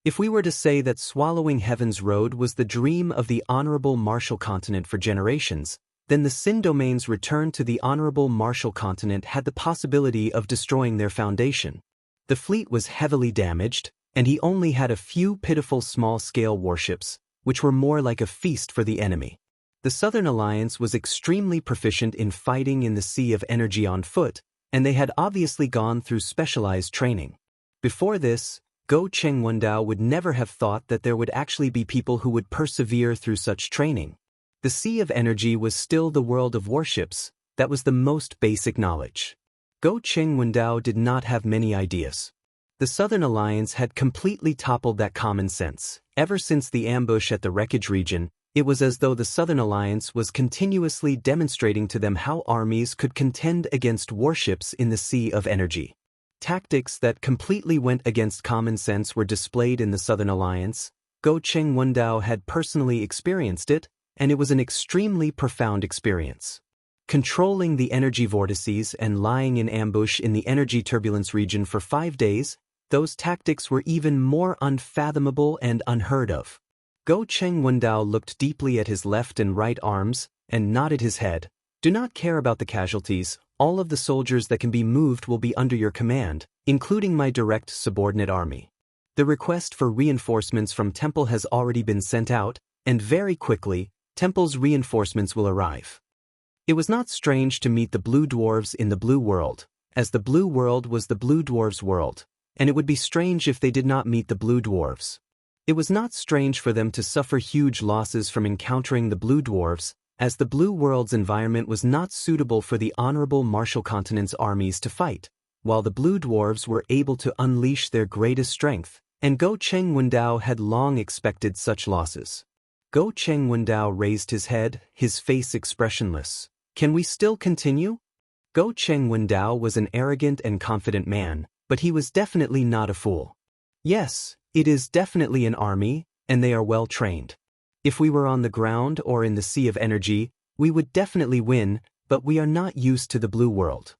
If we were to say that swallowing Heaven's Road was the dream of the Honorable Martial Continent for generations, then the Sin domain's return to the Honorable Martial Continent had the possibility of destroying their foundation. The fleet was heavily damaged, and he only had a few pitiful small-scale warships, which were more like a feast for the enemy. The Southern Alliance was extremely proficient in fighting in the Sea of Energy on foot, and they had obviously gone through specialized training. Before this, Go Chengwendao would never have thought that there would actually be people who would persevere through such training. The Sea of Energy was still the world of warships. That was the most basic knowledge. Go Chengwendao did not have many ideas. The Southern Alliance had completely toppled that common sense. Ever since the ambush at the wreckage region, it was as though the Southern Alliance was continuously demonstrating to them how armies could contend against warships in the Sea of Energy. Tactics that completely went against common sense were displayed in the Southern Alliance. Go Chengwendao had personally experienced it, and it was an extremely profound experience. Controlling the energy vortices and lying in ambush in the energy turbulence region for 5 days, those tactics were even more unfathomable and unheard of. Go Chengwendao looked deeply at his left and right arms and nodded his head. Do not care about the casualties. All of the soldiers that can be moved will be under your command, including my direct subordinate army. The request for reinforcements from Temple has already been sent out, and very quickly, Temple's reinforcements will arrive. It was not strange to meet the Blue Dwarves in the Blue World, as the Blue World was the Blue Dwarves' world, and it would be strange if they did not meet the Blue Dwarves. It was not strange for them to suffer huge losses from encountering the Blue Dwarves, as the Blue World's environment was not suitable for the Honorable Martial Continent's armies to fight, while the Blue Dwarves were able to unleash their greatest strength, and Go Chengwendao had long expected such losses. Go Chengwendao raised his head, his face expressionless. Can we still continue? Go Chengwendao was an arrogant and confident man, but he was definitely not a fool. Yes, it is definitely an army, and they are well trained. If we were on the ground or in the Sea of Energy, we would definitely win, but we are not used to the Blue World.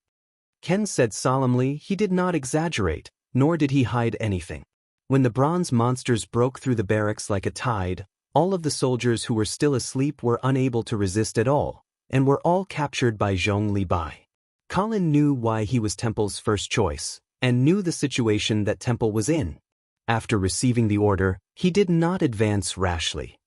Ken said solemnly. He did not exaggerate, nor did he hide anything. When the bronze monsters broke through the barracks like a tide, all of the soldiers who were still asleep were unable to resist at all, and were all captured by Zhong Li Bai. Colin knew why he was Temple's first choice, and knew the situation that Temple was in. After receiving the order, he did not advance rashly.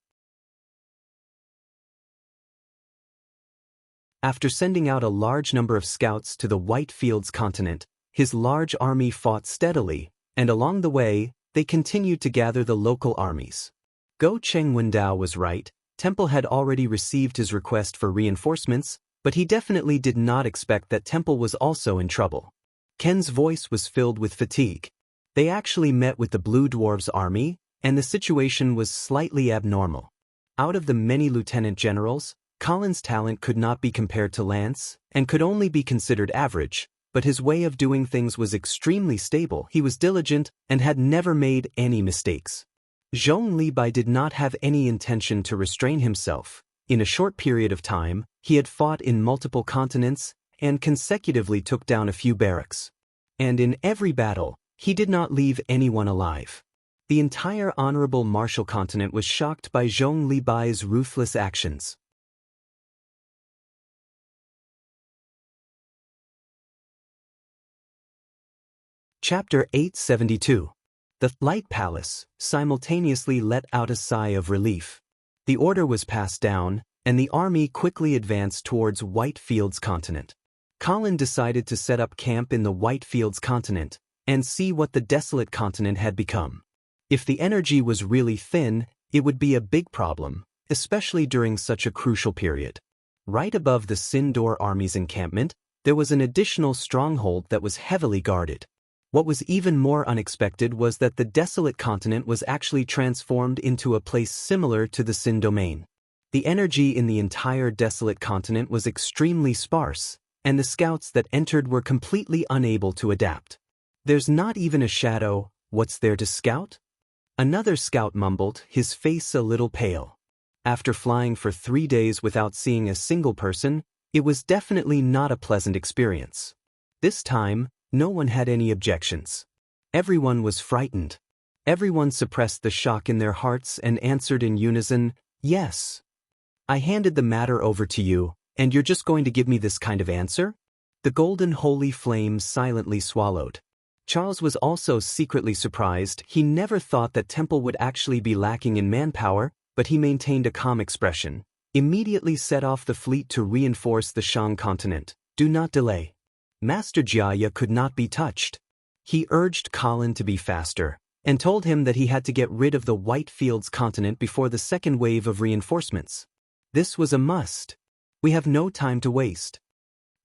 After sending out a large number of scouts to the White Fields continent, his large army fought steadily, and along the way, they continued to gather the local armies. Go Chengwendao was right. Temple had already received his request for reinforcements, but he definitely did not expect that Temple was also in trouble. Ken's voice was filled with fatigue. They actually met with the Blue Dwarves' army, and the situation was slightly abnormal. Out of the many lieutenant generals, Colin's talent could not be compared to Lance, and could only be considered average, but his way of doing things was extremely stable. He was diligent and had never made any mistakes. Zhong Li Bai did not have any intention to restrain himself. In a short period of time, he had fought in multiple continents and consecutively took down a few barracks. And in every battle, he did not leave anyone alive. The entire Honorable Martial Continent was shocked by Zhong Li Bai's ruthless actions. Chapter 872. The Light Palace simultaneously let out a sigh of relief. The order was passed down, and the army quickly advanced towards White Fields continent. Colin decided to set up camp in the White Fields continent and see what the desolate continent had become. If the energy was really thin, it would be a big problem, especially during such a crucial period. Right above the Sindor army's encampment, there was an additional stronghold that was heavily guarded. What was even more unexpected was that the desolate continent was actually transformed into a place similar to the Sin domain. The energy in the entire desolate continent was extremely sparse, and the scouts that entered were completely unable to adapt. There's not even a shadow What's there to scout? Another scout mumbled, his face a little pale. After flying for 3 days without seeing a single person, it was definitely not a pleasant experience. This time, no one had any objections. Everyone was frightened. Everyone suppressed the shock in their hearts and answered in unison, "Yes. I handed the matter over to you, and you're just going to give me this kind of answer?" The golden holy flames silently swallowed. Charles was also secretly surprised. He never thought that Temple would actually be lacking in manpower, but he maintained a calm expression. Immediately set off the fleet to reinforce the Shang continent. Do not delay. Master Jiaya could not be touched. He urged Colin to be faster, and told him that he had to get rid of the White Fields continent before the second wave of reinforcements. This was a must. We have no time to waste.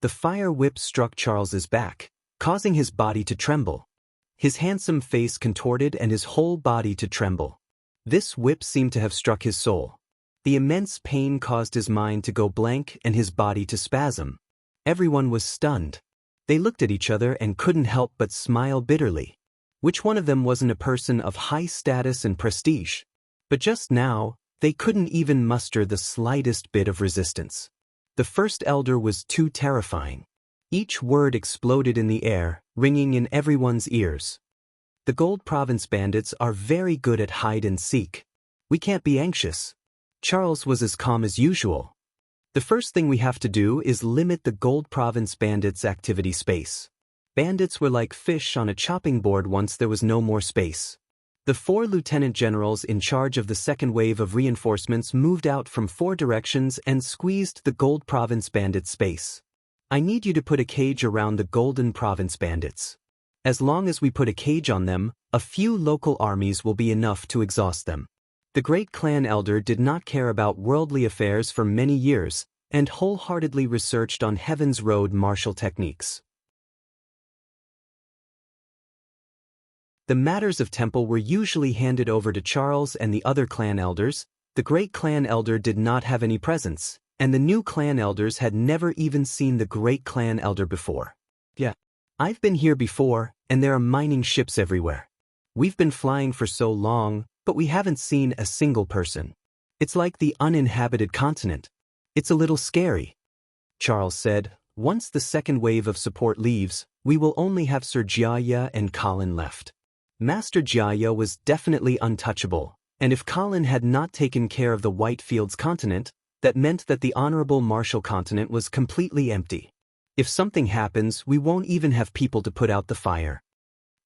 The fire whip struck Charles's back, causing his body to tremble. His handsome face contorted and his whole body to tremble. This whip seemed to have struck his soul. The immense pain caused his mind to go blank and his body to spasm. Everyone was stunned. They looked at each other and couldn't help but smile bitterly. Which one of them wasn't a person of high status and prestige? But just now, they couldn't even muster the slightest bit of resistance. The first elder was too terrifying. Each word exploded in the air, ringing in everyone's ears. The Gold Province bandits are very good at hide and seek. We can't be anxious. Charles was as calm as usual. The first thing we have to do is limit the Gold Province bandits' activity space. Bandits were like fish on a chopping board once there was no more space. The 4 lieutenant generals in charge of the second wave of reinforcements moved out from 4 directions and squeezed the Gold Province bandit space. I need you to put a cage around the Golden Province bandits. As long as we put a cage on them, a few local armies will be enough to exhaust them. The great clan elder did not care about worldly affairs for many years, and wholeheartedly researched on Heaven's Road martial techniques. The matters of Temple were usually handed over to Charles and the other clan elders. The great clan elder did not have any presence, and the new clan elders had never even seen the great clan elder before. "Yeah, I've been here before, and there are mining ships everywhere. We've been flying for so long, but we haven't seen a single person. It's like the uninhabited continent. It's a little scary," Charles said. "Once the second wave of support leaves, we will only have Sir Jiaya and Colin left." Master Jiaya was definitely untouchable, and if Colin had not taken care of the Whitefields continent, that meant that the Honorable Marshal continent was completely empty. If something happens, we won't even have people to put out the fire.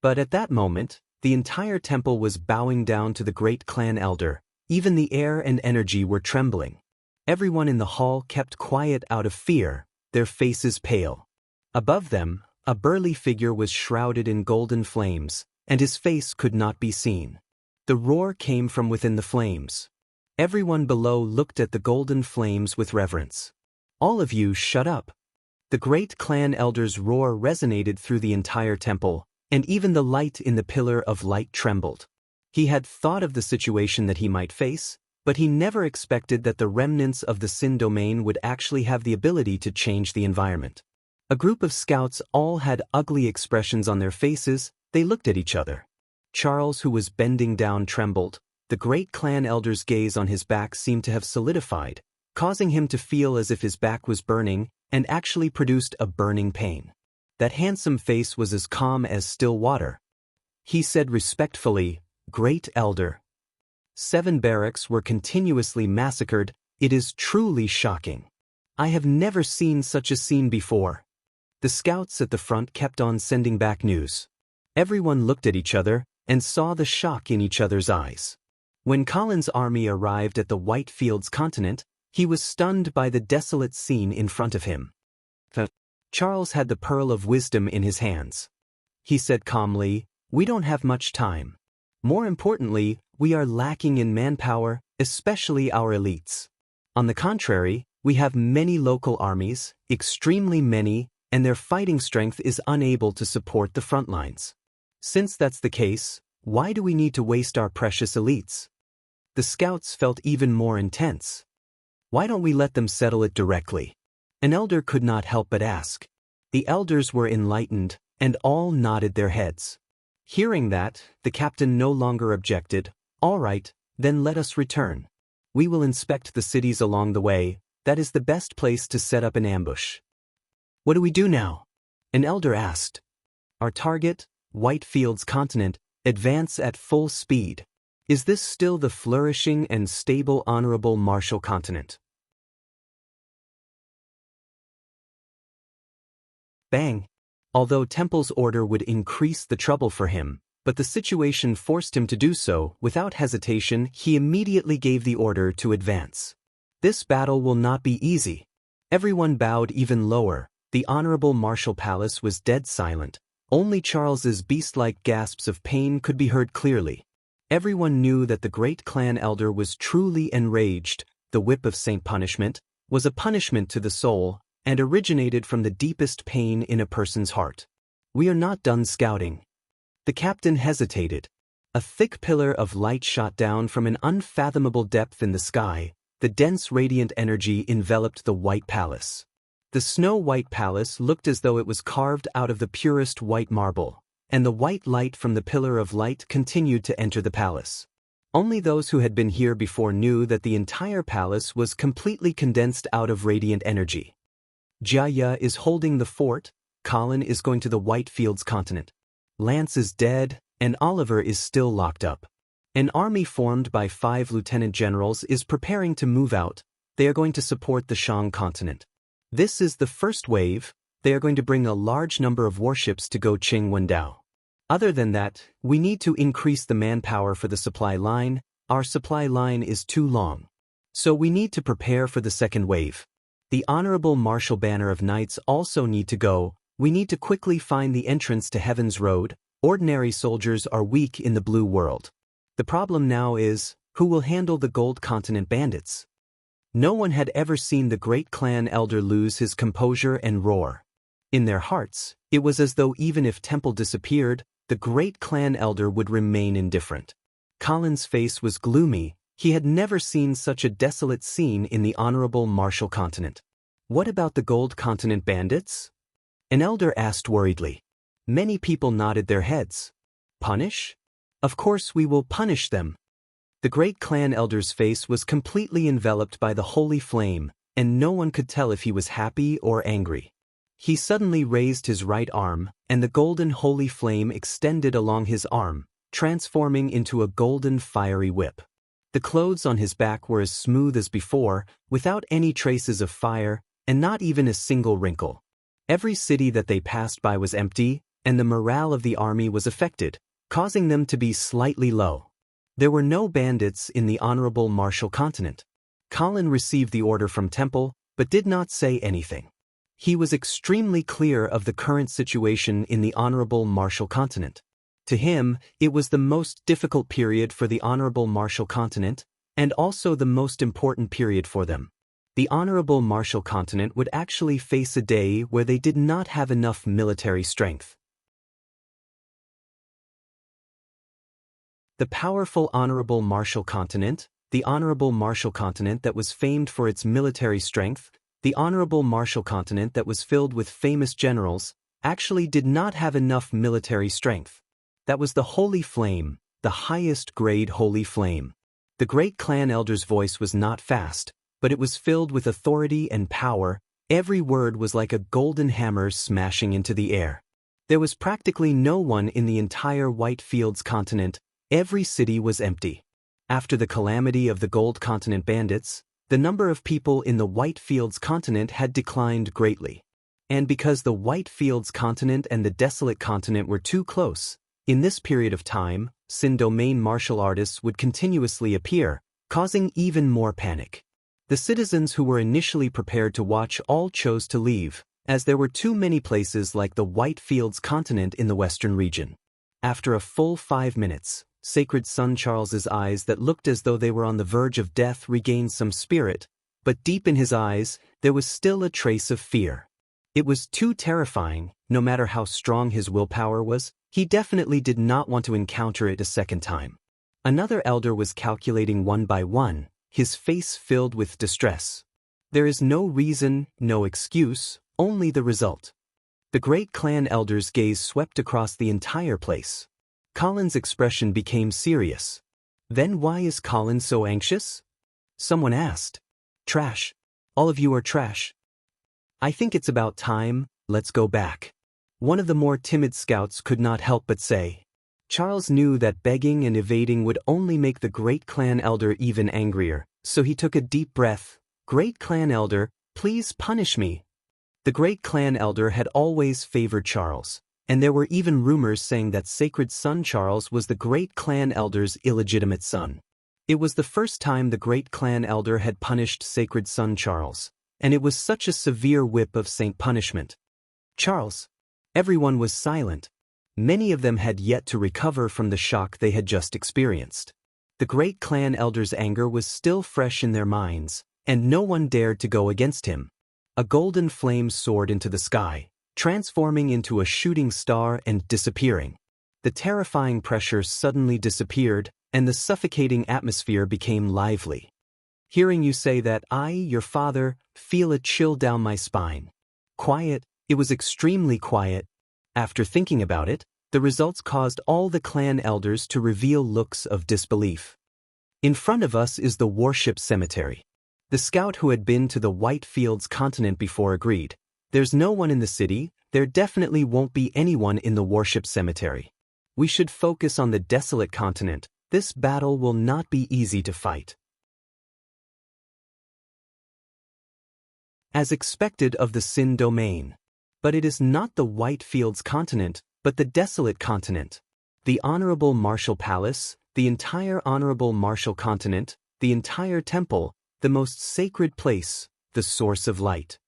But at that moment, the entire temple was bowing down to the great clan elder. Even the air and energy were trembling. Everyone in the hall kept quiet out of fear, their faces pale. Above them, a burly figure was shrouded in golden flames, and his face could not be seen. The roar came from within the flames. Everyone below looked at the golden flames with reverence. "All of you shut up." The great clan elder's roar resonated through the entire temple, and even the light in the pillar of light trembled. He had thought of the situation that he might face, but he never expected that the remnants of the Sin domain would actually have the ability to change the environment. A group of scouts all had ugly expressions on their faces. They looked at each other. Charles, who was bending down, trembled. The great clan elder's gaze on his back seemed to have solidified, causing him to feel as if his back was burning, and actually produced a burning pain. That handsome face was as calm as still water. He said respectfully, "Great elder. 7 barracks were continuously massacred. It is truly shocking. I have never seen such a scene before." The scouts at the front kept on sending back news. Everyone looked at each other and saw the shock in each other's eyes. When Colin's army arrived at the Whitefields continent, he was stunned by the desolate scene in front of him. Charles had the pearl of wisdom in his hands. He said calmly, "We don't have much time. More importantly, we are lacking in manpower, especially our elites. On the contrary, we have many local armies, extremely many, and their fighting strength is unable to support the front lines. Since that's the case, why do we need to waste our precious elites?" The scouts felt even more intense. "Why don't we let them settle it directly?" An elder could not help but ask. The elders were enlightened, and all nodded their heads. Hearing that, the captain no longer objected. "All right, then let us return. We will inspect the cities along the way. That is the best place to set up an ambush." "What do we do now?" an elder asked. "Our target, Whitefields continent, advance at full speed. Is this still the flourishing and stable honorable martial continent?" Bang! Although Temple's order would increase the trouble for him, but the situation forced him to do so. Without hesitation, he immediately gave the order to advance. This battle will not be easy. Everyone bowed even lower. The honorable martial palace was dead silent. Only Charles's beast-like gasps of pain could be heard clearly. Everyone knew that the great clan elder was truly enraged. The whip of Saint Punishment was a punishment to the soul, and originated from the deepest pain in a person's heart. "We are not done scouting." The captain hesitated. A thick pillar of light shot down from an unfathomable depth in the sky. The dense radiant energy enveloped the White Palace. The snow-white palace looked as though it was carved out of the purest white marble, and the white light from the pillar of light continued to enter the palace. Only those who had been here before knew that the entire palace was completely condensed out of radiant energy. Jia is holding the fort, Colin is going to the Whitefields continent. Lance is dead, and Oliver is still locked up. An army formed by 5 lieutenant generals is preparing to move out. They are going to support the Shang continent. This is the first wave. They are going to bring a large number of warships to go Qing Wendao. Other than that, we need to increase the manpower for the supply line. Our supply line is too long. So we need to prepare for the second wave. The Honorable Martial Banner of Knights also need to go. We need to quickly find the entrance to Heaven's Road. Ordinary soldiers are weak in the blue world. The problem now is, who will handle the Gold Continent bandits? No one had ever seen the great clan elder lose his composure and roar. In their hearts, it was as though even if Temple disappeared, the great clan elder would remain indifferent. Colin's face was gloomy. He had never seen such a desolate scene in the honorable martial continent. "What about the Gold Continent bandits?" an elder asked worriedly. Many people nodded their heads. "Punish? Of course we will punish them." The great clan elder's face was completely enveloped by the holy flame, and no one could tell if he was happy or angry. He suddenly raised his right arm, and the golden holy flame extended along his arm, transforming into a golden fiery whip. The clothes on his back were as smooth as before, without any traces of fire, and not even a single wrinkle. Every city that they passed by was empty, and the morale of the army was affected, causing them to be slightly low. There were no bandits in the honorable martial continent. Colin received the order from Temple, but did not say anything. He was extremely clear of the current situation in the honorable martial continent. To him, it was the most difficult period for the honorable martial continent, and also the most important period for them. The honorable martial continent would actually face a day where they did not have enough military strength. The powerful honorable martial continent, the honorable martial continent that was famed for its military strength, the honorable martial continent that was filled with famous generals, actually did not have enough military strength. That was the holy flame, the highest grade holy flame. The great clan elder's voice was not fast, but it was filled with authority and power. Every word was like a golden hammer smashing into the air. There was practically no one in the entire Whitefields continent. Every city was empty. After the calamity of the Gold Continent bandits, the number of people in the Whitefields continent had declined greatly. And because the Whitefields continent and the Desolate continent were too close, in this period of time, Sin domain martial artists would continuously appear, causing even more panic. The citizens who were initially prepared to watch all chose to leave, as there were too many places like the Whitefields continent in the western region. After a full 5 minutes, Sacred Son Charles's eyes that looked as though they were on the verge of death regained some spirit, but deep in his eyes, there was still a trace of fear. It was too terrifying. No matter how strong his willpower was, he definitely did not want to encounter it a second time. Another elder was calculating one by one, his face filled with distress. There is no reason, no excuse, only the result. The great clan elder's gaze swept across the entire place. Colin's expression became serious. Then why is Colin so anxious? Someone asked. Trash. All of you are trash. I think it's about time, let's go back. One of the more timid scouts could not help but say. Charles knew that begging and evading would only make the great clan elder even angrier, so he took a deep breath. Great clan elder, please punish me. The great clan elder had always favored Charles, and there were even rumors saying that sacred son Charles was the great clan elder's illegitimate son. It was the first time the great clan elder had punished sacred son Charles, and it was such a severe whip of saint punishment. Charles. Everyone was silent. Many of them had yet to recover from the shock they had just experienced. The great clan elder's anger was still fresh in their minds, and no one dared to go against him. A golden flame soared into the sky, transforming into a shooting star and disappearing. The terrifying pressure suddenly disappeared, and the suffocating atmosphere became lively. Hearing you say that, I, your father, feel a chill down my spine. Quiet, it was extremely quiet. After thinking about it, the results caused all the clan elders to reveal looks of disbelief. In front of us is the warship cemetery. The scout who had been to the White Fields continent before agreed. There's no one in the city, there definitely won't be anyone in the warship cemetery. We should focus on the desolate continent. This battle will not be easy to fight. As expected of the Sin domain. But it is not the White Fields continent, but the desolate continent. The Honorable Martial Palace, the entire Honorable Martial continent, the entire temple, the most sacred place, the source of light.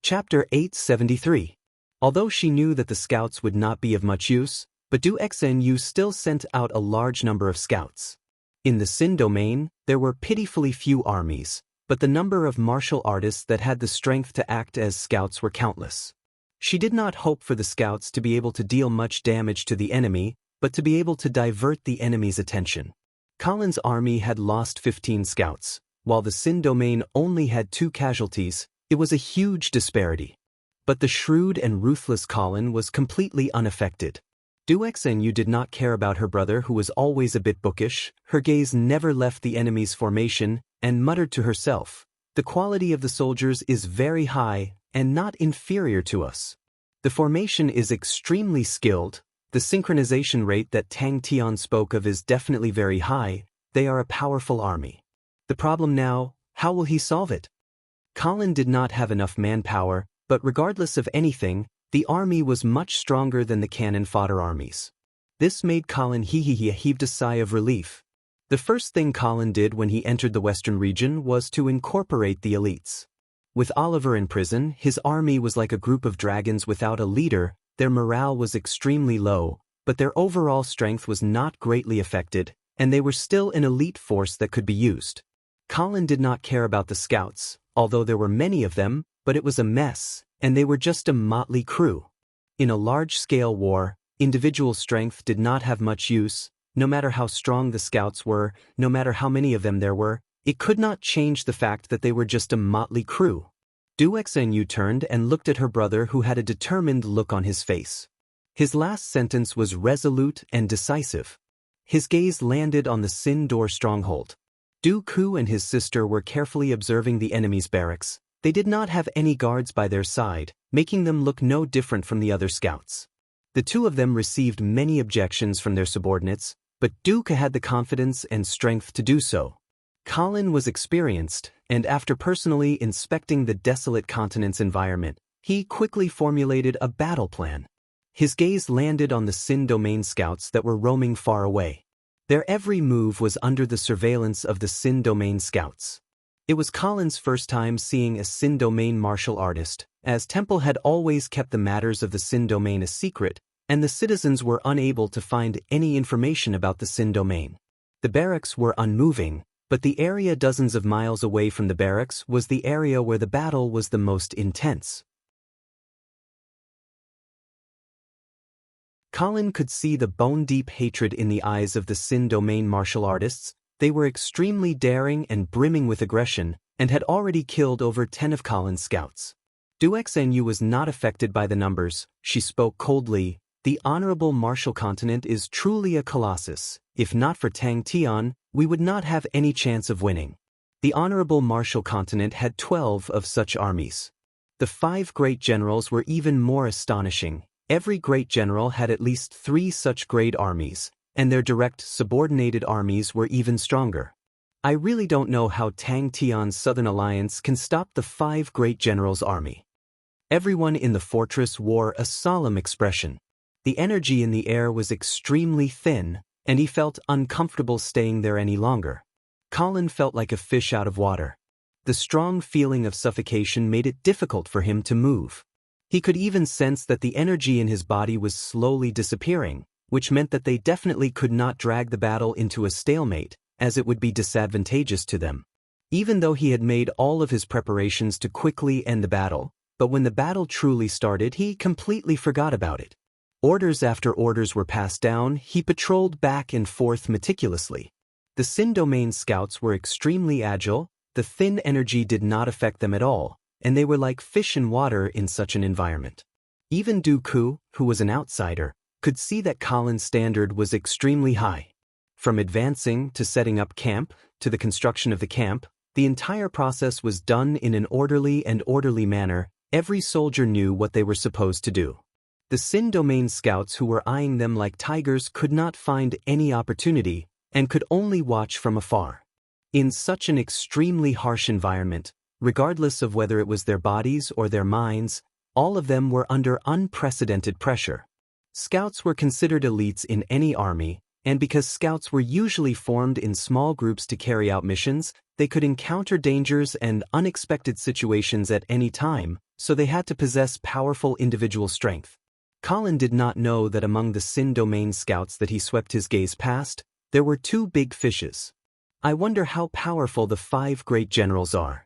Chapter 873. Although she knew that the scouts would not be of much use, but Daoist still sent out a large number of scouts. In the Sin domain, there were pitifully few armies, but the number of martial artists that had the strength to act as scouts were countless. She did not hope for the scouts to be able to deal much damage to the enemy, but to be able to divert the enemy's attention. Colin's army had lost 15 scouts, while the Sin domain only had 2 casualties. It was a huge disparity. But the shrewd and ruthless Colin was completely unaffected. Daoist did not care about her brother, who was always a bit bookish. Her gaze never left the enemy's formation, and muttered to herself, the quality of the soldiers is very high, and not inferior to us. The formation is extremely skilled, the synchronization rate that Tang Tian spoke of is definitely very high, they are a powerful army. The problem now, how will he solve it? Colin did not have enough manpower, but regardless of anything, the army was much stronger than the cannon fodder armies. This made Colin heaved a sigh of relief. The first thing Colin did when he entered the western region was to incorporate the elites. With Oliver in prison, his army was like a group of dragons without a leader. Their morale was extremely low, but their overall strength was not greatly affected, and they were still an elite force that could be used. Colin did not care about the scouts, although there were many of them, but it was a mess, and they were just a motley crew. In a large-scale war, individual strength did not have much use. No matter how strong the scouts were, no matter how many of them there were, it could not change the fact that they were just a motley crew. Daoist turned and looked at her brother, who had a determined look on his face. His last sentence was resolute and decisive. His gaze landed on the Sin Door stronghold. Dooku and his sister were carefully observing the enemy's barracks. They did not have any guards by their side, making them look no different from the other scouts. The two of them received many objections from their subordinates, but Dooku had the confidence and strength to do so. Colin was experienced, and after personally inspecting the desolate continent's environment, he quickly formulated a battle plan. His gaze landed on the Sin domain scouts that were roaming far away. Their every move was under the surveillance of the Sin domain scouts. It was Colin's first time seeing a Sin domain martial artist, as Temple had always kept the matters of the Sin domain a secret, and the citizens were unable to find any information about the Sin domain. The barracks were unmoving, but the area dozens of miles away from the barracks was the area where the battle was the most intense. Colin could see the bone-deep hatred in the eyes of the Sin domain martial artists. They were extremely daring and brimming with aggression, and had already killed over 10 of Colin's scouts. Xianxia was not affected by the numbers. She spoke coldly. The honorable martial continent is truly a colossus. If not for Tang Tian, we would not have any chance of winning. The honorable martial continent had 12 of such armies. The 5 great generals were even more astonishing. Every great general had at least 3 such great armies, and their direct subordinated armies were even stronger. I really don't know how Tang Tian's Southern Alliance can stop the 5 great generals' army. Everyone in the fortress wore a solemn expression. The energy in the air was extremely thin, and he felt uncomfortable staying there any longer. Colin felt like a fish out of water. The strong feeling of suffocation made it difficult for him to move. He could even sense that the energy in his body was slowly disappearing, which meant that they definitely could not drag the battle into a stalemate, as it would be disadvantageous to them. Even though he had made all of his preparations to quickly end the battle, but when the battle truly started, he completely forgot about it. Orders after orders were passed down. He patrolled back and forth meticulously. The Sin Domain scouts were extremely agile. The thin energy did not affect them at all, and they were like fish in water in such an environment. Even Dooku, who was an outsider, could see that Colin's standard was extremely high. From advancing to setting up camp, to the construction of the camp, the entire process was done in an orderly manner. Every soldier knew what they were supposed to do. The Sin Domain scouts who were eyeing them like tigers could not find any opportunity and could only watch from afar. In such an extremely harsh environment, regardless of whether it was their bodies or their minds, all of them were under unprecedented pressure. Scouts were considered elites in any army, and because scouts were usually formed in small groups to carry out missions, they could encounter dangers and unexpected situations at any time, so they had to possess powerful individual strength. Colin did not know that among the Sin Domain scouts that he swept his gaze past, there were 2 big fishes. I wonder how powerful the 5 great generals are.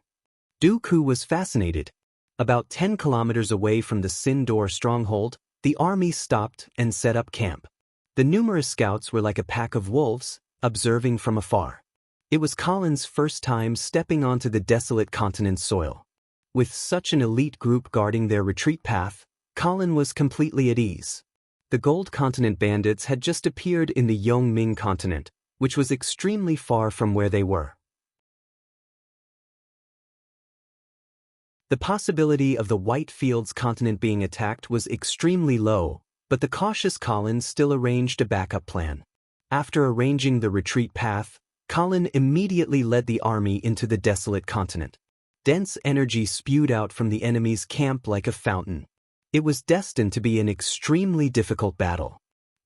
Dooku was fascinated. About 10 kilometers away from the Sin Door stronghold, the army stopped and set up camp. The numerous scouts were like a pack of wolves, observing from afar. It was Colin's first time stepping onto the desolate continent's soil. With such an elite group guarding their retreat path, Colin was completely at ease. The Gold Continent bandits had just appeared in the Yongming continent, which was extremely far from where they were. The possibility of the White Fields continent being attacked was extremely low, but the cautious Colin still arranged a backup plan. After arranging the retreat path, Colin immediately led the army into the desolate continent. Dense energy spewed out from the enemy's camp like a fountain. It was destined to be an extremely difficult battle.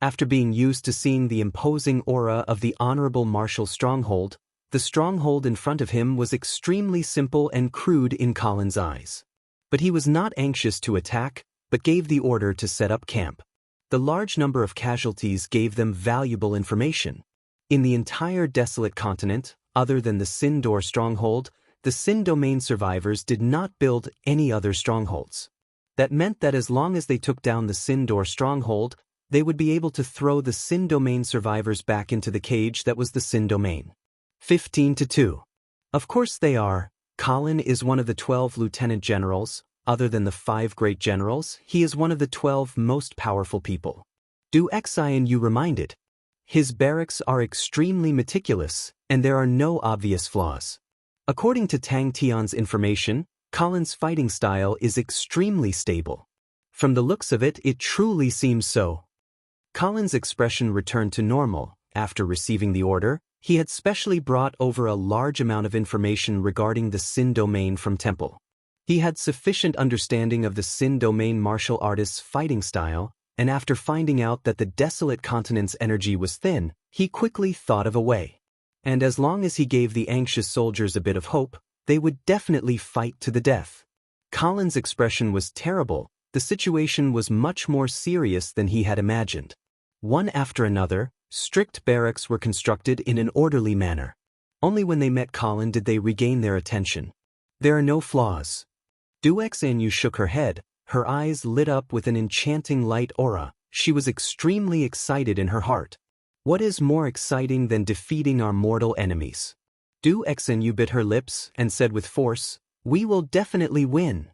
After being used to seeing the imposing aura of the honorable martial stronghold, the stronghold in front of him was extremely simple and crude in Colin's eyes. But he was not anxious to attack, but gave the order to set up camp. The large number of casualties gave them valuable information. In the entire desolate continent, other than the Sin Door stronghold, the Sin Domain survivors did not build any other strongholds. That meant that as long as they took down the Sin Door stronghold, they would be able to throw the Sin Domain survivors back into the cage that was the Sin Domain. 15-2. Of course they are. Colin is one of the 12 lieutenant generals. Other than the 5 great generals, he is one of the 12 most powerful people. Xianxia reminded. His barracks are extremely meticulous, and there are no obvious flaws. According to Tang Tian's information, Colin's fighting style is extremely stable. From the looks of it, it truly seems so. Colin's expression returned to normal. After receiving the order, he had specially brought over a large amount of information regarding the Sin Domain from Temple. He had sufficient understanding of the Sin Domain martial artist's fighting style, and after finding out that the desolate continent's energy was thin, he quickly thought of a way. And as long as he gave the anxious soldiers a bit of hope, they would definitely fight to the death. Colin's expression was terrible. The situation was much more serious than he had imagined. One after another, strict barracks were constructed in an orderly manner. Only when they met Colin did they regain their attention. There are no flaws. Xianxia shook her head, her eyes lit up with an enchanting light aura. She was extremely excited in her heart. What is more exciting than defeating our mortal enemies? Du Xinyu bit her lips and said with force, "We will definitely win."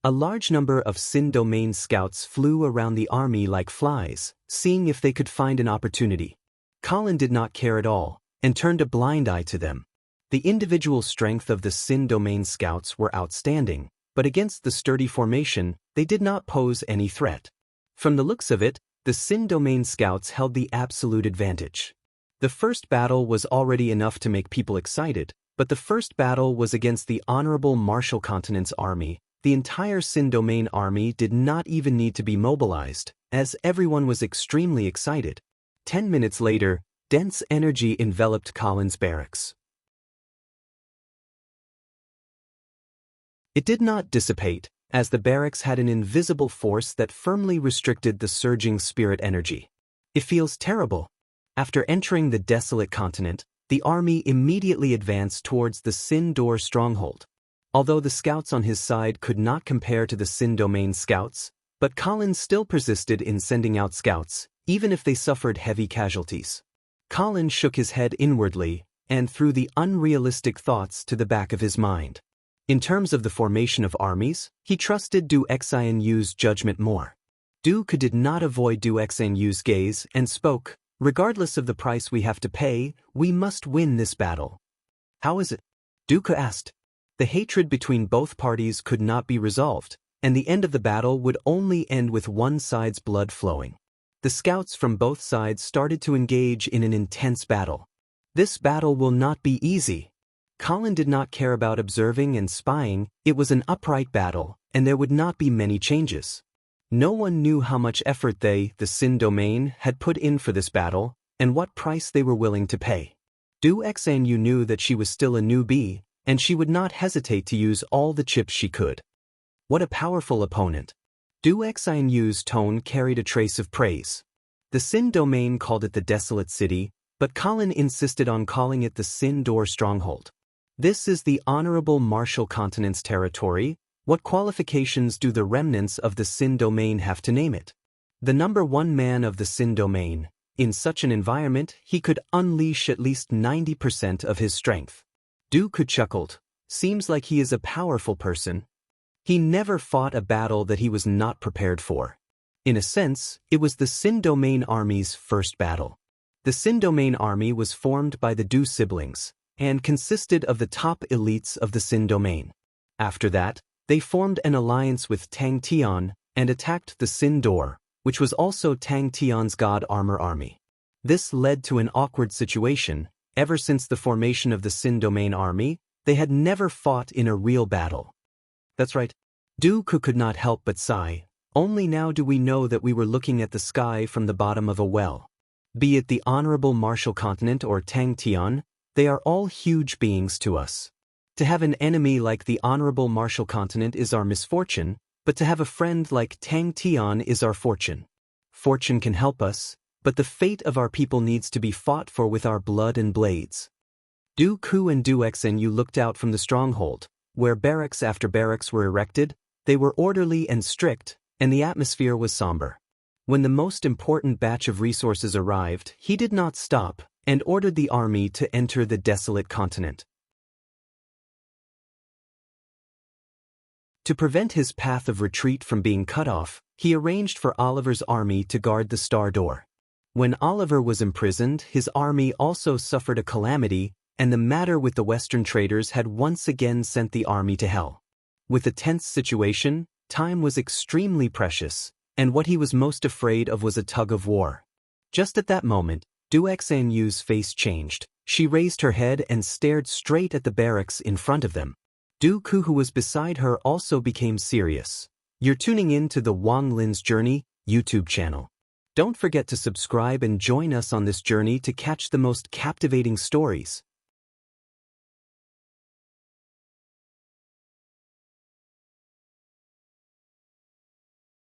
A large number of Sin Domain scouts flew around the army like flies, seeing if they could find an opportunity. Colin did not care at all, and turned a blind eye to them. The individual strength of the Sin Domain scouts were outstanding, but against the sturdy formation, they did not pose any threat. From the looks of it, the Sin Domain scouts held the absolute advantage. The first battle was already enough to make people excited, but the first battle was against the honorable Martial Continent's army. The entire Sin Domain army did not even need to be mobilized, as everyone was extremely excited. 10 minutes later, dense energy enveloped Colin's barracks. It did not dissipate, as the barracks had an invisible force that firmly restricted the surging spirit energy. It feels terrible. After entering the desolate continent, the army immediately advanced towards the Sin Door stronghold. Although the scouts on his side could not compare to the Sin Domain scouts, but Colin still persisted in sending out scouts, even if they suffered heavy casualties. Colin shook his head inwardly and threw the unrealistic thoughts to the back of his mind. In terms of the formation of armies, he trusted Du Xianyu's judgment more. Du Ke did not avoid Du Xianyu's gaze and spoke, "Regardless of the price we have to pay, we must win this battle." "How is it?" Du Ke asked. The hatred between both parties could not be resolved, and the end of the battle would only end with one side's blood flowing. The scouts from both sides started to engage in an intense battle. This battle will not be easy. Colin did not care about observing and spying. It was an upright battle, and there would not be many changes. No one knew how much effort they, the Sin Domain, had put in for this battle, and what price they were willing to pay. Du Xianyu knew that she was still a newbie, and she would not hesitate to use all the chips she could. What a powerful opponent. Du Xianyu's tone carried a trace of praise. The Sin Domain called it the Desolate City, but Colin insisted on calling it the Sin Door Stronghold. This is the honorable Martial Continent's territory. What qualifications do the remnants of the Sin Domain have to name it? The number one man of the Sin Domain. In such an environment, he could unleash at least 90% of his strength. Du Ke chuckled. Seems like he is a powerful person. He never fought a battle that he was not prepared for. In a sense, it was the Sin Domain army's first battle. The Sin Domain army was formed by the Du siblings, and consisted of the top elites of the Sin Domain. After that, they formed an alliance with Tang Tian, and attacked the Sin Door, which was also Tang Tian's God Armor army. This led to an awkward situation. Ever since the formation of the Sin Domain army, they had never fought in a real battle. That's right. Du Ke could not help but sigh. Only now do we know that we were looking at the sky from the bottom of a well. Be it the honorable Martial Continent or Tang Tian, they are all huge beings to us. To have an enemy like the honorable Martial Continent is our misfortune, but to have a friend like Tang Tian is our fortune. Fortune can help us, but the fate of our people needs to be fought for with our blood and blades. Du Ke and Du Xianyu looked out from the stronghold, where barracks after barracks were erected. They were orderly and strict, and the atmosphere was somber. When the most important batch of resources arrived, he did not stop, and ordered the army to enter the desolate continent. To prevent his path of retreat from being cut off, he arranged for Oliver's army to guard the Star Door. When Oliver was imprisoned, his army also suffered a calamity, and the matter with the Western traders had once again sent the army to hell. With the tense situation, time was extremely precious, and what he was most afraid of was a tug of war. Just at that moment, Du Xianyu's face changed. She raised her head and stared straight at the barracks in front of them. Du Ke, who was beside her, also became serious. You're tuning in to the Wang Lin's Journey YouTube channel. Don't forget to subscribe and join us on this journey to catch the most captivating stories.